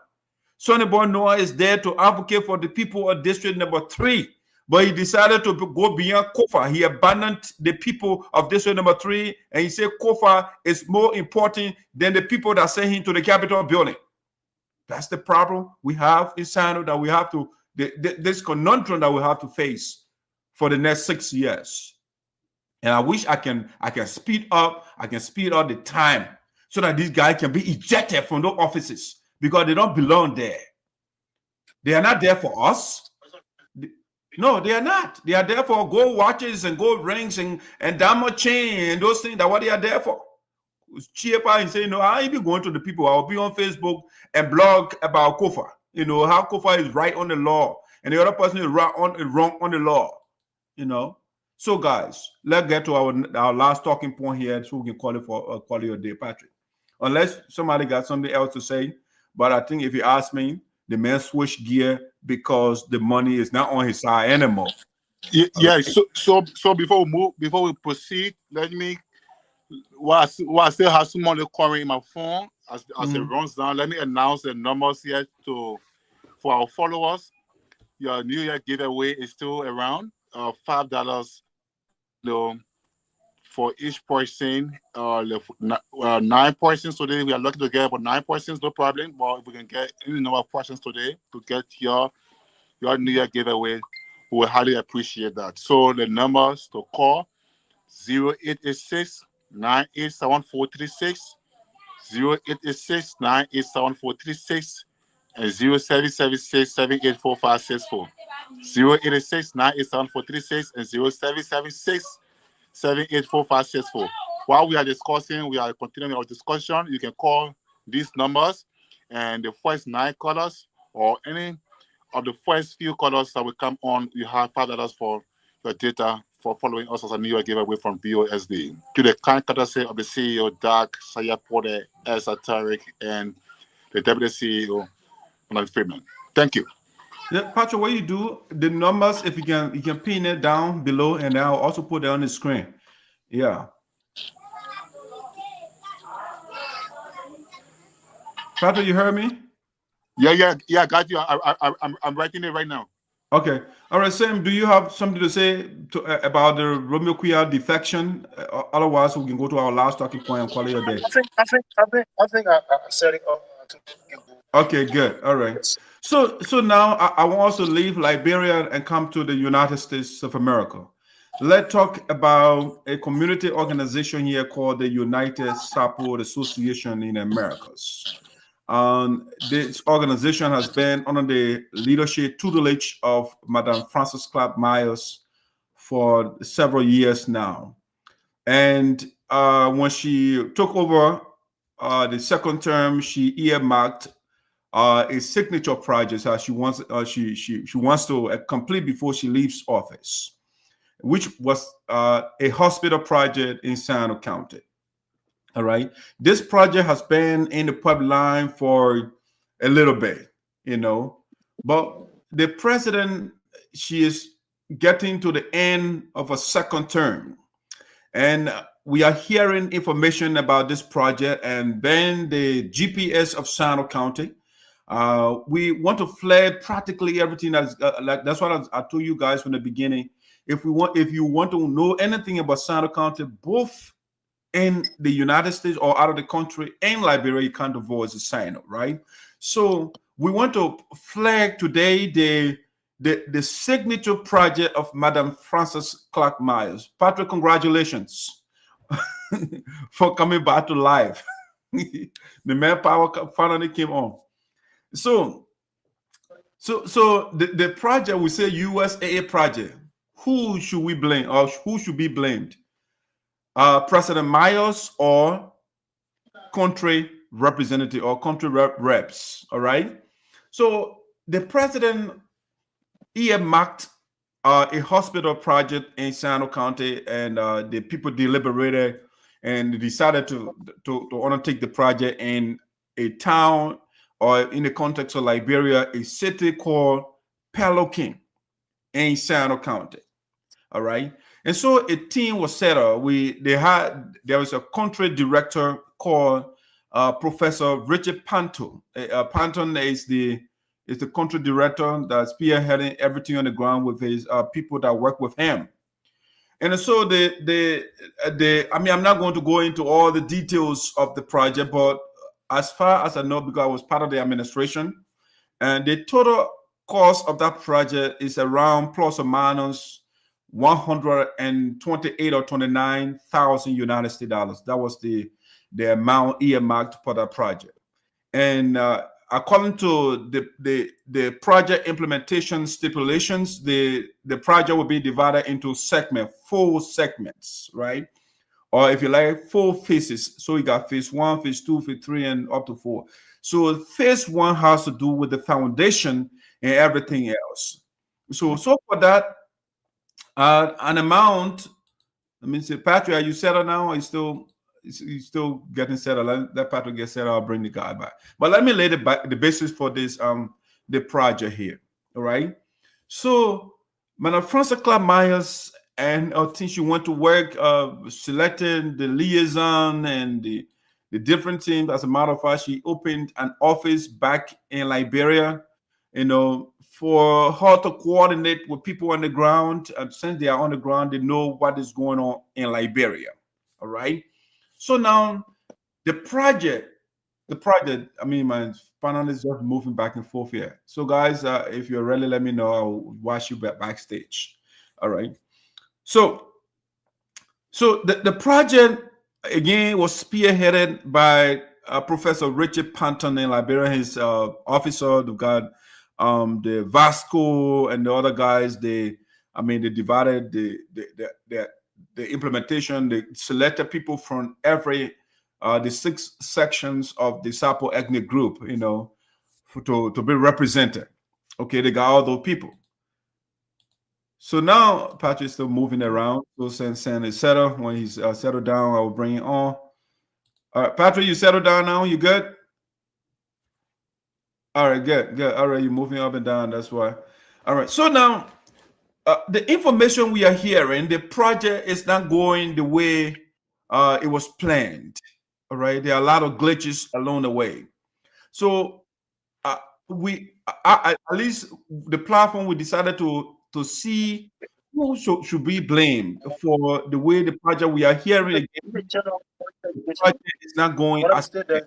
Sonnyboy Noah is there to advocate for the people of district number 3. But he decided to go beyond Kofa. He abandoned the people of district number 3, and he said Kofa is more important than the people that sent him to the Capitol building. That's the problem we have in Sinoe, that we have to, this conundrum that we have to face for the next 6 years. And I wish I can speed up the time so that these guys can be ejected from those offices, because they don't belong there. They are not there for us. No, they are not. They are there for gold watches and gold rings and diamond chain and those things. That's what they are there for. Cheer and say, no, I'll be going to the people. I'll be on Facebook and blog about Kofa. You know, how Kofa is right on the law and the other person is wrong on the law. You know. So guys, let's get to our last talking point here, so we can call it a day, Patrick. Unless somebody got something else to say, but I think if you ask me, the man switched gear because the money is not on his side anymore. Yeah. So before we proceed, let me. While I still have some money calling in my phone as it runs down, let me announce the numbers here for our followers. Your New Year giveaway is still around. $5. For each person, 9 persons today. We are lucky to get about 9 persons, no problem. But if we can get any number of persons today to get your New Year giveaway, we will highly appreciate that. So the numbers to call: 0886 987-436, 0886-987-436, and 0776-784-564. 0886-987-436 and 0776-784-564. While we are discussing, we are continuing our discussion. You can call these numbers, and the first 9 callers or any of the first few callers that will come on, you have $5 for your data for following us as a New Year giveaway from VOSD. To the kind courtesy of the CEO, Doug Sayapode, ESOTERIC, and the Deputy CEO, Ronald Freeman. Thank you. Yeah, Patrick, what you do, the numbers, if you can pin it down below, and I'll also put it on the screen. Yeah. Patrick, you heard me? Yeah, I got you. I'm writing it right now. Okay. All right, Sam, do you have something to say about the Romeo Quioh defection? Otherwise, we can go to our last talking point and call it a day. I think I said it. Okay, good. All right. So now I want us to leave Liberia and come to the United States of America. Let's talk about a community organization here called the United Support Association in Americas. This organization has been under the leadership, tutelage of Madam Francess Clarke Myers for several years now. And when she took over the second term, she earmarked a signature project that she wants to complete before she leaves office, which was a hospital project in Sinoe County. All right. This project has been in the pipeline for a little bit, but the president, she is getting to the end of a second term. And we are hearing information about this project and then the GPS of Sinoe County. We want to flag practically everything that's that's what I told you guys from the beginning. If you want to know anything about Sinoe County, both in the United States or out of the country, and Liberia, you can't avoid the Sinoe, right? So we want to flag today the signature project of Madam Francess Clarke Myers. Patrick, congratulations for coming back to life. The manpower finally came on. So the project, we say USAA project. Who should we blame, or who should be blamed? President Myers or country representative or country reps? All right. So the president earmarked a hospital project in Sinoe County, and the people deliberated and decided to undertake the project in a town, or in the context of Liberia, a city called Peloquin in Sinoe County. All right. And so a team was set up. There was a country director called Professor Richard Pantoe. Pantoe is the country director that's spearheading everything on the ground with his people that work with him. And so I mean, I'm not going to go into all the details of the project, but as far as I know, because I was part of the administration, and the total cost of that project is around plus or minus 128 or 29,000 United States dollars. That was the amount earmarked for that project. And according to the project implementation stipulations, the project will be divided into full segments, right? Or if you like, 4 phases. So you got phase 1, phase 2, phase 3, and up to 4. So phase 1 has to do with the foundation and everything else. So for that, an amount. Let me see, Patrick, are you settled now? Or you still getting settled? Let Patrick get settled. I'll bring the guy back. But let me lay the basis for this the project here. All right. So, Francess Clarke Myers and I think she went to work selecting the liaison and the different teams. As a matter of fact, she opened an office back in Liberia, for her to coordinate with people on the ground. Since they are on the ground, they know what is going on in Liberia. All right. So now the project, I mean, my panel is just moving back and forth here. So guys, if you're ready, let me know. I'll watch you backstage. All right. So the project, again, was spearheaded by Professor Richard Pantoe in Liberia, his officer. They've got the Vasco and the other guys. They divided the implementation. They selected people from every the 6 sections of the Sapo ethnic group, to be represented. Okay, they got all those people. So now Patrick's still moving around. So Sen is settled. When he's settled down, I will bring it on. All right, Patrick, you settled down now? You good? All right, good. All right, you're moving up and down. That's why. All right. So now, the information we are hearing, the project is not going the way it was planned. All right. There are a lot of glitches along the way. So at least the platform, we decided to see who should be blamed for the way the project we are hearing again. The project is not going as planned.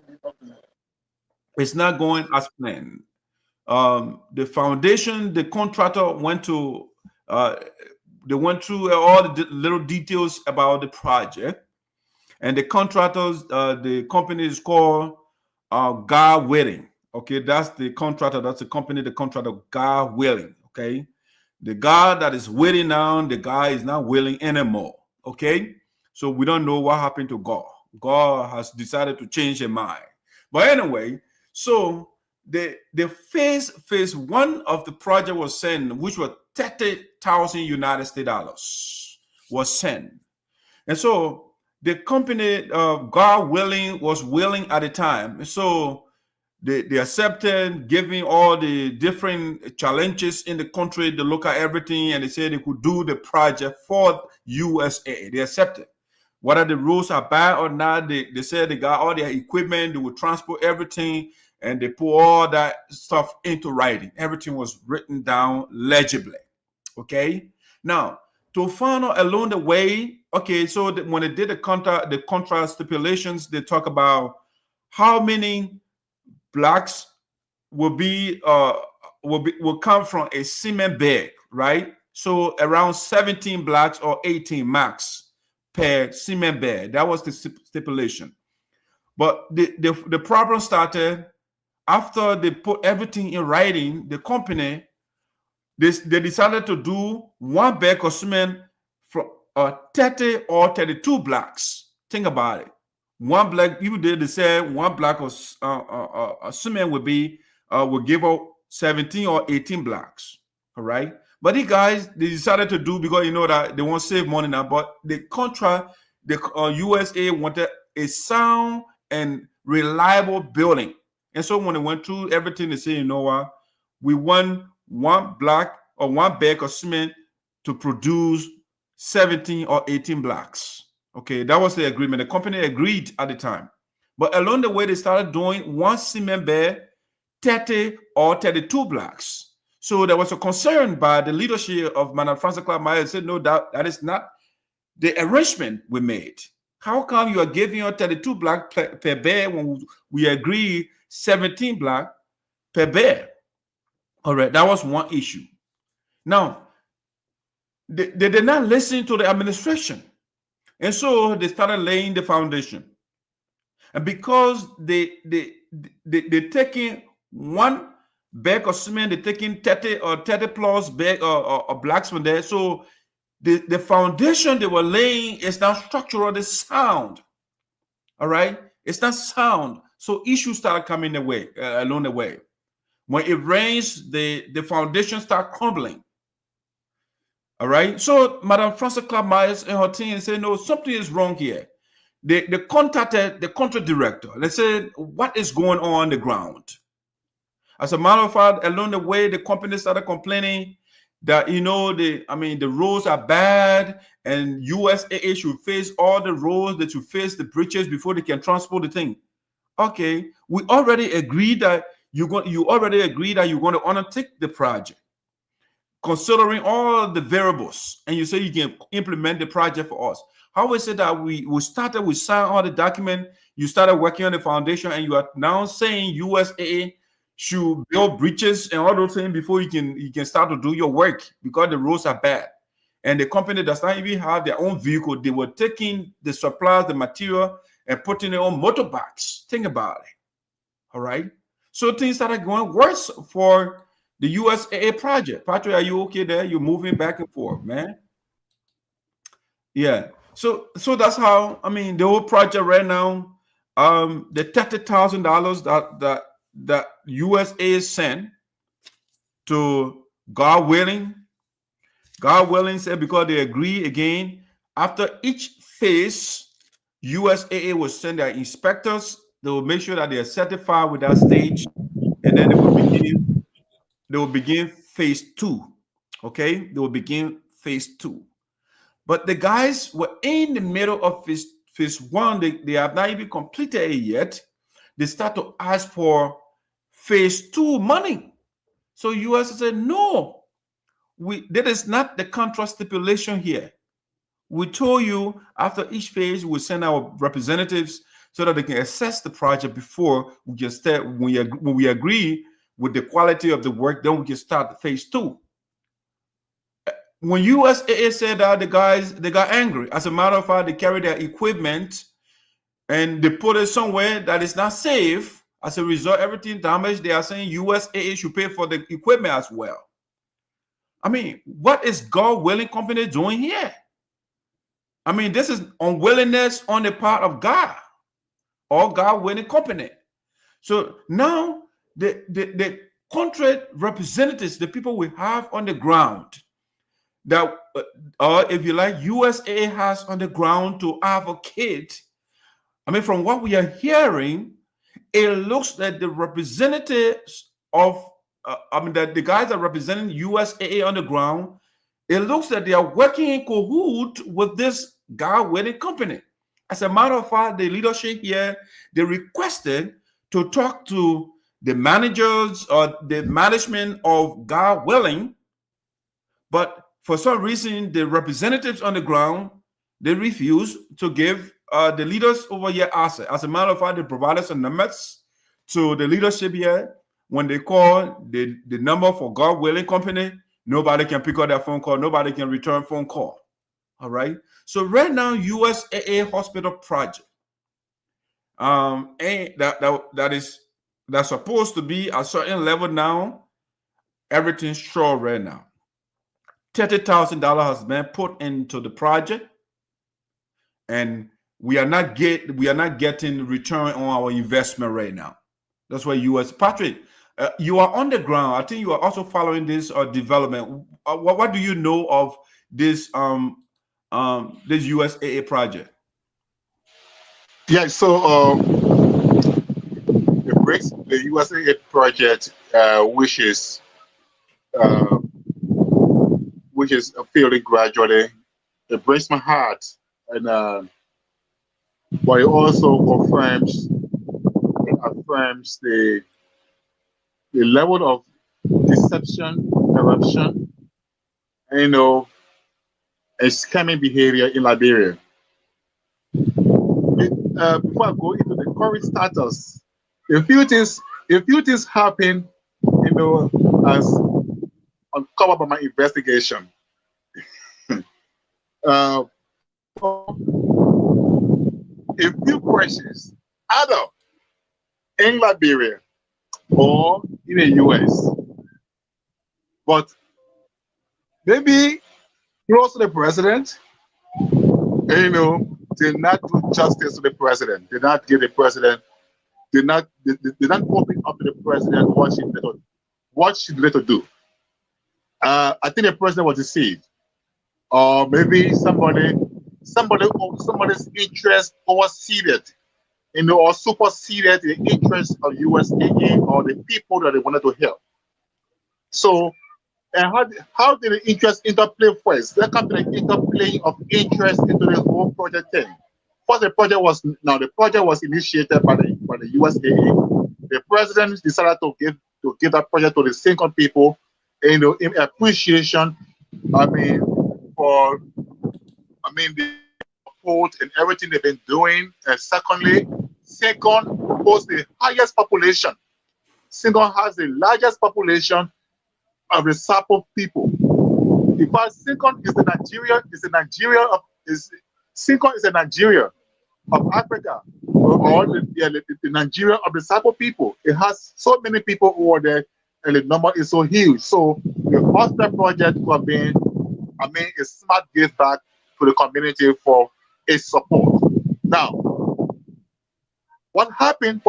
It's not going as planned. The foundation, the contractor went to, they went through all the little details about the project, and the contractors, the company is called God Willing. Okay, that's the contractor. That's the company. The contractor, God Willing. Okay, the God that is willing now, the guy is not willing anymore. Okay, so we don't know what happened to God. God has decided to change his mind. But anyway. So the phase 1 of the project was sent, which was 30,000 United States dollars was sent. And so the company, God Willing, was willing at the time. So they accepted, giving all the different challenges in the country, they look at everything, and they said they could do the project for USAA. They accepted. Whether the rules are bad or not, they said they got all their equipment, they would transport everything, and they put all that stuff into writing. Everything was written down legibly. Okay? Now, to find out along the way, okay, so when they did the contract stipulations, they talk about how many blacks will come from a cement bed, right? So around 17 blacks or 18 max per cement bed. That was the stipulation. But the problem started after they put everything in writing. The company, they decided to do 1 bag of cement from 30 or 32 blacks. Think about it. 1 black, people did the same. 1 black of cement will give out 17 or 18 blacks. All right. But these guys, they decided to do, because that they want to save money now. But the contract, the USA wanted a sound and reliable building. And so when they went through everything, they said, what? We want 1 black or 1 bag of cement to produce 17 or 18 blocks. Okay, that was the agreement. The company agreed at the time. But along the way, they started doing one cement bed, 30 or 32 blocks. So there was a concern by the leadership of Madam Francess Clarke said, no, that is not the arrangement we made. How come you are giving us 32 blocks per bed when we agree 17 blocks per bed? All right, that was one issue. Now, they did not listen to the administration. And so they started laying the foundation. And because they're taking one bag of cement, they're taking 30 or 30 plus bag or blocks from there. So the foundation they were laying is not structurally sound. All right? It's not sound. So issues start coming along the way. When it rains, the foundation start crumbling. All right? So Madam Francess Clarke and her team said, no, something is wrong here. They contacted the contract director. They said, what is going on the ground? As a matter of fact, along the way, the company started complaining that, the roads are bad and USAA should face all the roads, that should face the bridges before they can transport the thing. Okay, we already agreed that you're going to undertake the project, considering all the variables, and you say you can implement the project for us. How is it that we signed all the document, you started working on the foundation, and you are now saying USAA should build bridges and all those things before you can start to do your work because the roads are bad? And the company does not even have their own vehicle. They were taking the supplies, the material, and putting it on motorbikes. Think about it. All right. So things started going worse for the USAA project. Patrick, are you okay there? You're moving back and forth, man. Yeah. So that's how, the whole project right now, the $30,000 that USAA sent to God willing said, because they agree again, after each phase, USAA will send their inspectors. They will make sure that they are certified with that stage, and then they will begin phase 2. Okay, they will begin phase 2. But the guys were in the middle of phase 1. They have not even completed it yet. They start to ask for phase 2 money. So US said, no, that is not the contract stipulation here. We told you after each phase, we'll send our representatives so that they can assess the project before we can start. When we agree with the quality of the work, then we can start phase 2. When USAA said that, they got angry. As a matter of fact, they carried their equipment and they put it somewhere that is not safe. As a result, everything damaged. They are saying USAA should pay for the equipment as well. What is God willing company doing here? This is unwillingness on the part of God or God willing company. So now the contract representatives, the people we have on the ground, that if you like, USAA has on the ground to advocate. From what we are hearing, it looks like the representatives of that the guys that are representing USAA on the ground, it looks like they are working in cahoot with this God-willing company. As a matter of fact, the leadership here, they requested to talk to the managers or the management of God-willing, but for some reason, the representatives on the ground, they refuse to give the leaders over here access. As a matter of fact, they provided some numbers to the leadership here. When they call the number for God-willing company, nobody can pick up that phone call. Nobody can return phone call. All right. So right now, USAA hospital project, that's supposed to be a certain level now. Everything's short right now. $30,000 has been put into the project, and we are not getting return on our investment right now. That's why Patrick, you are on the ground. I think you are also following this development. What do you know of this this USAA project? Yeah, so the USAA project, which is failing gradually, it breaks my heart, and but it also affirms the level of deception, corruption, and, you know, and scamming behavior in Liberia. Before I go into the current status, a few things happen, you know, as uncovered by my investigation. A few questions, either in Liberia or in the US, but maybe close to the president, you know, did not do justice to the president, did not give the president, did not open up to the president what she needed to do. I think the president was deceived, or maybe somebody's interest overseeded, you know, or superseded the interest of USAA or the people that they wanted to help. So, and how did the interest interplay first? There comes the interplay of interest into the whole project thing. First, the project was initiated by the USAA. The president decided to give that project to the single people, you know, in appreciation. The support and everything they've been doing. And second, was the highest population. Singon has the largest population of the Sapo people. In fact, Singon is the Nigeria of Africa, or the Nigeria of the Sapo people. It has so many people over there, and the number is so huge. So the Foster project could have been, a smart give back to the community for its support. Now, what happened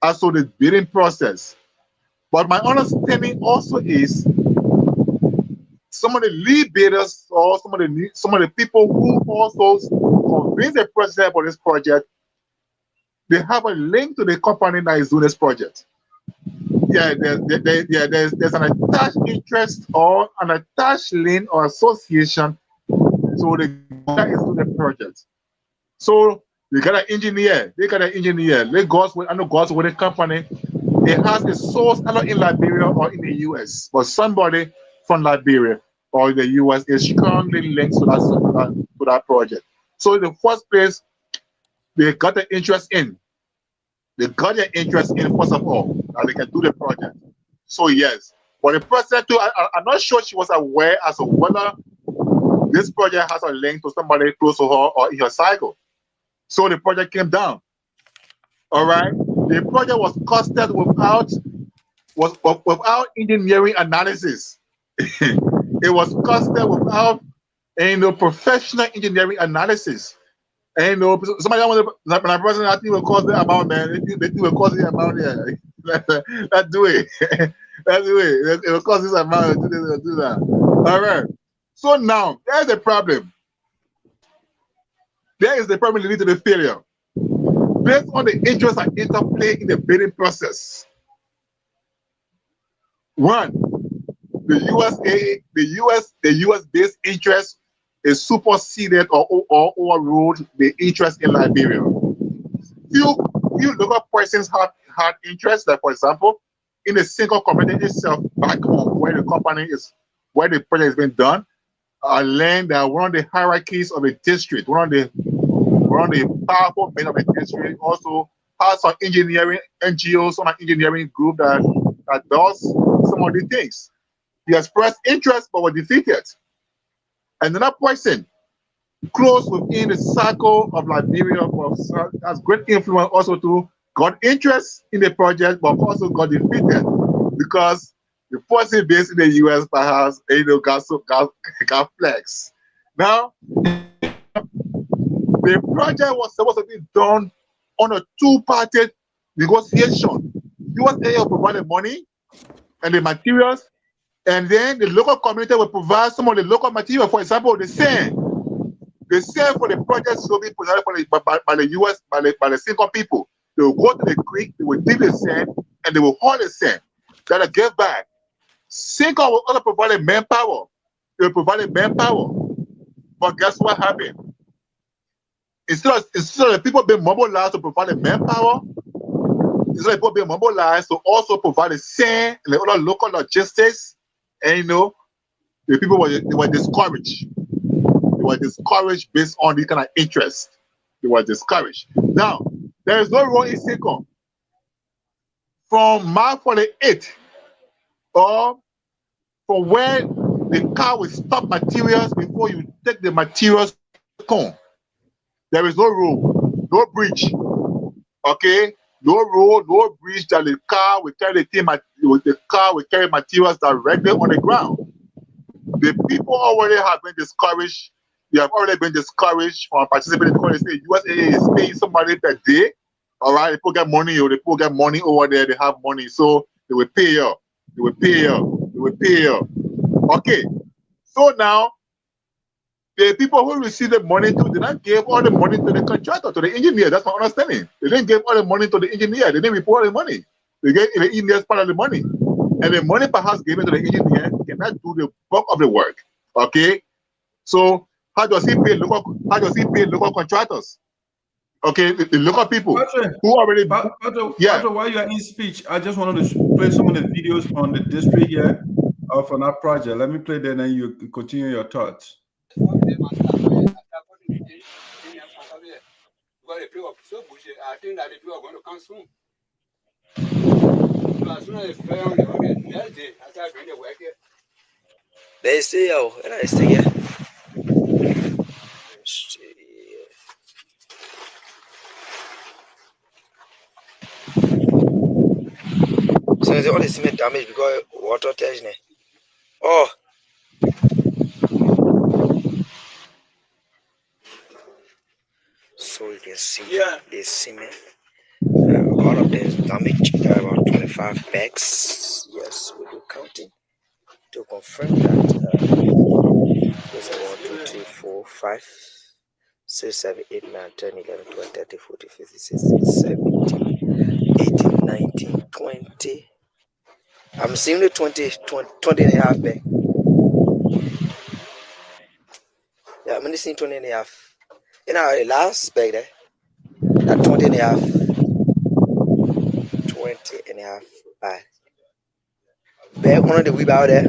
as to the bidding process? But my understanding also is some of the lead bidders or some of the people who also convinced the president for this project, they have a link to the company that is doing this project. Yeah, there's an attached interest or an attached link or association to the guy is doing the project. So they got an engineer. They goes with the company. It has a source either in Liberia or in the US, but somebody from Liberia or the US is strongly linked to that project. So in the first place, they got the interest in. They got their interest in, first of all, that they can do the project. So yes, but the president too, I'm not sure she was aware as to whether this project has a link to somebody close to her or in her cycle. So the project came down. All right, the project was costed without engineering analysis. It was costed without professional engineering analysis. And somebody my president, I think will cost the amount, man. They will cost the amount there. Let's do it. Let's do it. It will cost this amount to do that. All right. So now there's the problem. There is the problem leading to the failure. Based on the interest and interplay in the bidding process. One, the US-based interest is superseded or overruled the interest in Liberia. Few local persons had interest, like for example, in the single community itself back home where the company is, where the project has been done, land that one of the hierarchies of the district, one of the powerful men of the district, also has some engineering NGOs, some engineering group that does some of the things. He expressed interest but was defeated. Another person close within the circle of Liberia has great influence also to got interest in the project but also got defeated because the person based in the US perhaps got flexed. Now the project was supposed to be done on a two-party negotiation. USAA will provide the money and the materials, and then the local community will provide some of the local material. For example, the sand. The sand for the project will be provided by the single people. They will go to the creek, they will dig the sand, and they will haul the sand. That'll give back. Single will also provide the manpower. They will provide the manpower. But guess what happened? Instead of people being mobilized to provide the manpower, instead of people being mobilized to also provide the same and the other local logistics, and you know, the people were discouraged. They were discouraged based on this kind of interest. They were discouraged. Now, there is no road in Second. From March 48th, or from where the car will stop materials before you take the materials home. There is no road, no bridge. Okay? No road, no bridge that the car will carry the car will carry materials directly on the ground. The people already have been discouraged. They have already been discouraged from participating because they say USAA is paying somebody per day. All right, people get money, or the people get money over there, they have money, so they will pay you. They will pay you. They will pay you. Okay. So now, the people who receive the money did not give all the money to the contractor, to the engineer. That's my understanding. They didn't give all the money to the engineer. They didn't report the money. They gave the engineer's part of the money. And the money perhaps given to the engineer cannot do the bulk of the work. Okay? So how does he pay local contractors? Okay, the local people who already Pantoe, while you are in speech, I just wanted to play some of the videos on the district here from that project. Let me play that and you continue your thoughts. They say, oh, I say, yeah. So the only cement damage because water touch ne. Oh. So you can see the cement. All of them damage. There are about 25 bags. Yes, we do counting to confirm that. There's 1, 2, 3, 4, 5, 6, 7, 8, 9, 10, 11, 12, 13, 14, 15, 16, 17, 18, 19, 20. I'm seeing the 20 and a half bag. Yeah, I'm only seeing 20 and a half. You know, the last bag there, that 20 and a half. 20 and a half bag. Bag one of the weeb out there.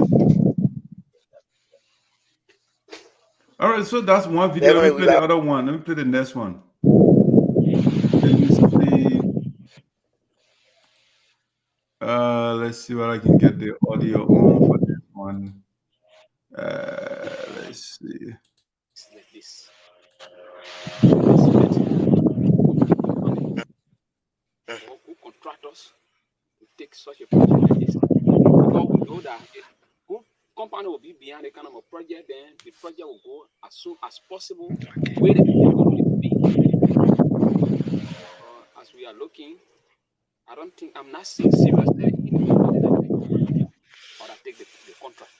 All right, so that's one video. Let me play the other one. Let me play the next one. Let me see. Let's see what I can get the audio on for this one. Let's see. It's like this. Who contractors will take such a project like this? Because we know that if company will be behind the kind of a project, then the project will go as soon as possible. Where the people will be. As we are looking, I don't think I'm not seeing seriously anybody that take the contract.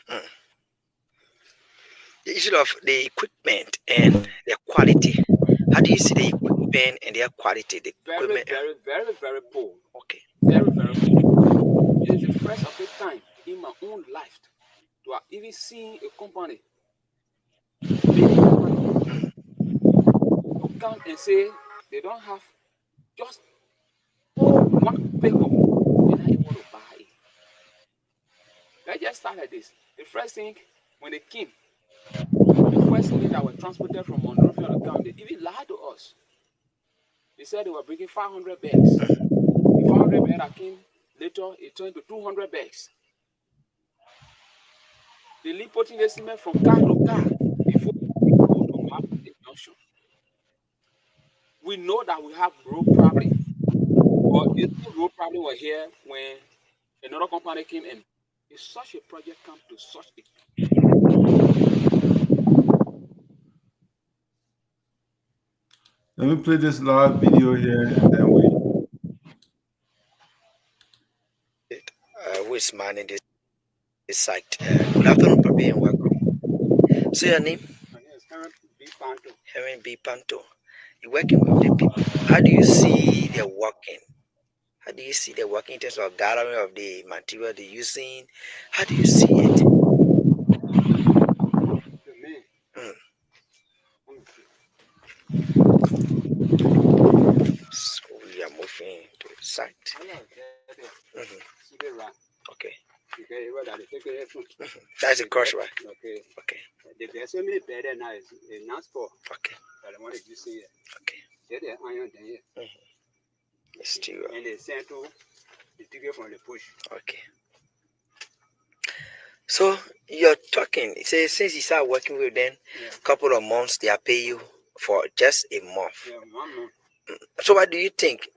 The issue of the equipment and their quality. How do you see the equipment and their quality? The equipment? Very poor. Okay. Very poor. It is the first of its time in my own life to have even seen a company to come and say they don't have just one paper and I want to buy it. Let's just start like this. The first thing, when they came, the first thing that were transported from Monrovia to town, they even lied to us. They said they were bringing 500 bags. The 500 bags that came later, it turned to 200 bags. They leave putting the cement from car to car before we go to map the junction. We know that we have road problem. But this road problem was here when another company came in. If such a project comes to such a Let me play this live video here and then we. Who is manning this site? Good afternoon, Papi, and welcome. Say your name? Herman B. Pantoe. You're working with the people. How do you see their working? How do you see the working in terms of gathering of the material they're using? How do you see it? Okay. That's a crush, right? Okay. Okay. The best of me better now is not for. Okay. But I wanted to see it. Okay. They're iron there. Still. And they sent to the ticket from the push. Okay. So you're talking. Say since you start working with them, couple of months they are paying you for just a month. Yeah, 1 month. So what do you think?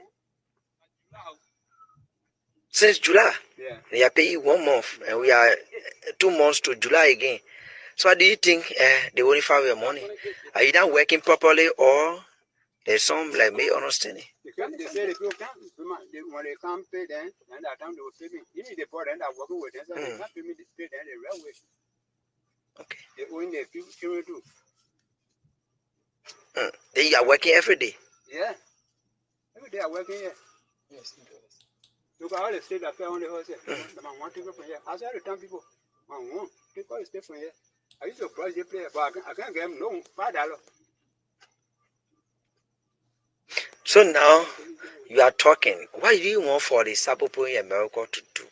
Since July, they are paying 1 month, and we are 2 months to July again. So what do you think? They only found your money. Are you not working properly, or there's some like me understanding? Because they say the people can't, when they can't pay them, and that time they will pay me. Even the poor end up working with them, so they can't pay me, they pay them the railway. Okay. They own the people too. Then you are working every day. Yeah. Every day I working here. Yes. Look at all the state that pay on the horse here. The man want to go from here. I said to tell people, man, want people stay from here. I used to price the player, but I can't get them no $5. So now you are talking. What do you want for the Sapopo in America to do?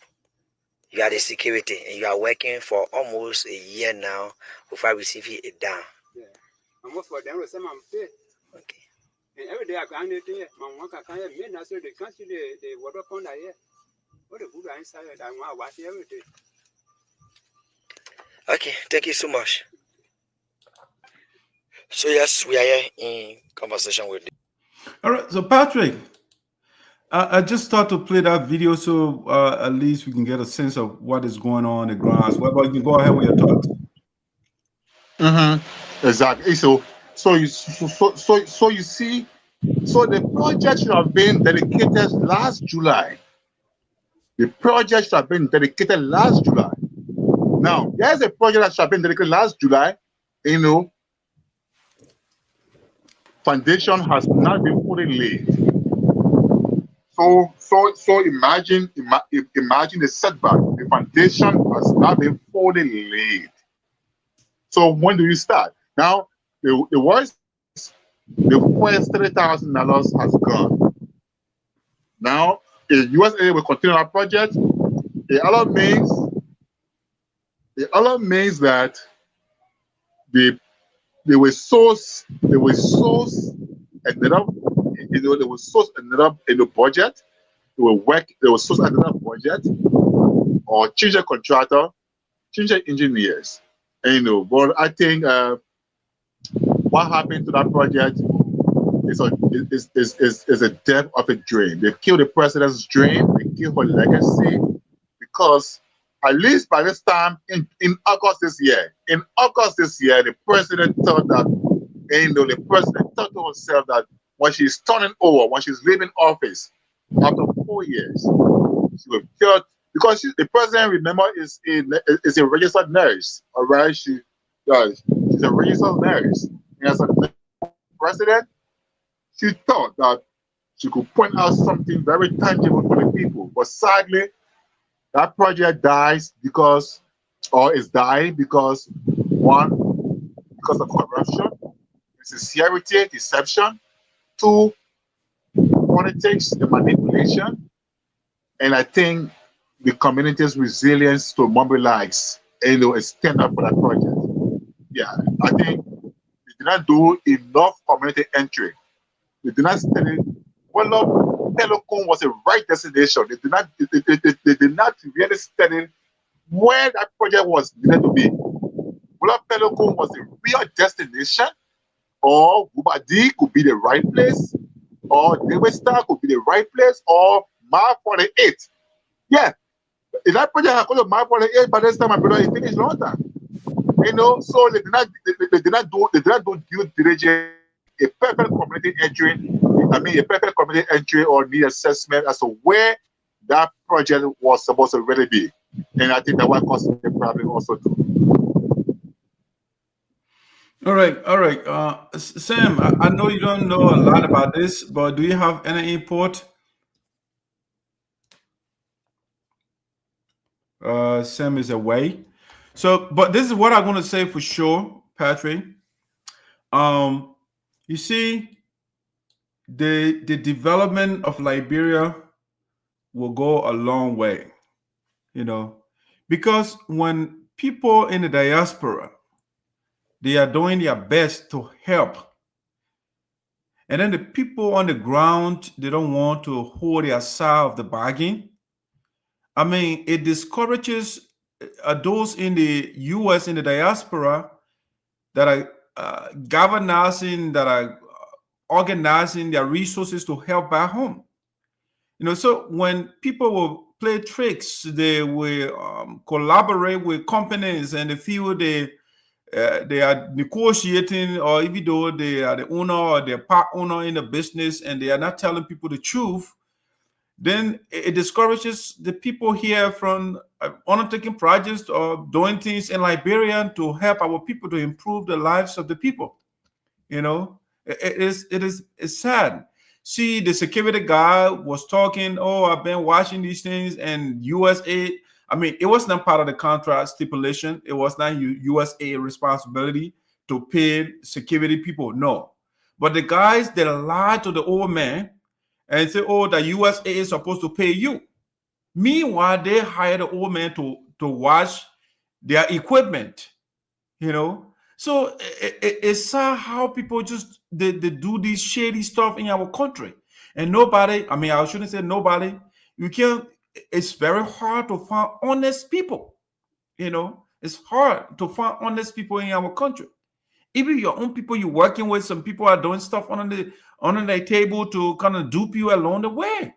You are the security and you are working for almost a year now before receiving a down. Yeah. Almost for them to say, man, pay. Okay. And every day I can't do it. Man, one can hear me. Now, so they can't see the water pond here. What the good inside it, I want to watch everything. Okay, thank you so much. So yes, we are here in conversation with you. All right, so Patrick, I just started to play that video so at least we can get a sense of what is going on in the grounds. Well, you can go ahead with your thoughts. Exactly. So you see, so the project should have been dedicated last July. The project should have been dedicated last July. Now, there's a project that should have been dedicated last July. You know, foundation has not been fully laid. So imagine the setback. The foundation has not been fully laid. So when do you start? Now the first $30,000 has gone. Now the USAA will continue our project. The other means that they will source another, they will source another in the budget. They will source another budget, or change a contractor, change the engineers. And, but I think what happened to that project is a death of a dream. They killed the president's dream. They killed her legacy, because at least by this time in August this year, the president thought that, the president thought to herself that when she's turning over, when she's leaving office after 4 years, she will kill, because the president, remember, is a registered nurse. All right, she's a registered nurse. And as a president, she thought that she could point out something very tangible for the people. But sadly, that project dies because, or is dying because, one, because of corruption, insincerity, deception. Two, politics, the manipulation. And I think the community's resilience to mobilize and stand up for that project. Yeah, I think they did not do enough community entry. They did not study whether Telecom was a right destination. They did not really study where that project was needed to be. Whether Telecom was a real destination, or Bubadi could be the right place, or Devesta could be the right place, or Mar 48. Yeah, if that project had called Mar 48 by this time, my brother, it finished long time. So they did not do due diligence, a perfect community entry. A perfect community entry or need assessment as to where that project was supposed to really be. And I think that what caused the problem also too. All right. Sam, I know you don't know a lot about this, but do you have any input? Sam is away. So, but this is what I'm going to say for sure, Patrick. You see, the development of Liberia will go a long way, you know, because when people in the diaspora, they are doing their best to help, and then the people on the ground, they don't want to hold their side of the bargain. I mean, it discourages those in the U.S. in the diaspora that are galvanizing, that are organizing their resources to help back home. You know, so when people will play tricks, they will collaborate with companies, and they feel they are negotiating, or even though they are the owner or they're part owner in the business, and they are not telling people the truth, then it discourages the people here from undertaking projects or doing things in Liberia to help our people to improve the lives of the people. You know, it's sad. See, the security guy was talking, oh, I've been watching these things, and USA, I mean, it was not part of the contract stipulation. It was not USA responsibility to pay security people. No. But the guys that lied to the old man and say, oh, the USA is supposed to pay you. Meanwhile, they hired the old man to watch their equipment, you know. So it's sad how people just they do this shady stuff in our country, and nobody, I mean, I shouldn't say nobody, you can't, it's very hard to find honest people, you know. It's hard to find honest people in our country. Even your own people you're working with, some people are doing stuff under the table to kind of dupe you along the way.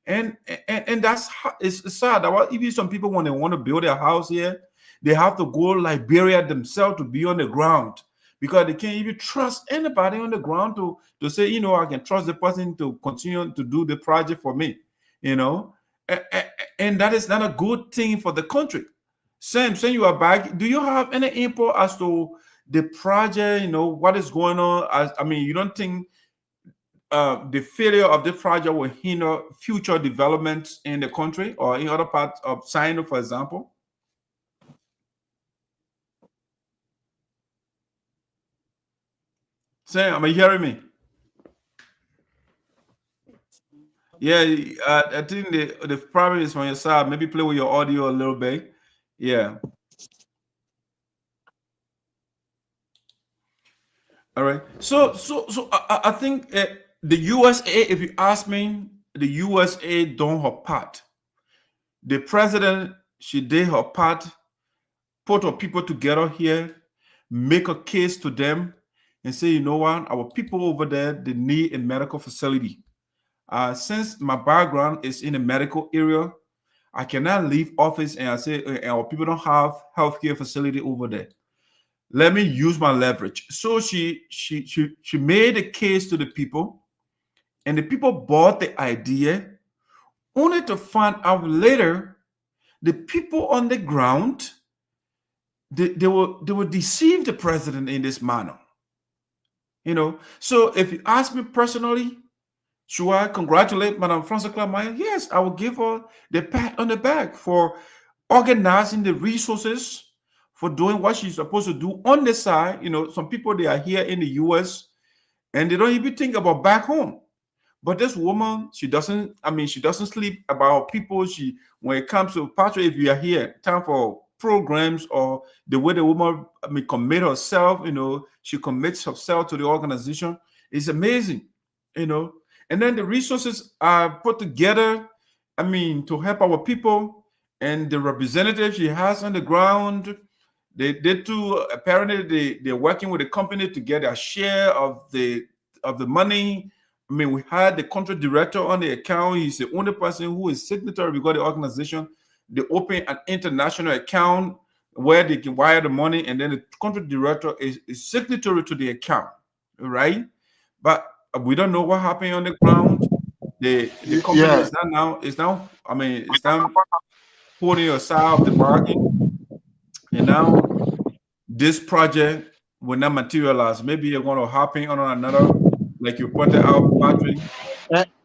And that's it's sad. Even some people, when they want to build their house here, they have to go Liberia themselves to be on the ground, because they can't even trust anybody on the ground to say, you know, I can trust the person to continue to do the project for me, you know. And that is not a good thing for the country. Sam, saying you are back, do you have any input as to the project, you know, what is going on? I mean, you don't think the failure of the project will hinder future developments in the country or in other parts of Sinoe, for example? Sam, are you hearing me? Yeah, I think the problem is from your side. Maybe play with your audio a little bit. Yeah. All right. So I think the USA, if you ask me, the USA done her part. The president, she did her part, put her people together here, make a case to them, and say, you know what, our people over there, they need a medical facility. Since my background is in the medical area, I cannot leave office and I say our people don't have healthcare facility over there. Let me use my leverage. So she made a case to the people, and the people bought the idea, only to find out later the people on the ground, they will deceive the president in this manner. You know, so if you ask me personally, should I congratulate Madame Francess Clarke? Yes, I will give her the pat on the back for organizing the resources, for doing what she's supposed to do on the side. You know, some people, they are here in the US and they don't even think about back home. But this woman, she doesn't sleep about people. When it comes to Pantoe, if you are here, time for programs or the way the woman commit herself, you know, she commits herself to the organization. It's amazing, you know. And then the resources are put together, to help our people, and the representatives she has on the ground, they too, apparently they're working with the company to get a share of the money. We had the country director on the account. He's the only person who is signatory because the organization, they open an international account where they can wire the money, and then the country director is signatory to the account, right? But we don't know what happened on the ground. The company is now holding aside of the bargain, and now this project will not materialize. Maybe you're going to happen on another, like you pointed out, Patrick.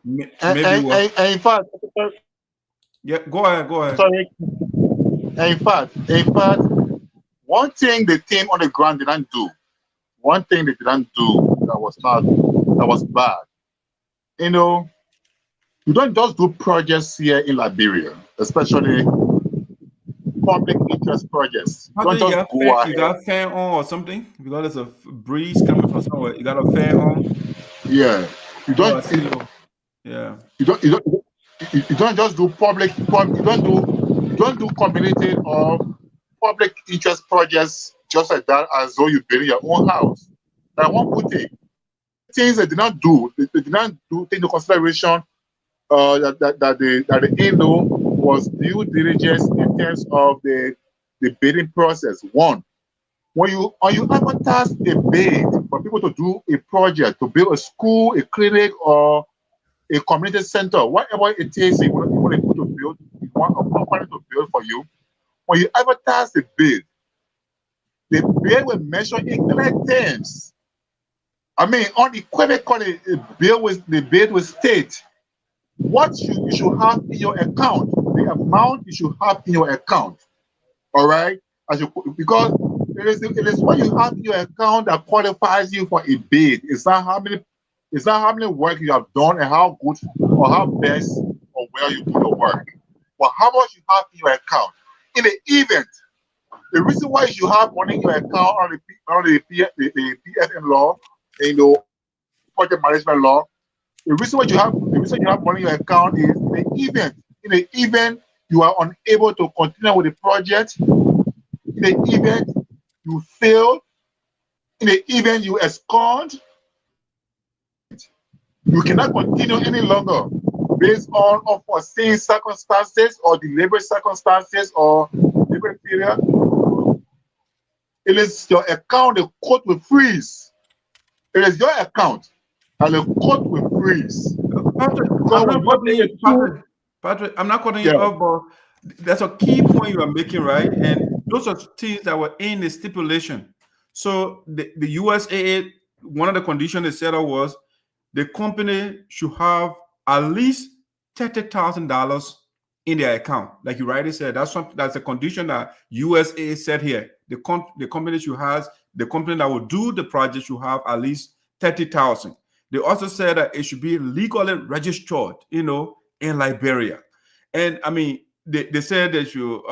In fact, yeah, go ahead. Sorry. In fact, one thing the team on the ground didn't do, that was bad. You know, You don't just do projects here in Liberia, especially public interest projects. How Don't do you just got go fan, ahead. you got fan on or something? Because there's a breeze coming from somewhere. You got a fan on? Yeah. You Oh, I don't. see you. Yeah. You don't just do you don't do community or public interest projects just like that as though you build your own house. Now, one good thing, things they did not do, they did not do take into consideration that the INDO was due diligence in terms of the bidding process. One, when you advertise a bid for people to do a project, to build a school, a clinic, or a community center, whatever it is you want people to build, you want a company to build for you. When you advertise the bid will mention in clear terms. I mean, unequivocally, the bid will state what you should have in your account, the amount you should have in your account. All right, because it is what you have in your account that qualifies you for a bid. It's not how many work you have done and how good or how best or well you do your work, but how much you have in your account. In the event, the reason why you should have money in your account on the PFM law, project management law, the reason you have money in your account is in the event you are unable to continue with the project, in the event you fail, in the event you abscond, you cannot continue any longer based on unforeseen circumstances or deliberate circumstances or deliberate failure. It is your account, the court will freeze. It is your account, and the court will freeze. Patrick, I'm not cutting you off, but that's a key point you are making, right? And those are things that were in the stipulation. So the USAA, one of the conditions they set up was the company should have at least $30,000 in their account. Like you rightly said, that's a condition that USAA said here. The company that will do the project should have at least 30,000. They also said that it should be legally registered, in Liberia. And I mean, they said that you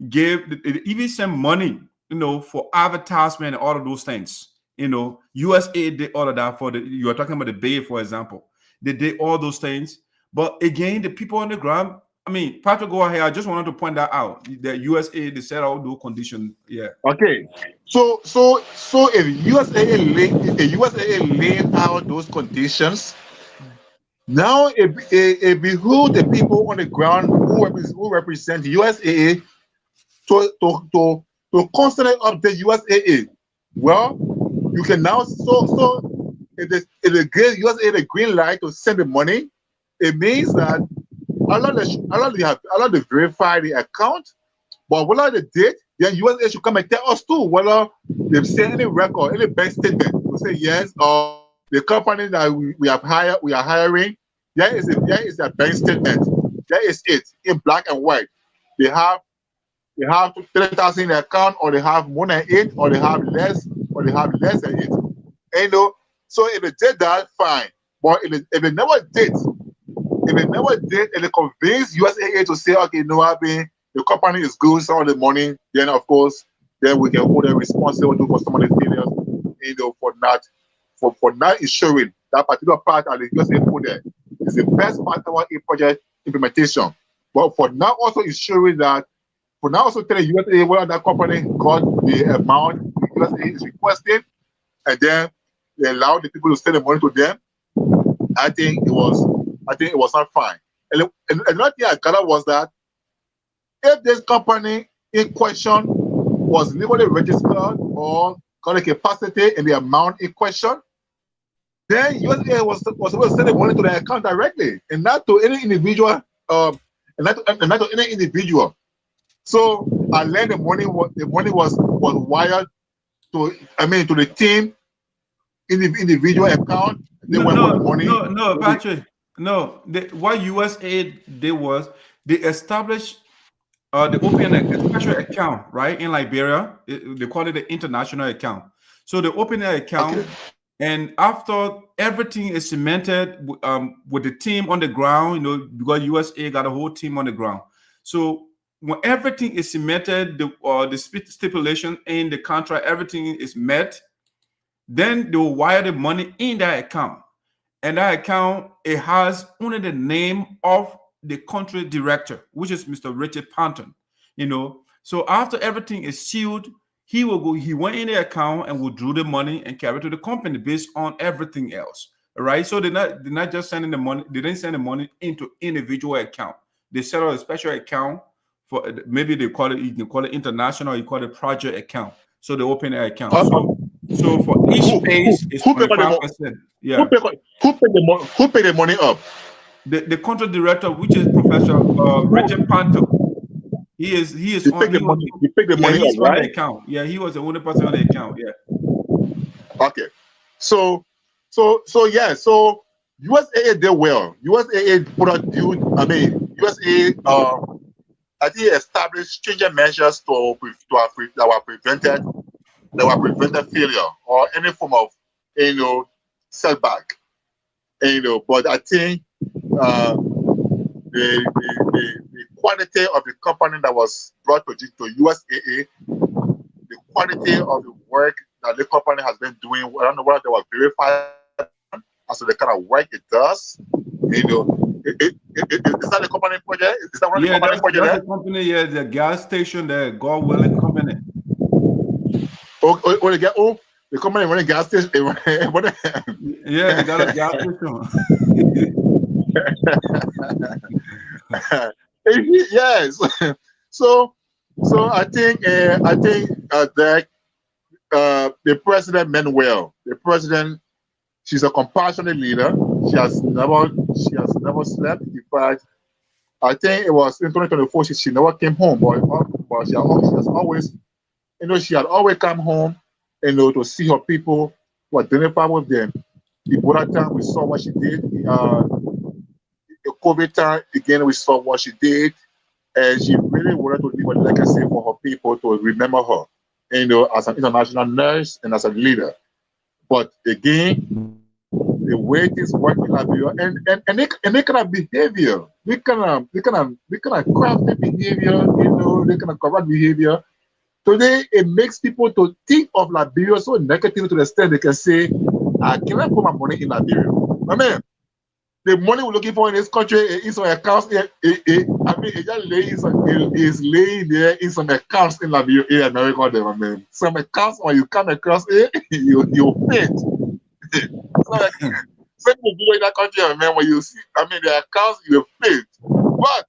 even send money, for advertisement and all of those things. USAA did all of that you are talking about the Bay, for example. They did all those things. But again, the people on the ground, I mean, Patrick, go ahead. I just wanted to point that out. The USAA, they set out those conditions. Yeah. Okay. So if USAA laid out those conditions, now it behooves the people on the ground who represent the USAA to constantly update USAA. Well, you can now if they give USAA the green light to send the money, it means that allow they verify the account, but whether they did, then USAA should come and tell us too whether they've sent any record, any bank statement to say yes, or the company that we are hiring, there is a bank statement. There is it in black and white. They have 30,000 in the account, or they have more than it, or they have less than it. So if they did that, fine. But if they never did, and they convince USAA to say, okay, the company is good, some of the money, then of course, then we can hold them responsible for some of the failures, for not ensuring that particular part that the USAA put there is the best part of our project implementation. But for now also ensuring that, for now also telling USAA whether that company got the amount the USAA is requesting, and then they allow the people to send the money to them, I think it was not fine. And another thing I gathered was that if this company in question was legally registered or got a capacity in the amount in question, then USAA was supposed to send the money to the account directly, and not to any individual. And not to any individual. So I learned the money was wired to the team in the individual account. They went for the money. No, Patrick. No, what USAA did was they established they opened a special account, right, in Liberia. They call it the international account. So they opened an account, And after everything is cemented with the team on the ground, you know, because USA got a whole team on the ground. So when everything is cemented, the stipulation in the contract, everything is met, then they will wire the money in that account. And that account, it has only the name of the country director, which is Mr. Richard Pantoe, you know. So after everything is sealed, he went in the account and withdrew the money and carry it to the company based on everything else. Right? So they're not just sending the money, they didn't send the money into individual account. They set up a special account for, maybe they call it, you can call it international, you call it project account. So they open an account. So for each phase, it's 25%. Yeah. Who paid the money up? The country director, which is Professor Richard Pantoe. He paid the money up, right? The account. Yeah, he was the only person on the account. Yeah. Okay. So USAA did well. USAA put out USAA I think established stringent measures that were prevented failure or any form of setback. But I think the quality of the company that was brought to USAA, the quality of the work that the company has been doing, I don't know whether they were verified as to the kind of work it does. Is that the company project? Is that one of the company project? That's the company, yeah, the gas station, the God willing company. The company running gas station. Yeah, they got a gas station. Yes. So I think that the president meant well. The president, she's a compassionate leader. She has never slept. In fact, I think it was in 2024 she never came home, but she has always, she had always come home, to see her people, to identify with them. The Ebola time, we saw what she did. The COVID time, again, we saw what she did. And she really wanted to leave a legacy for her people to remember her, as an international nurse and as a leader. But again, the way this work in Liberia and they kind of behavior, they kind of crafty behavior, they kind of corrupt behavior. Today, it makes people to think of Liberia so negative to the extent they can say, I cannot put my money in Liberia. I mean, the money we're looking for in this country is on accounts. It just is laying there in some accounts in Liberia, in America. There, I mean, some accounts when you come across it, you faint. Same thing in that country, I mean, when you see, the accounts, you faint. But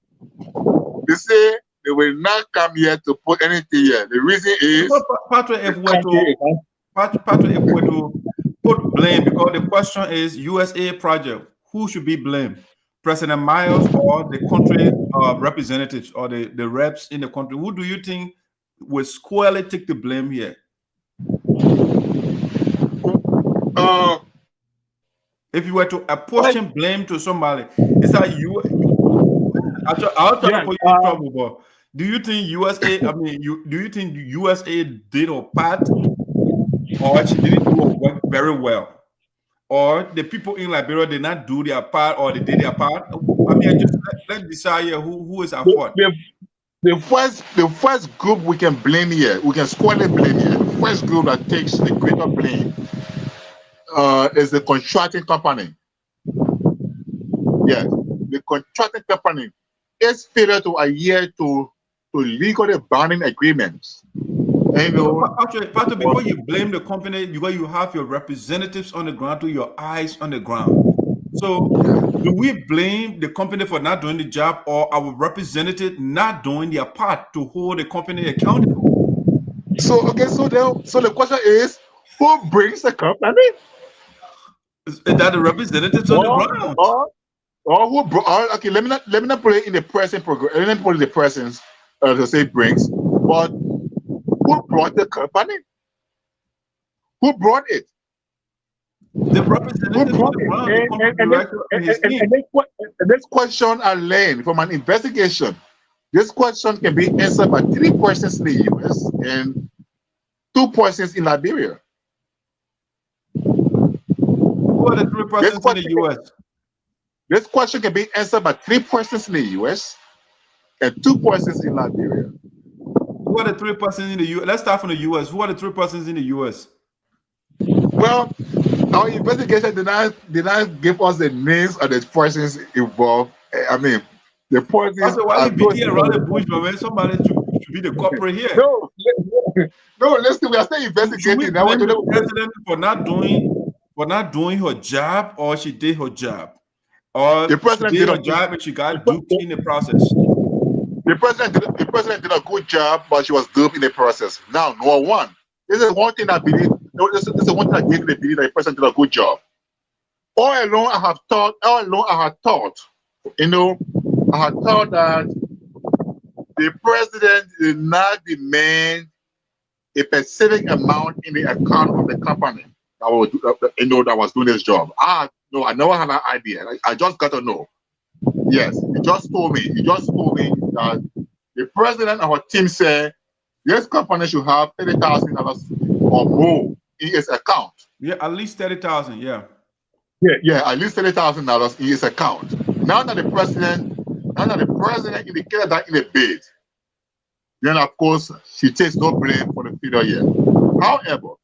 they say they will not come here to put anything here. The reason is Patrick, if we were to put blame, because the question is USAA project, who should be blamed? President Miles or the country representatives or the reps in the country? Who do you think will squarely take the blame here? If you were to apportion blame to somebody, it's like you. I'll try to put you in trouble, but do you think USA? do you think USA did her part, or she didn't do her work very well, or the people in Liberia did not do their part, or they did their part? Just let's decide here who is at fault. The first group we can blame here, we can squarely blame here. The first group that takes the greater blame is the contracting company. Yes, the contracting company is failure to adhere to legally binding agreements. Patrick, before you blame the company, you have your representatives on the ground, to your eyes on the ground. So, do we blame the company for not doing the job, or our representative not doing their part to hold the company accountable? So the question is, who brings the company? Is that the representatives on the ground? Or who brought? Okay, let me not put it in the present program. Let me not put it in the present to say brings, but who brought the company? Who brought it? The representative on the ground. And this question I learned from an investigation. This question can be answered by 3 persons in the US and 2 persons in Liberia. Who are the 3 persons in the U.S.? This question can be answered by 3 persons in the U.S. and 2 persons in Liberia. Who are the 3 persons in the U.S.? Let's start from the U.S. Who are the 3 persons in the U.S.? Well, our investigation did not give us the names of the persons involved. I mean, the persons. So why you beating around the bush, but when somebody should be the corporate here? No, listen, we are still investigating. Should we blame the president for not doing her job, or she did her job, or the president she did her job and she got duped in the process? The president did a good job, but she was duped in the process. Now, number one, this is one thing I believe. This is one thing I gave the belief that the president did a good job. All along, I had thought, that the president did not demand a specific amount in the account of the company that was doing this job. I never had an idea. I just got to know. Yes, he just told me that the president of our team said this company should have $30,000 or more in its account. Yeah, at least 30,000. Yeah, at least $30,000 in his account. Now that the president indicated that in the bid, then of course she takes no blame for the failure here. However,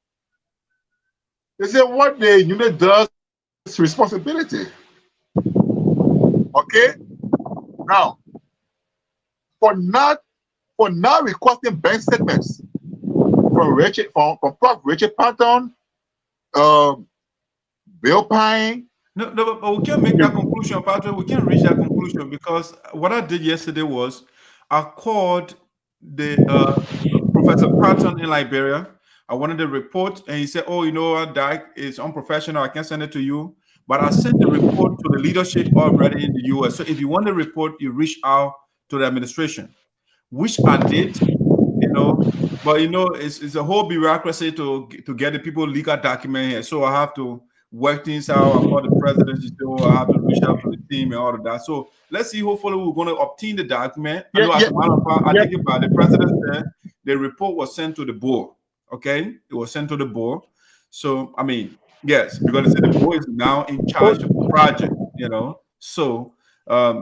they say what the unit does is responsibility. Okay? Now, for not requesting bank statements from Prof. Richard Pantoe, Bill Pine. No, but we can't make that conclusion, Patrick. We can't reach that conclusion because what I did yesterday was I called the Professor Patton in Liberia. I wanted the report, and he said, "Oh, you know what, Dyke is unprofessional. I can't send it to you." But I sent the report to the leadership already in the U.S. So if you want the report, you reach out to the administration, which I did. But it's a whole bureaucracy to get the people legal document here. So I have to work things out. I call the presidency, so I have to reach out to the team and all of that. So let's see. Hopefully, we're going to obtain the document. I know as a matter of fact, I think about the president said the report was sent to the board. Okay, it was sent to the board. So I mean, yes, because the board is now in charge of the project. So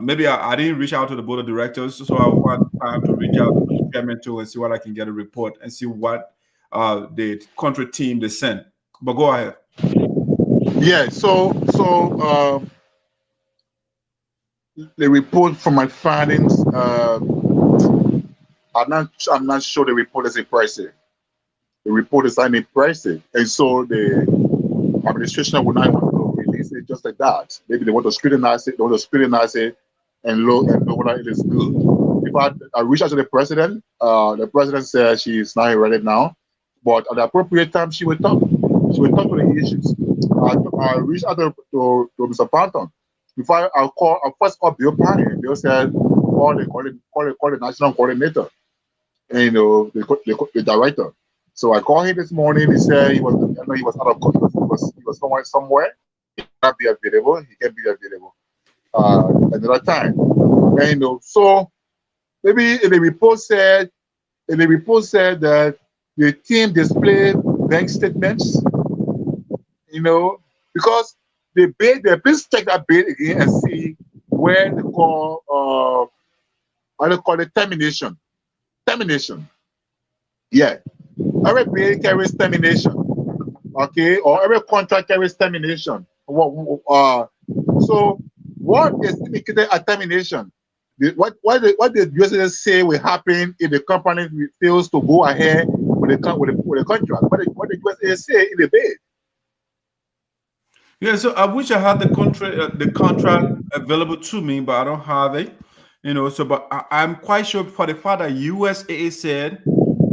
maybe I didn't reach out to the board of directors, so I want time to reach out to the chairman too and see what I can get a report and see what the country team they sent. But go ahead. Yeah, so the report from my findings, I'm not sure the report is impressive. The report is not impressive, and so the administration would not want to release it just like that. Maybe they want to scrutinize it, and look whether it is good. If I reach out to the president says she's not ready now, but at the appropriate time she will talk. She will talk to the issues. I reached out to Mr. Pantoe. Before I first called Bill Pine. Bill said, call the national coordinator, and the director. So I called him this morning. He said he was out of country. He was somewhere. He can't be available. Another time. And so maybe the report said that the team displayed bank statements. Because please check that bid again and see where they call it termination. Termination. Yeah. Every bid carries termination. Okay, or every contract carries termination. So what is indicated at termination? What did USAA say will happen if the company fails to go ahead with the contract? What did USAA say in the bid? Yeah, so I wish I had the contract available to me, but I don't have it. But I'm quite sure for the fact that USAA said,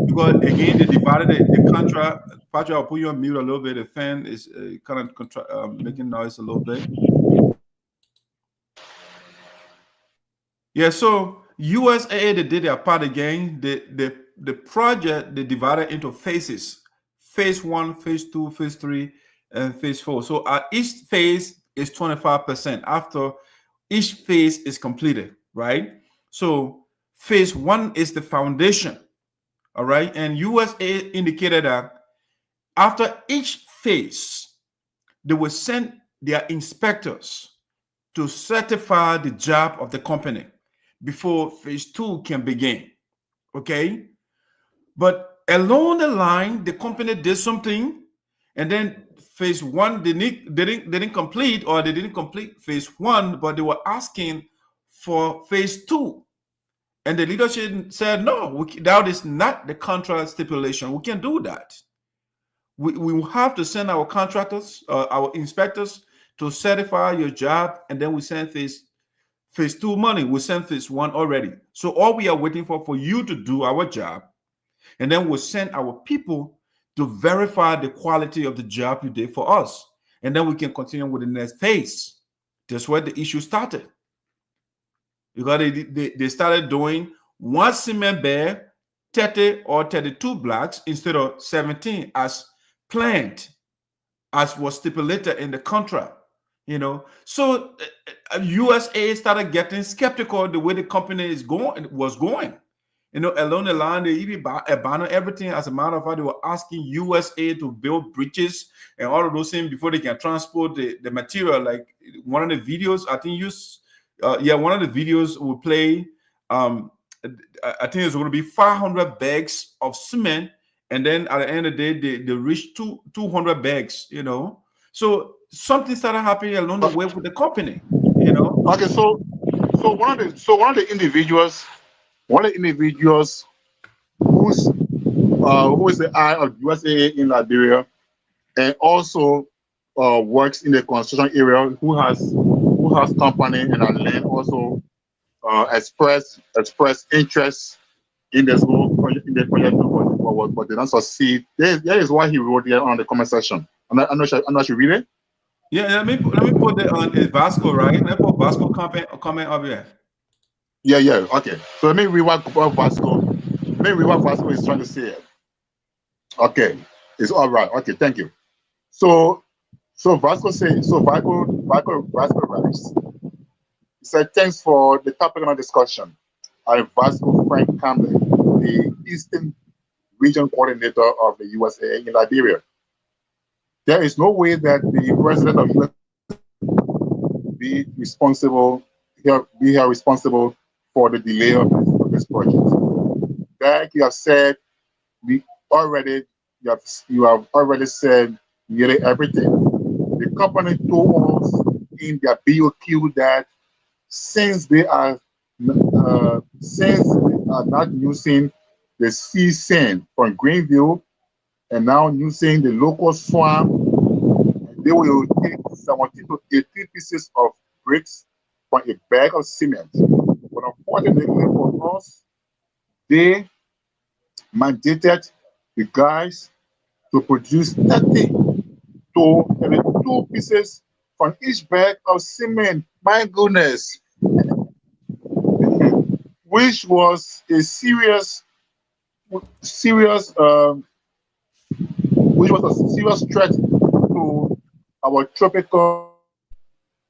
because again they divided the contract. Patrick, I'll put you on mute a little bit. The fan is kind of making noise a little bit. Yeah, so USAA they did their part again. The project they divided into phases: phase 1, phase 2, phase 3. And phase 4. So each phase is 25% after each phase is completed, right? So phase 1 is the foundation, all right? And USAA indicated that after each phase, they will send their inspectors to certify the job of the company before phase 2 can begin. Okay, but along the line, the company did something, and then phase 1 they didn't complete, or they didn't complete phase 1, but they were asking for phase 2. And the leadership said, no, that is not the contract stipulation. We can't do that. We will have to send our contractors, our inspectors, to certify your job, and then we send phase 2 money. We sent phase 1 already. So all we are waiting for you to do our job, and then we'll send our people to verify the quality of the job you did for us. And then we can continue with the next phase. That's where the issue started. Because they started doing 1 cement bag, 30 or 32 blocks instead of 17 as planned, as was stipulated in the contract. You know, so USAA started getting skeptical the way the company was going. You know, along the line, they even abandoned everything. As a matter of fact, they were asking USAA to build bridges and all of those things before they can transport the material. Like one of the videos, I think one of the videos will play. I think it's going to be 500 bags of cement, and then at the end of the day, they reached 200 bags. You know, so something started happening along the way with the company. You know. Okay, so one of the individuals who is the eye of USAA in Liberia, and also works in the construction area, who has company and land, also express interest in this whole project, but they don't succeed. That is why he wrote here on the comment section. I'm not sure read it. Yeah, let me put it on Vasco, right? Let me put Vasco comment up here. Yeah. Okay. So let me read what Vasco is trying to say. Okay, it's all right. Okay, thank you. So Vasco says. So Vasco writes. He said, "Thanks for the topic of discussion. I'm Vasco Frank Campbell, the Eastern Region Coordinator of the USAA in Liberia. There is no way that the president of USAA be responsible for the delay of this project. Like you have said, you have already said nearly everything. The company told us in their BOQ that since they are not using the sea sand from Greenville and now using the local swamp, they will take 70 to 80 pieces of bricks from a bag of cement. But unfortunately for us, they mandated the guys to produce 30 to 32 pieces from each bag of cement. My goodness. Which was a serious threat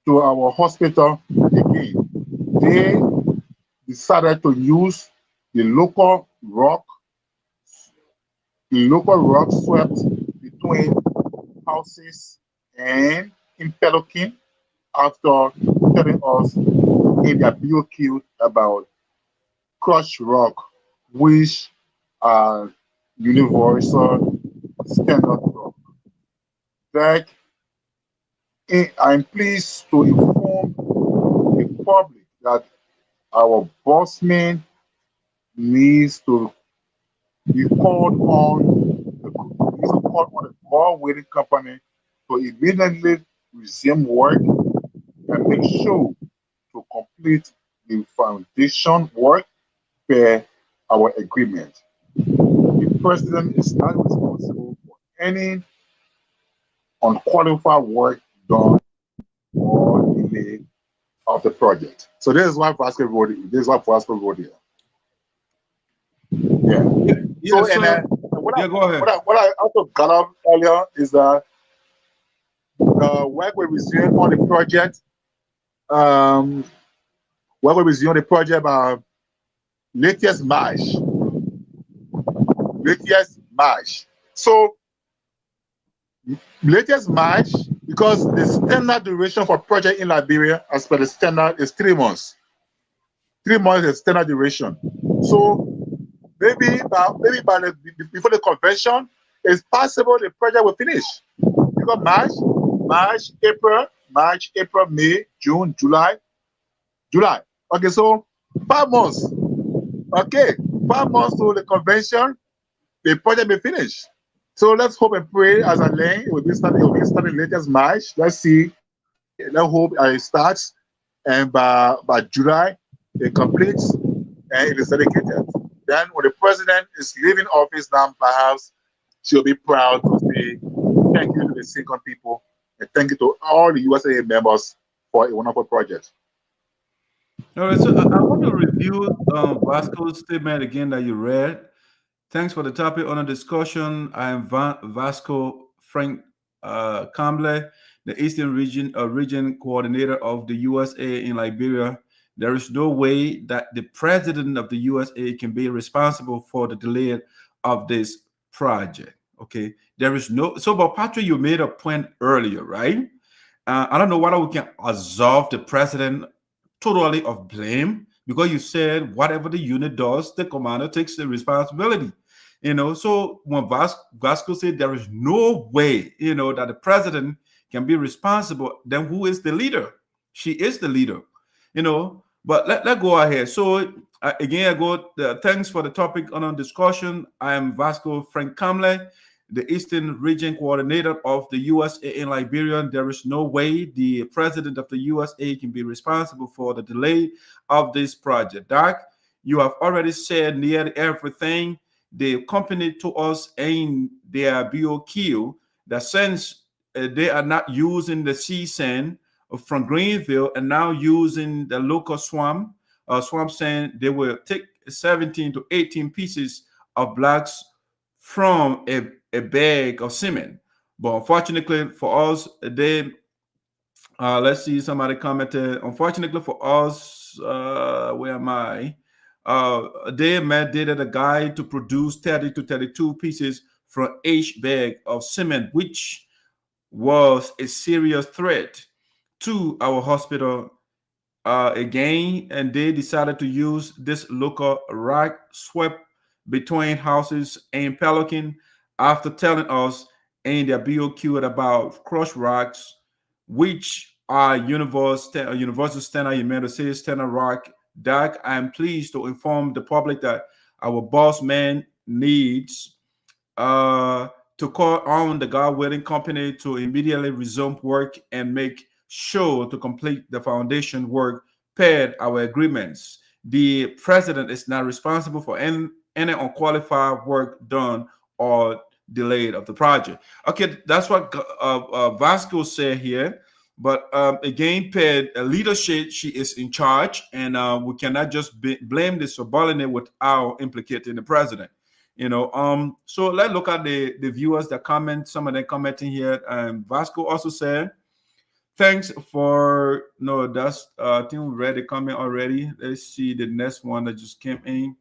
to our hospital. Again, they decided to use the local rock swept between houses and in Pelican after telling us in their BOQ about crushed rock, which are universal standard rock. That I'm pleased to inform the public that our bossman needs to be called on the call waiting company to immediately resume work and make sure to complete the foundation work per our agreement. The president is not responsible for any unqualified work done or delay of the project. So this is why Vasco wrote it. This is why Vasco wrote it. Yeah. Go ahead. What I also got up earlier is that work will resume on the project. Work will resume the project by latest March. So latest March, because the standard duration for project in Liberia, as per the standard, is 3 months. 3 months is standard duration. So maybe before the convention, it's possible the project will finish. Because March, April, May, June, July. Okay, so 5 months. Okay, 5 months to the convention, the project may finish. So let's hope and pray as a lane. It will be starting latest March. Let's see. Let's hope it starts, and by July it completes and it is dedicated. Then when the president is leaving office now, perhaps she'll be proud to say thank you to the Single people and thank you to all the USAA members for a wonderful project. All right, so I want to review Vasco's statement again that you read. Thanks for the topic on the discussion. I am Vasco Frank Camble, the Eastern Region Coordinator of the USAA in Liberia. There is no way that the president of the USAA can be responsible for the delay of this project. Okay, there is no. So, but Patrick, you made a point earlier, right? I don't know whether we can absolve the president totally of blame, because you said whatever the unit does, the commander takes the responsibility. So when Vasco said there is no way, that the president can be responsible, then who is the leader? She is the leader, But let's go ahead. So again, thanks for the topic on discussion. I am Vasco Frank Camble, the Eastern Region Coordinator of the USAA in Liberia. There is no way the president of the USAA can be responsible for the delay of this project. Doc, you have already said nearly everything. The company to us in their BOQ that since they are not using the sea sand from Greenville and now using the local swamp sand, they will take 17 to 18 pieces of blocks from a bag of cement. But unfortunately for us, let's see, somebody commented, unfortunately for us, where am I? They mandated a guide to produce 30 to 32 pieces from each bag of cement, which was a serious threat to our hospital again, and they decided to use this local rock swept between houses in Pelican after telling us in their BOQ about crushed rocks, which are universal standard United States standard rock. Doc, I am pleased to inform the public that our boss man needs to call on the God-willing company to immediately resume work and make sure to complete the foundation work per our agreements. The president is not responsible for any unqualified work done or delayed of the project. Okay, that's what Vasco said here. But again, per leadership, she is in charge, and we cannot just blame the subordinate without implicating the president. So let's look at the viewers that comment. Some of them commenting here. Vasco also said, thanks for that's I think we read the comment already. Let's see the next one that just came in.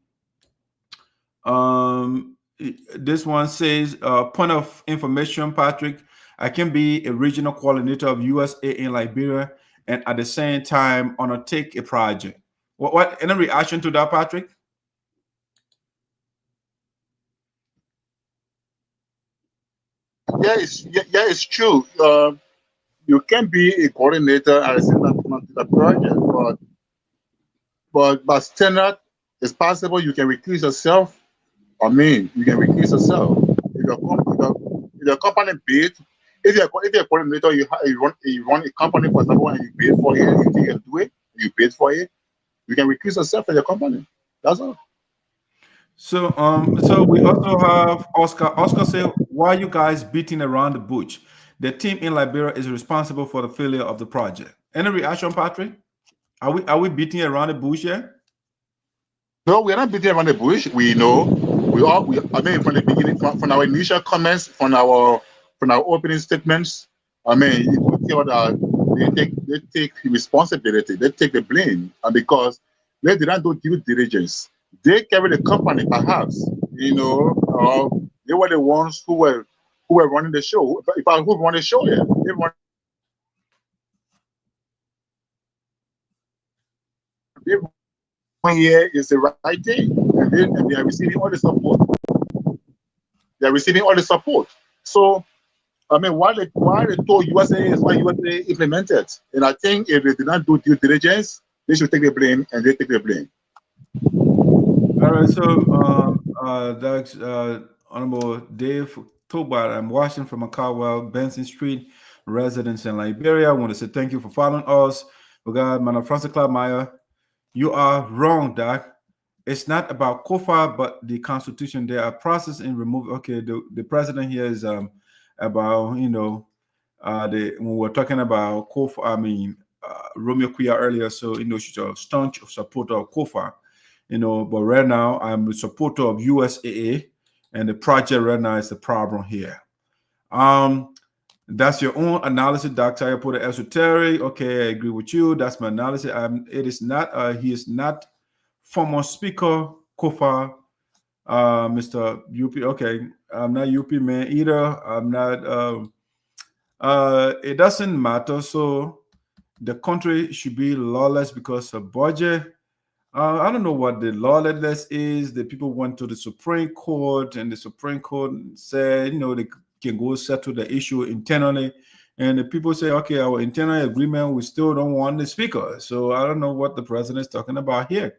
This one says, point of information, Patrick, I can be a regional coordinator of USAA in Liberia and at the same time undertake a project. What any reaction to that, Patrick? Yeah, it's true. You can be a coordinator at the project, but standard is possible. You can recuse yourself. You can recuse yourself. If your company bid, if you're a coordinator, you run a company, for example, and you bid for it, you think you do it, you bid for it, you can recuse yourself from your company. That's all. So so we also have Oscar. Oscar said, why are you guys beating around the bush? The team in Liberia is responsible for the failure of the project. Any reaction, Patrick? Are we beating around the bush here? No, we are not beating around the bush. We know. From the beginning, from our initial comments, from our opening statements, you could hear that they take responsibility, they take the blame, and because they did not do due diligence, they carry the company, perhaps. They were the ones who were running the show. Who run the show here? here is the right thing, and they are receiving all the support. They are receiving all the support. So, I mean, why they told USAA is why USAA implemented. And I think if they did not do due diligence, they should take the blame, and they take the blame. All right, so that's Honorable Dave Tobat. I'm watching from McCarwell, Benson Street, residents in Liberia. I want to say thank you for following us. We got Mana Francis Clarke. You are wrong, Doc. It's not about COFA, but the Constitution. There are process in remove. Okay, the president here is about, you know, when we're talking about COFA, I mean Romeo Quioh earlier, so, you know, she's a staunch supporter of COFA, you know, but right now I'm a supporter of USAA, and the project right now is the problem here. That's your own analysis, Dr. I put it esoteric. Okay, I agree with you. That's my analysis. It is not. He is not former speaker, COFA, Mr. UP. Okay, I'm not UP man either. I'm not. It doesn't matter. So the country should be lawless because of budget. I don't know what the lawlessness is. The people went to the Supreme Court, and the Supreme Court said, you know, they can go settle the issue internally. And the people say, okay, our internal agreement, we still don't want the speaker. So I don't know what the president is talking about here.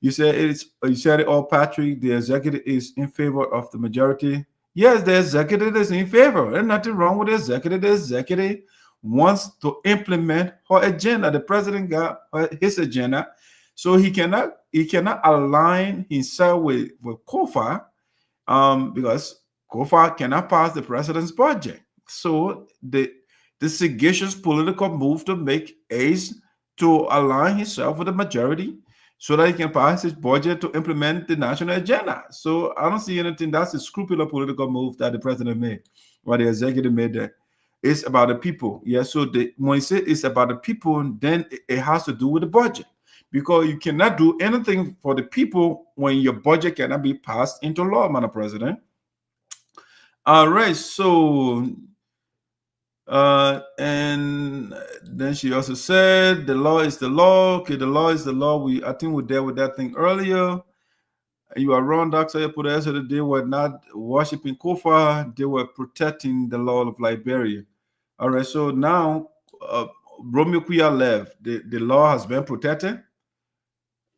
You said it all, Patrick. The executive is in favor of the majority. Yes, the executive is in favor. There's nothing wrong with the executive. The executive wants to implement her agenda. The president got his agenda, so he cannot align himself with COFA, because COFA cannot pass the president's budget. So the sagacious political move to make is to align himself with the majority so that he can pass his budget to implement the national agenda. So I don't see anything. That's a scrupulous political move that the president made, or the executive made there. It's about the people. Yeah, so when you say it's about the people, then it has to do with the budget, because you cannot do anything for the people when your budget cannot be passed into law, Madam President. All right, so and then she also said the law is the law. Okay, the law is the law. I think we dealt with that thing earlier. You are wrong, Dr. Yapuda. They were not worshiping COFA, they were protecting the law of Liberia. All right, so now Romeo Quioh left. The law has been protected.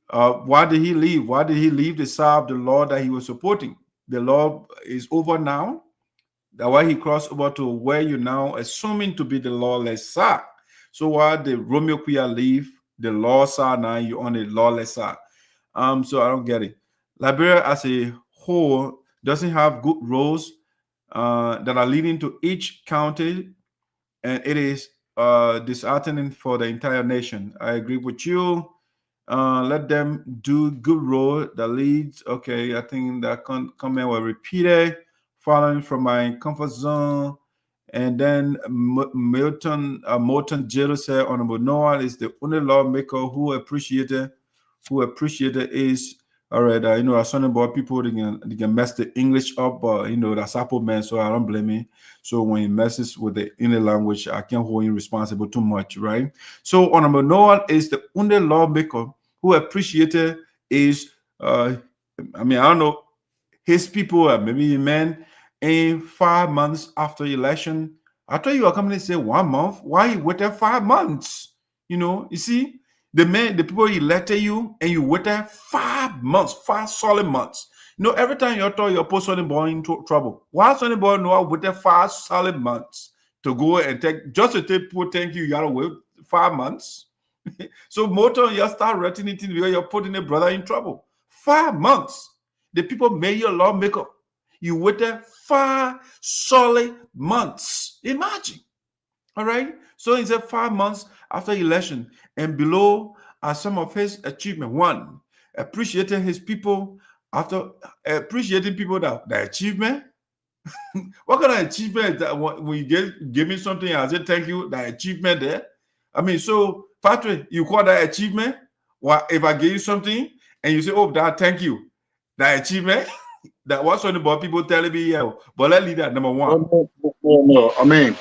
Why did he leave? Why did he leave the side of the law that he was supporting? The law is over now. That's why he crossed over to where you're now assuming to be the lawless side. So why did Romeo Quioh leave the law side, now you're on the lawless side? So I don't get it. Liberia as a whole doesn't have good roads that are leading to each county, and it is disheartening for the entire nation. I agree with you. Let them do good road that leads. Okay, I think that comment was repeated. Following from my comfort zone. And then Molten Jero said, Honorable Noah is the only lawmaker who appreciated is, all right, you know, as Sonnyboy people, they can mess the English up, but, you know, that's Apple man, so I don't blame him. So when he messes with the English language, I can't hold him responsible too much, right? So Honorable Noah is the only lawmaker who appreciated is, I mean, I don't know, his people, maybe men, in 5 months after election. I thought you were coming to say 1 month. Why you waited 5 months? You know, you see, the people elected you, and you waited 5 months, 5 solid months. You know, every time you thought you put Sonnyboy into trouble. Why Sonnyboy Noah waited 5 solid months to go and take, just to take people thank you gotta wait 5 months? So Moton, you start writing it in because you're putting a brother in trouble. 5 months. The people made you a lawmaker. You waited 5 solid months. Imagine. All right. So he said 5 months after election, and below are some of his achievements. 1, appreciating his people after appreciating people that the achievement. What kind of achievement that when you give me something, I say thank you, the achievement there? I mean, so Patrick, you call that achievement? Well, if I give you something and you say, oh, that thank you, that achievement? That was on the people telling me, yeah, but let's leave that number 1. No. I mean,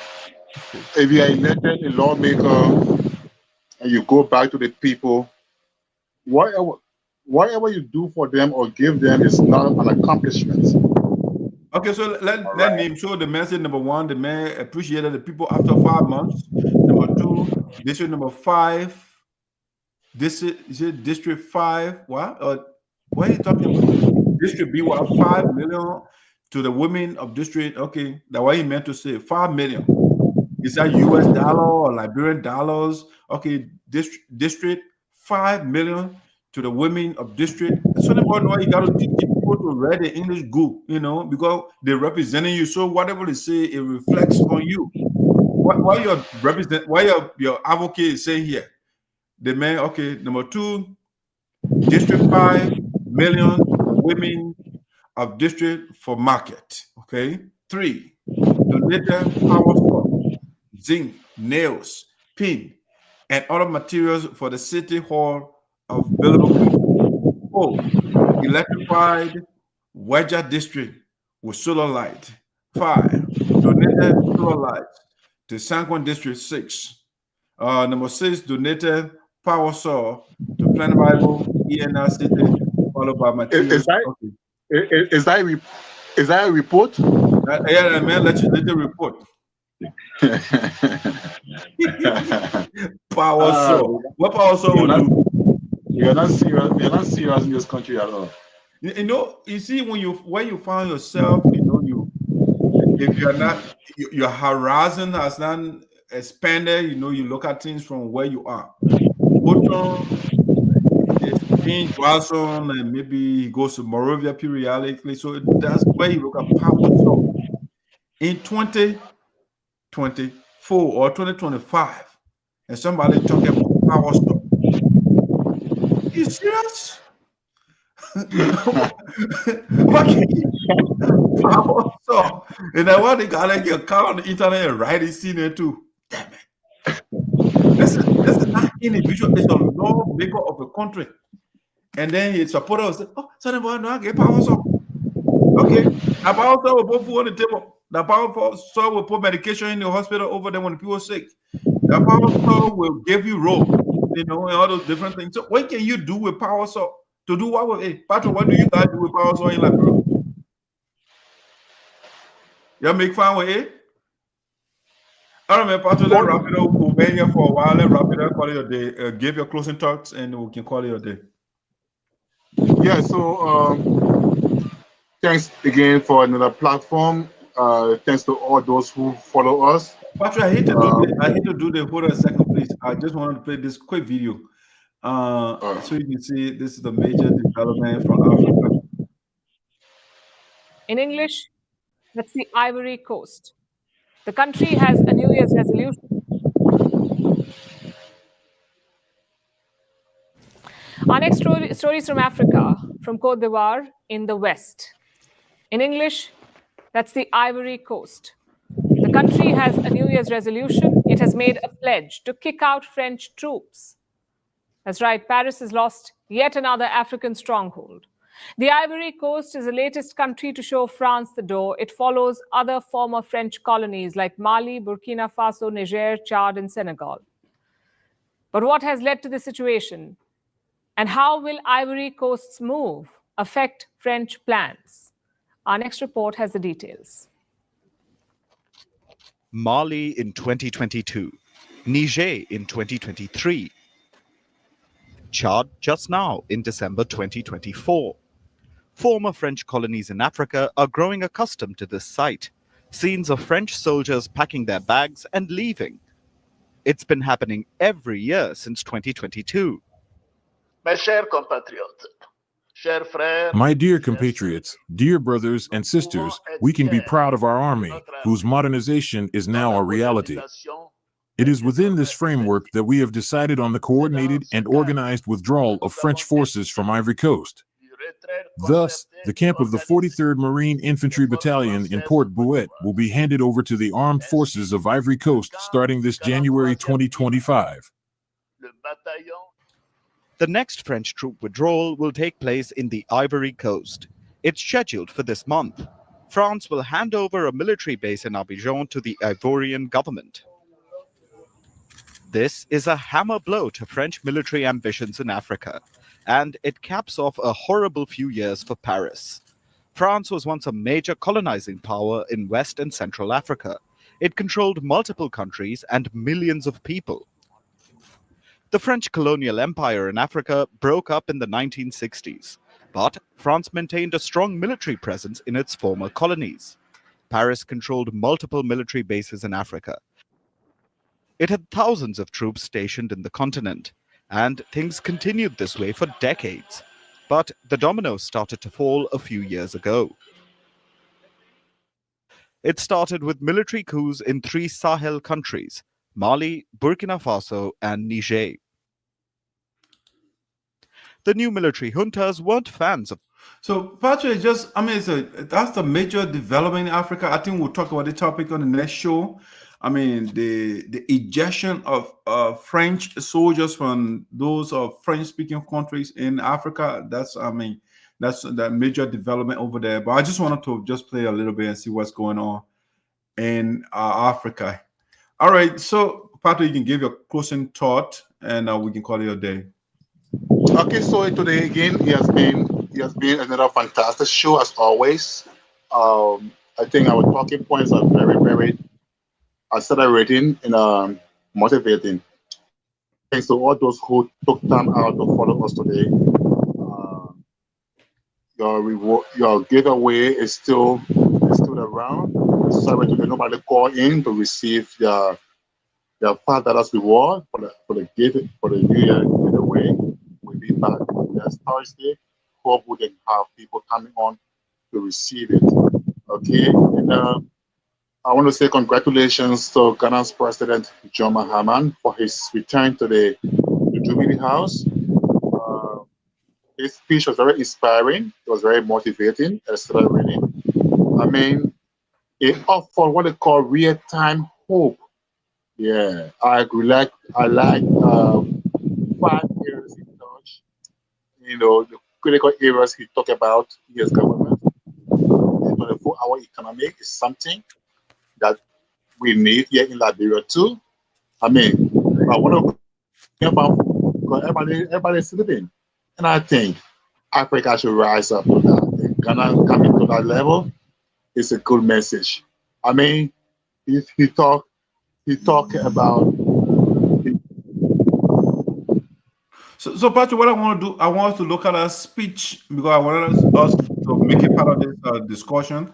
if you are elected a lawmaker and you go back to the people, whatever you do for them or give them is not an accomplishment. Okay, so let name. So the man said number one, the man appreciated the people after 5 months. Number two, district number 5. This is it district 5. What? What are you talking about? District B, what, 5 million to the women of district. Okay, that's what he meant to say. 5 million. Is that US dollar or Liberian dollars? Okay, district 5 million to the women of district. Sonnyboy Noah, you got to teach people to read the English good, because they're representing you. So whatever they say, it reflects on you. What your advocate is saying here? The man, okay, number 2, district 5 million women of district for market. Okay, 3, donated power store, zinc, nails, pin, and other materials for the city hall of billable. 4, electrified Wiah district with solar light. 5, donated solar lights to Sanquon district 6. Number 6, donated power saw to Planet Bible, ENR City, followed by materials. Is that a report? Yeah, man, let you report. Power saw. What power saw will do? You're not serious. You're not serious in this country at all. You see, when you find yourself, if you're not, your horizon has not expanded. You look at things from where you are. In Johnson, and maybe he goes to Moravia periodically. So that's where you look at power saw. In 2024 or 2025, and somebody talking about power saw. You serious? Power saw. And I want to go like your car on the internet and write it in there too. Damn it. This is not individual, it's a lawmaker of a country. And then his supporters say, oh, Sonnyboy Noah get power saw. Okay. The power saw will put food on the table. The power saw will put medication in the hospital over there when people are sick. The power saw will give you rope, and all those different things. So what can you do with power saw? To do what with it? Patrick, what do you guys do with power saw in Liberia? You make fun with it? All right, man, Patrick, let's wrap it up. We'll be here for a while. Let's wrap it up, call it a day. Give your closing thoughts, and we can call it a day. Yeah, so thanks again for another platform. Thanks to all those who follow us. Patrick, I hate to do the hold on a second, please. I just wanted to play this quick video. So you can see this is the major development from Africa. In English, that's the Ivory Coast. The country has a New Year's resolution. Our next story is from Africa, from Côte d'Ivoire in the West. In English, that's the Ivory Coast. The country has a New Year's resolution. It has made a pledge to kick out French troops. That's right, Paris has lost yet another African stronghold. The Ivory Coast is the latest country to show France the door. It follows other former French colonies like Mali, Burkina Faso, Niger, Chad, and Senegal. But what has led to this situation? And how will Ivory Coast's move affect French plans? Our next report has the details. Mali in 2022, Niger in 2023, Chad just now in December 2024. Former French colonies in Africa are growing accustomed to this sight. Scenes of French soldiers packing their bags and leaving. It's been happening every year since 2022. My dear compatriots, dear brothers and sisters, we can be proud of our army, whose modernization is now a reality. It is within this framework that we have decided on the coordinated and organized withdrawal of French forces from Ivory Coast. Thus, the camp of the 43rd Marine Infantry Battalion in Port Bouet will be handed over to the Armed Forces of Ivory Coast starting this January 2025. The next French troop withdrawal will take place in the Ivory Coast. It's scheduled for this month. France will hand over a military base in Abidjan to the Ivorian government. This is a hammer blow to French military ambitions in Africa, and it caps off a horrible few years for Paris. France was once a major colonizing power in West and Central Africa. It controlled multiple countries and millions of people. The French colonial empire in Africa broke up in the 1960s, but France maintained a strong military presence in its former colonies. Paris controlled multiple military bases in Africa. It had thousands of troops stationed in the continent, and things continued this way for decades. But the dominoes started to fall a few years ago. It started with military coups in 3 Sahel countries: Mali, Burkina Faso, and Niger. The new military juntas weren't fans of. So, Patrick, that's the major development in Africa. I think we'll talk about the topic on the next show. I mean, the ejection of French soldiers from those of French-speaking countries in Africa. That's that major development over there. But I just wanted to just play a little bit and see what's going on in Africa. All right, so Patrick, you can give your closing thought, and we can call it a day. Okay, so today again, it has been another fantastic show as always. I think our talking points are very, very accelerating and motivating. Thanks to all those who took time out to follow us today. Your giveaway is still around. Sorry to nobody call in to receive their $5 reward for the New Year giveaway. We'll be back next Thursday. Hope we can have people coming on to receive it. Okay, and I want to say congratulations to Ghana's President John Mahama for his return to the Jubilee House. His speech was very inspiring. It was very motivating, accelerating. I mean, it offered what they call real-time hope. Yeah, I like 5 areas he touched. You know, the critical areas he talked about in his government. The 24-hour economy is something that we need here in Liberia too. I mean, I want to about because everybody's sleeping, and I think Africa should rise up to that. And Ghana coming to that level is a good message. I mean, he talked about. So Patrick, what I want to do, I want us to look at a speech because I wanted us to make it part of this discussion,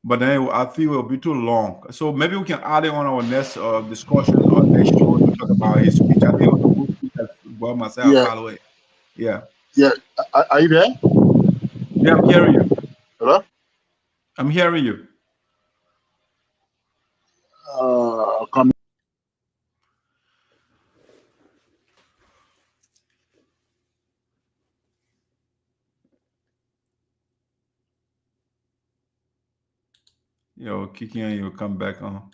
but then I feel it will be too long. So maybe we can add it on our next discussion or next show to talk about his speech. I think it was a good speech as well myself, by the way. Yeah. Yeah. Are you there? Yeah, I'm hearing you. Hello? I'm hearing you. Come. Kicking and you'll come back on.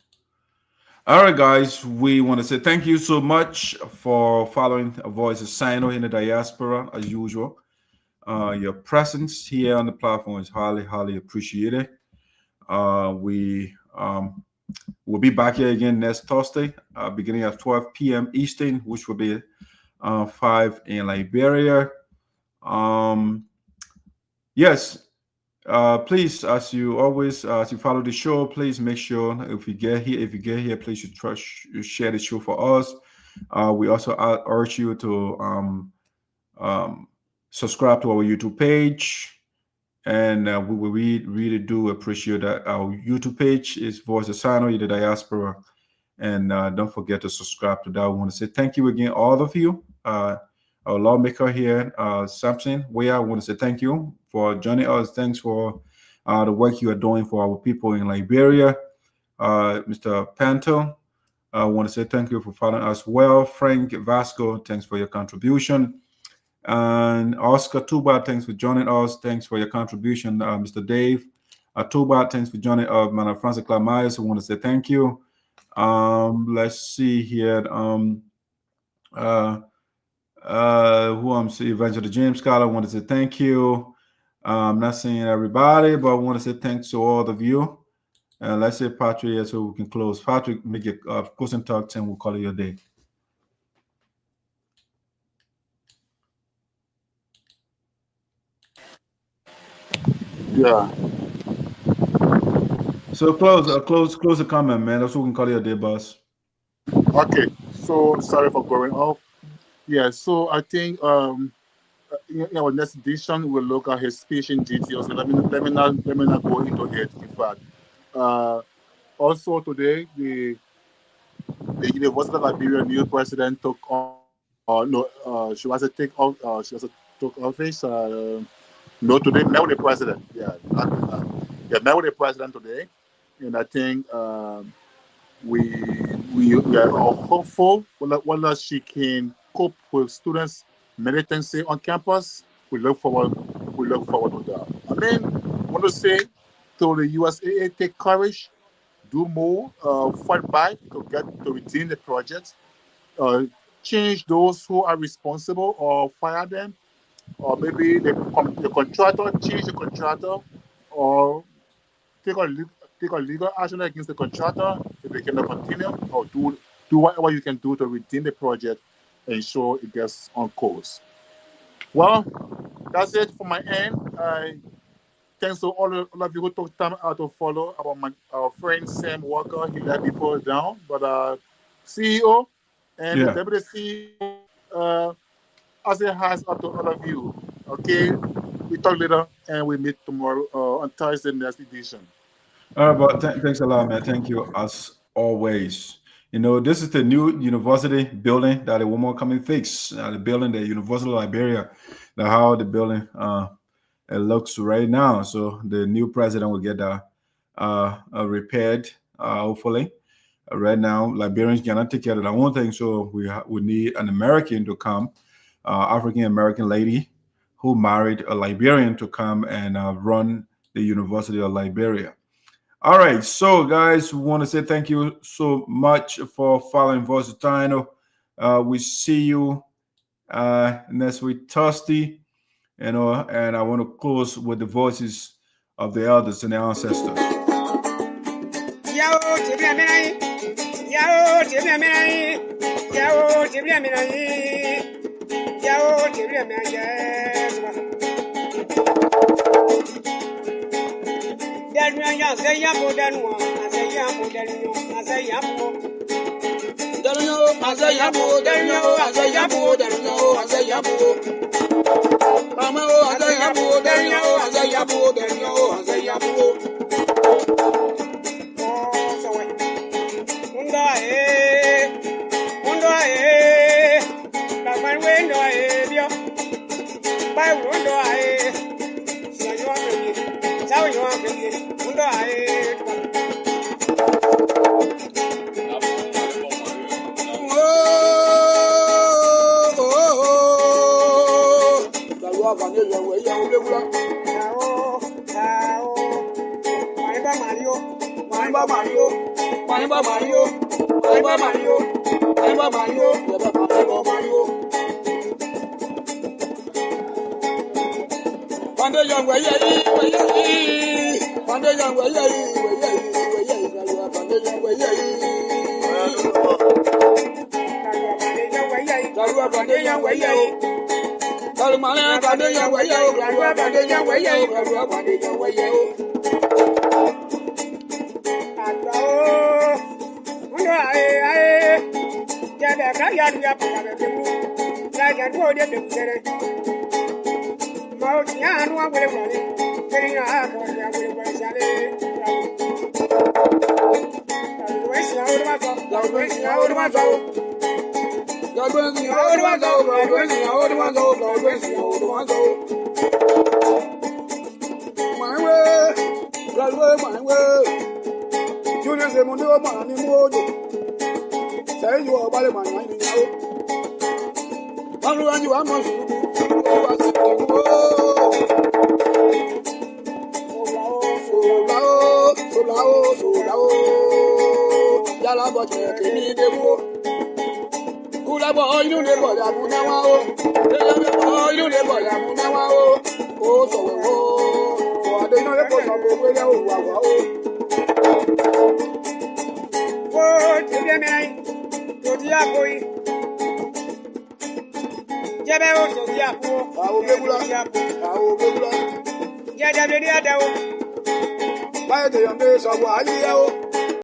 All right, guys, we want to say thank you so much for following A Voice of Sinoe in the diaspora as usual. Your presence here on the platform is highly, highly appreciated. We will be back here again next Thursday, beginning at 12 p.m. Eastern, which will be 5 in Liberia. Yes. Please, as you follow the show, please make sure if you get here, please you share the show for us. We also urge you to subscribe to our YouTube page, and we will really do appreciate that. Our YouTube page is Voice of Sinoe, the diaspora, and don't forget to subscribe to that. We want to say thank you again, all of you. Our lawmaker here, Samson Wiah, I want to say thank you for joining us. Thanks for the work you are doing for our people in Liberia. Mr. Pantoe, I want to say thank you for following us well. Frank Vasco, thanks for your contribution. And Oscar Tuba, thanks for joining us. Thanks for your contribution. Mr. Dave Tuba, thanks for joining us. Madam Francis Myers, I want to say thank you. Let's see here. Who I'm seeing, Evangelist James Scott, I want to say thank you. I'm not seeing everybody, but I want to say thanks to all of you. Let's say Patrick here so we can close. Patrick, make it closing talk, and we'll call it your day. Yeah. So close the comment, man. That's what we can call you a day, boss. Okay. So sorry for going off. Yeah. So I think in our next edition we'll look at his speech in details. So let me not go into it. In fact, also today the University of Liberia new president took on. She was a take off. She was a took office. No, today met with the president. Yeah, met with the president today, and I think we are hopeful whether she can cope with students' militancy on campus. We look forward to that. I mean, I want to say to the USAA, take courage, do more, fight back to retain the project, change those who are responsible or fire them, or maybe the contractor change the contractor, or take a legal action against the contractor if they cannot continue, or do whatever you can do to retain the project and ensure it gets on course. Well, that's it for my end. Thanks to all of you who took time out to follow about our friend Sam Walker. He left before down, but CEO and the deputy CEO, as it has up to all of you. Okay, we talk later and we meet tomorrow on Thursday next edition. All right, but thanks a lot, man. Thank you as always. You know, this is the new university building that the woman coming fix. The building, the University of Liberia, how the building it looks right now. So the new president will get that repaired, hopefully. Right now, Liberians cannot take care of that one thing, so we need an American to come, African American lady who married a Liberian to come and run the University of Liberia. All right, so guys, we want to say thank you so much for following Versatile. We see you next week Thursday, and I want to close with the voices of the elders and the ancestors. Yeah, yeah, yeah, yeah. Why do you miss a while?